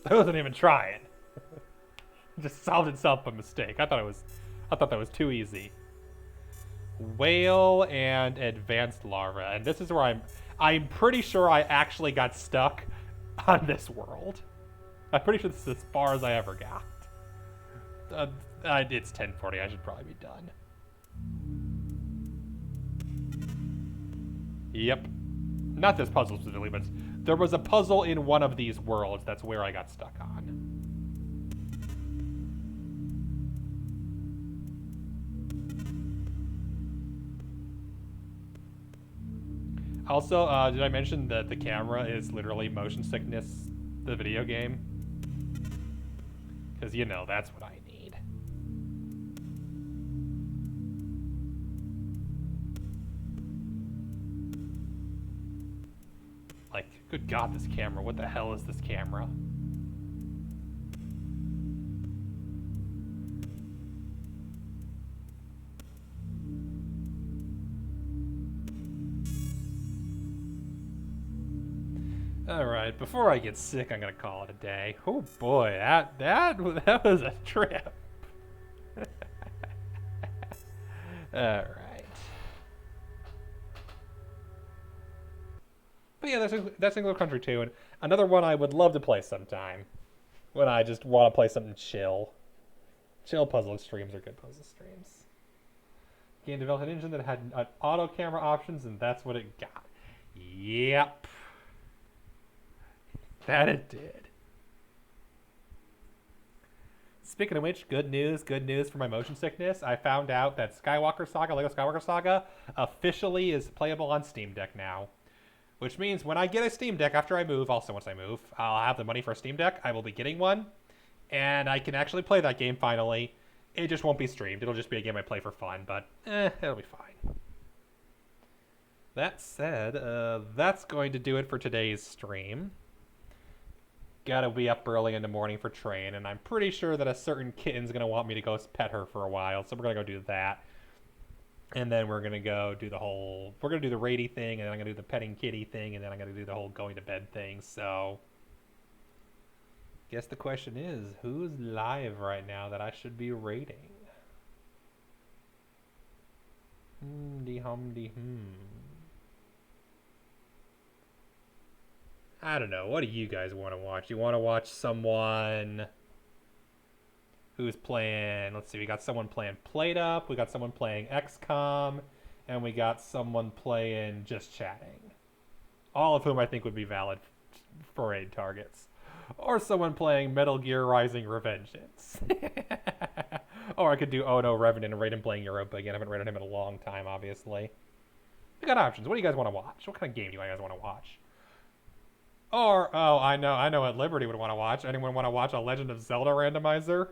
I wasn't even trying. Just solved itself by mistake. I thought that was too easy. Whale and advanced larva, and this is where I'm pretty sure I actually got stuck on this world. I'm pretty sure this is as far as I ever got. It's 10:40. I should probably be done. Yep. Not this puzzle specifically, but there was a puzzle in one of these worlds. That's where I got stuck on. Also, did I mention that the camera is literally motion sickness, the video game? Because, you know, that's what I need. Like, good God, this camera. What the hell is this camera? Alright, before I get sick, I'm gonna call it a day. Oh boy, that was a trip. Alright. But yeah, that's Single Country 2, and another one I would love to play sometime. When I just want to play something chill. Chill puzzle streams are good puzzle streams. Game developed an engine that had auto camera options, and that's what it got. Yep. That it did. Speaking of which, good news for my motion sickness. I found out that Skywalker Saga, Lego Skywalker Saga, officially is playable on Steam Deck now. Which means when I get a Steam Deck after I move, also once I move, I'll have the money for a Steam Deck. I will be getting one. And I can actually play that game finally. It just won't be streamed. It'll just be a game I play for fun, but it'll be fine. That said, that's going to do it for today's stream. Gotta be up early in the morning for train, and I'm pretty sure that a certain kitten's gonna want me to go pet her for a while, so we're gonna go do that. And then we're gonna go do we're gonna do the raidy thing, and then I'm gonna do the petting kitty thing, and then I'm gonna do the whole going to bed thing, so. Guess the question is, who's live right now that I should be rating? I don't know. What do you guys want to watch? You want to watch someone who's playing... Let's see. We got someone playing Plate Up. We got someone playing XCOM. And we got someone playing Just Chatting. All of whom I think would be valid for raid targets. Or someone playing Metal Gear Rising Revengeance. Or I could do Oh No Revenant and raid him playing Europa again. I haven't raided him in a long time, obviously. We got options. What do you guys want to watch? What kind of game do you guys want to watch? Or, oh, I know what Liberty would want to watch. Anyone want to watch a Legend of Zelda randomizer?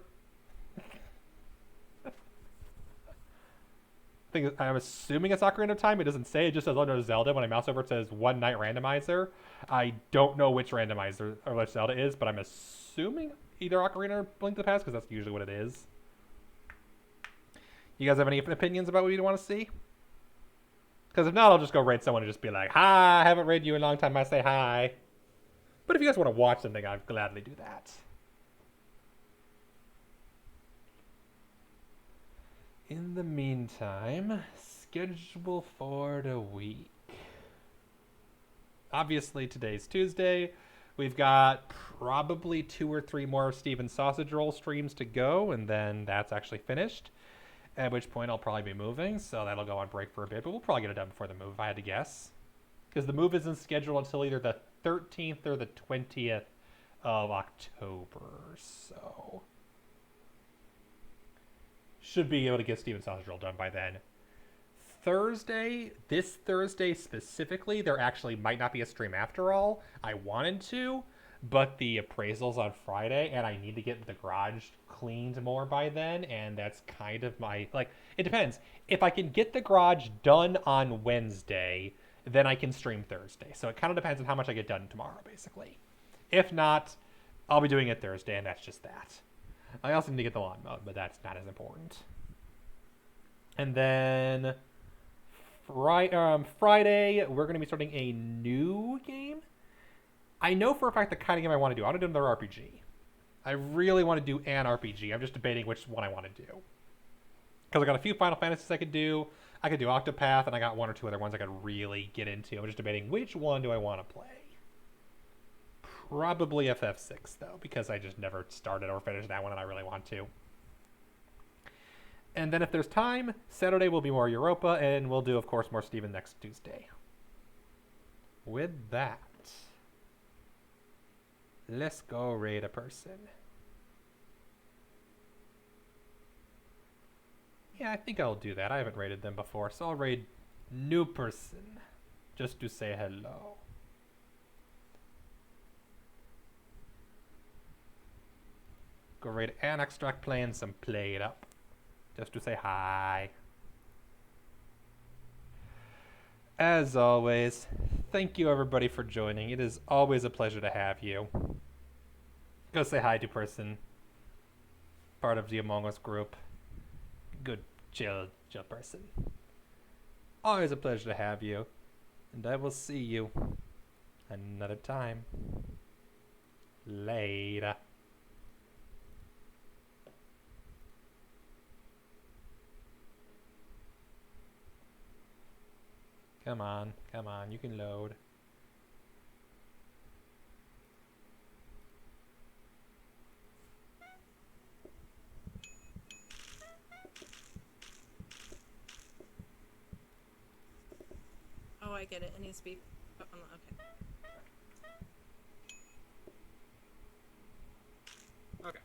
I'm assuming it's Ocarina of Time. It doesn't say. It just says Legend of Zelda. When I mouse over, it says One Night Randomizer. I don't know which randomizer or which Zelda is, but I'm assuming either Ocarina or Link to the Past, because that's usually what it is. You guys have any opinions about what you want to see? Because if not, I'll just go raid someone and just be like, hi, I haven't raided you in a long time. I say hi. But if you guys want to watch something, I'd gladly do that. In the meantime, schedule for the week. Obviously, today's Tuesday. We've got probably 2 or 3 more Steven Sausage Roll streams to go, and then that's actually finished. At which point I'll probably be moving, so that'll go on break for a bit, but we'll probably get it done before the move, if I had to guess. Because the move isn't scheduled until either the 13th or the 20th of October, so... Should be able to get Steven Sausage Roll done by then. This Thursday specifically, there actually might not be a stream after all. I wanted to, but the appraisal's on Friday, and I need to get the garage cleaned more by then, and that's kind of my, like, it depends. If I can get the garage done on Wednesday, then I can stream Thursday. So it kind of depends on how much I get done tomorrow, basically. If not, I'll be doing it Thursday, and that's just that. I also need to get the lawn mowed, but that's not as important. And then Friday, we're going to be starting a new game. I know for a fact the kind of game I want to do. I want to do another RPG. I really want to do an RPG. I'm just debating which one I want to do. Because I got a few Final Fantasies I could do. I could do Octopath, and I got one or two other ones I could really get into. I'm just debating which one do I want to play. Probably FF6, though, because I just never started or finished that one, and I really want to. And then if there's time, Saturday will be more Europa, and we'll do, of course, more Steven next Tuesday. With that, let's go raid a person. Yeah, I think I'll do that. I haven't raided them before, so I'll raid new person just to say hello. Go raid an extract playing some Play It Up just to say hi. As always, thank you everybody for joining. It is always a pleasure to have you. Go say hi to person, part of the Among Us group. Good, chill person. Always a pleasure to have you, and I will see you another time. Later. Come on, you can load. Oh, I get it. It needs to be... Oh, okay. Okay.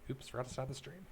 Oops, forgot to start the stream.